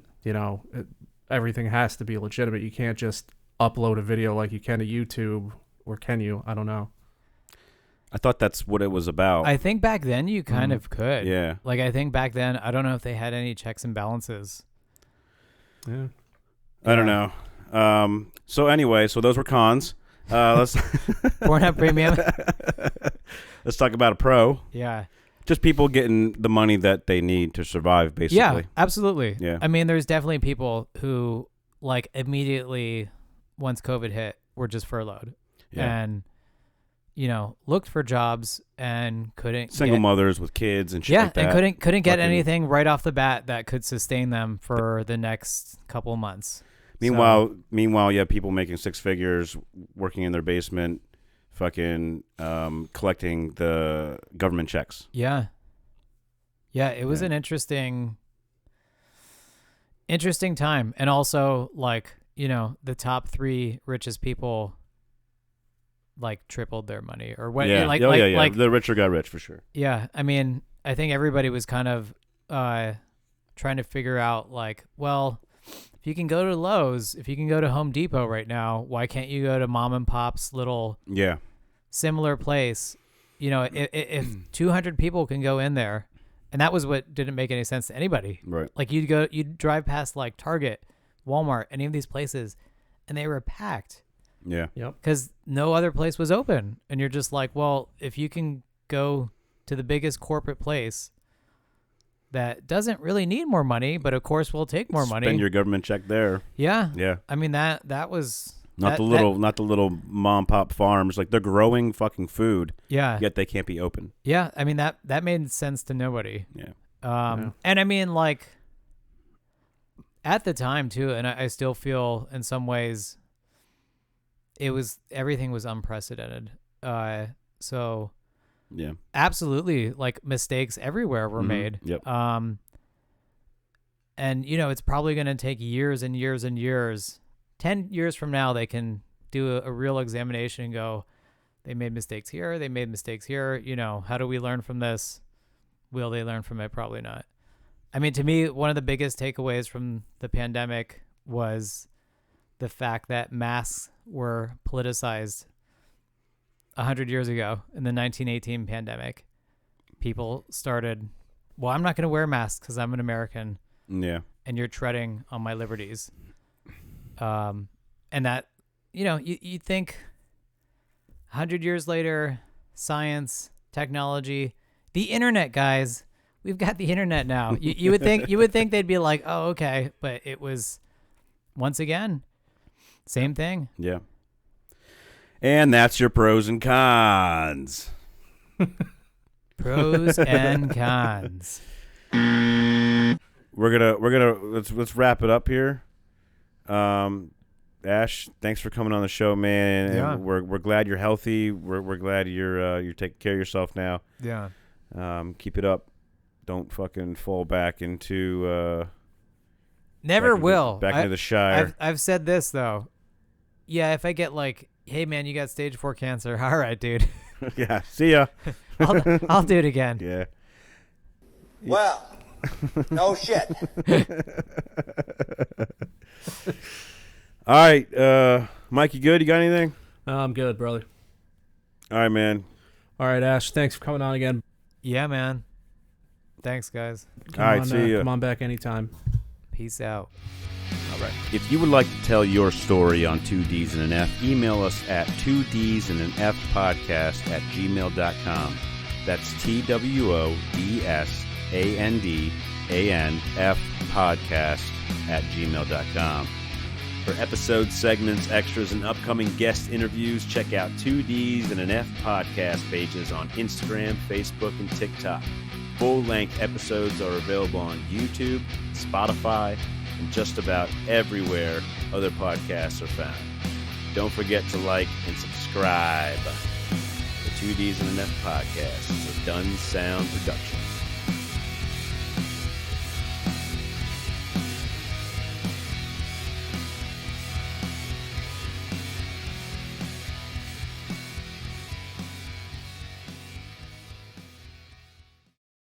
has to be legitimate. You can't just upload a video like you can to YouTube, or can you? I don't know. I thought that's what it was about. I think back then you kind of could. Yeah. Like, I think back then, I don't know if they had any checks and balances. Yeah. I don't know. So anyway, those were cons. Let's Pornhub Premium. Let's talk about a pro. Yeah. Just people getting the money that they need to survive, basically. Yeah, absolutely. Yeah. I mean, there's definitely people who, like, immediately once COVID hit, were just furloughed. Yeah. And, looked for jobs and couldn't Single mothers with kids and shit like that. and couldn't get anything right off the bat that could sustain them for the next couple of months. Meanwhile, you have people making six figures, working in their basement, fucking collecting the government checks. Yeah. Yeah, it was an interesting time. And also, like, the top 3 richest people, like, tripled their money or what? Yeah, Like, Like, the richer got rich for sure. Yeah, I mean, I think everybody was kind of trying to figure out, like, well, if you can go to Lowe's, if you can go to Home Depot right now, why can't you go to mom and pop's little similar place? If 200 people can go in there, and that was what didn't make any sense to anybody. Right. Like, you'd drive past like Target, Walmart, any of these places, and they were packed. Yeah. Yep. Because no other place was open. And you're just like, well, if you can go to the biggest corporate place that doesn't really need more money, but of course will take more money. Spend your government check there. Yeah. Yeah. I mean, that was not the little mom pop farms. Like, they're growing fucking food. Yeah. Yet they can't be open. Yeah. I mean, that made sense to nobody. Yeah. And I mean, like, at the time too, and I still feel in some ways everything was unprecedented. So yeah, absolutely, like, mistakes everywhere were made. Yep. And it's probably going to take years and years and years. 10 years from now, they can do a real examination and go, they made mistakes here. They made mistakes here. How do we learn from this? Will they learn from it? Probably not. I mean, to me, one of the biggest takeaways from the pandemic was the fact that masks were politicized 100 years ago in the 1918 pandemic. People started, well, I'm not going to wear masks because I'm an American. Yeah. And you're treading on my liberties. And that, you think 100 years later, science, technology, the internet, guys, we've got the internet now. You would think they'd be like, oh, okay. But it was, once again, same thing. Yeah. And that's your pros and cons. Pros and cons. We're gonna let's wrap it up here. Ash, thanks for coming on the show, man. Yeah. And we're glad you're healthy. We're glad you're taking care of yourself now. Yeah. Keep it up. Don't fucking fall back into Never will. Back into the Shire. I've said this though. Yeah, if I get like, hey man, you got stage 4 cancer. All right, dude. Yeah. See ya. I'll do it again. Yeah. Well, no shit. All right, Mike, you good? You got anything? I'm good, brother. All right, man. All right, Ash, thanks for coming on again. Yeah, man. Thanks, guys. All right, see ya. Come on back anytime. Peace out. All right. If you would like to tell your story on 2Ds and an F, email us at 2Ds and an F podcast at gmail.com. That's TWODSANDANF podcast at gmail.com. For episode segments, extras, and upcoming guest interviews, check out 2Ds and an F podcast pages on Instagram, Facebook, and TikTok. Full-length episodes are available on YouTube, Spotify, and just about everywhere other podcasts are found. Don't forget to like and subscribe. The 2Ds and an F podcast is a Done Sound production.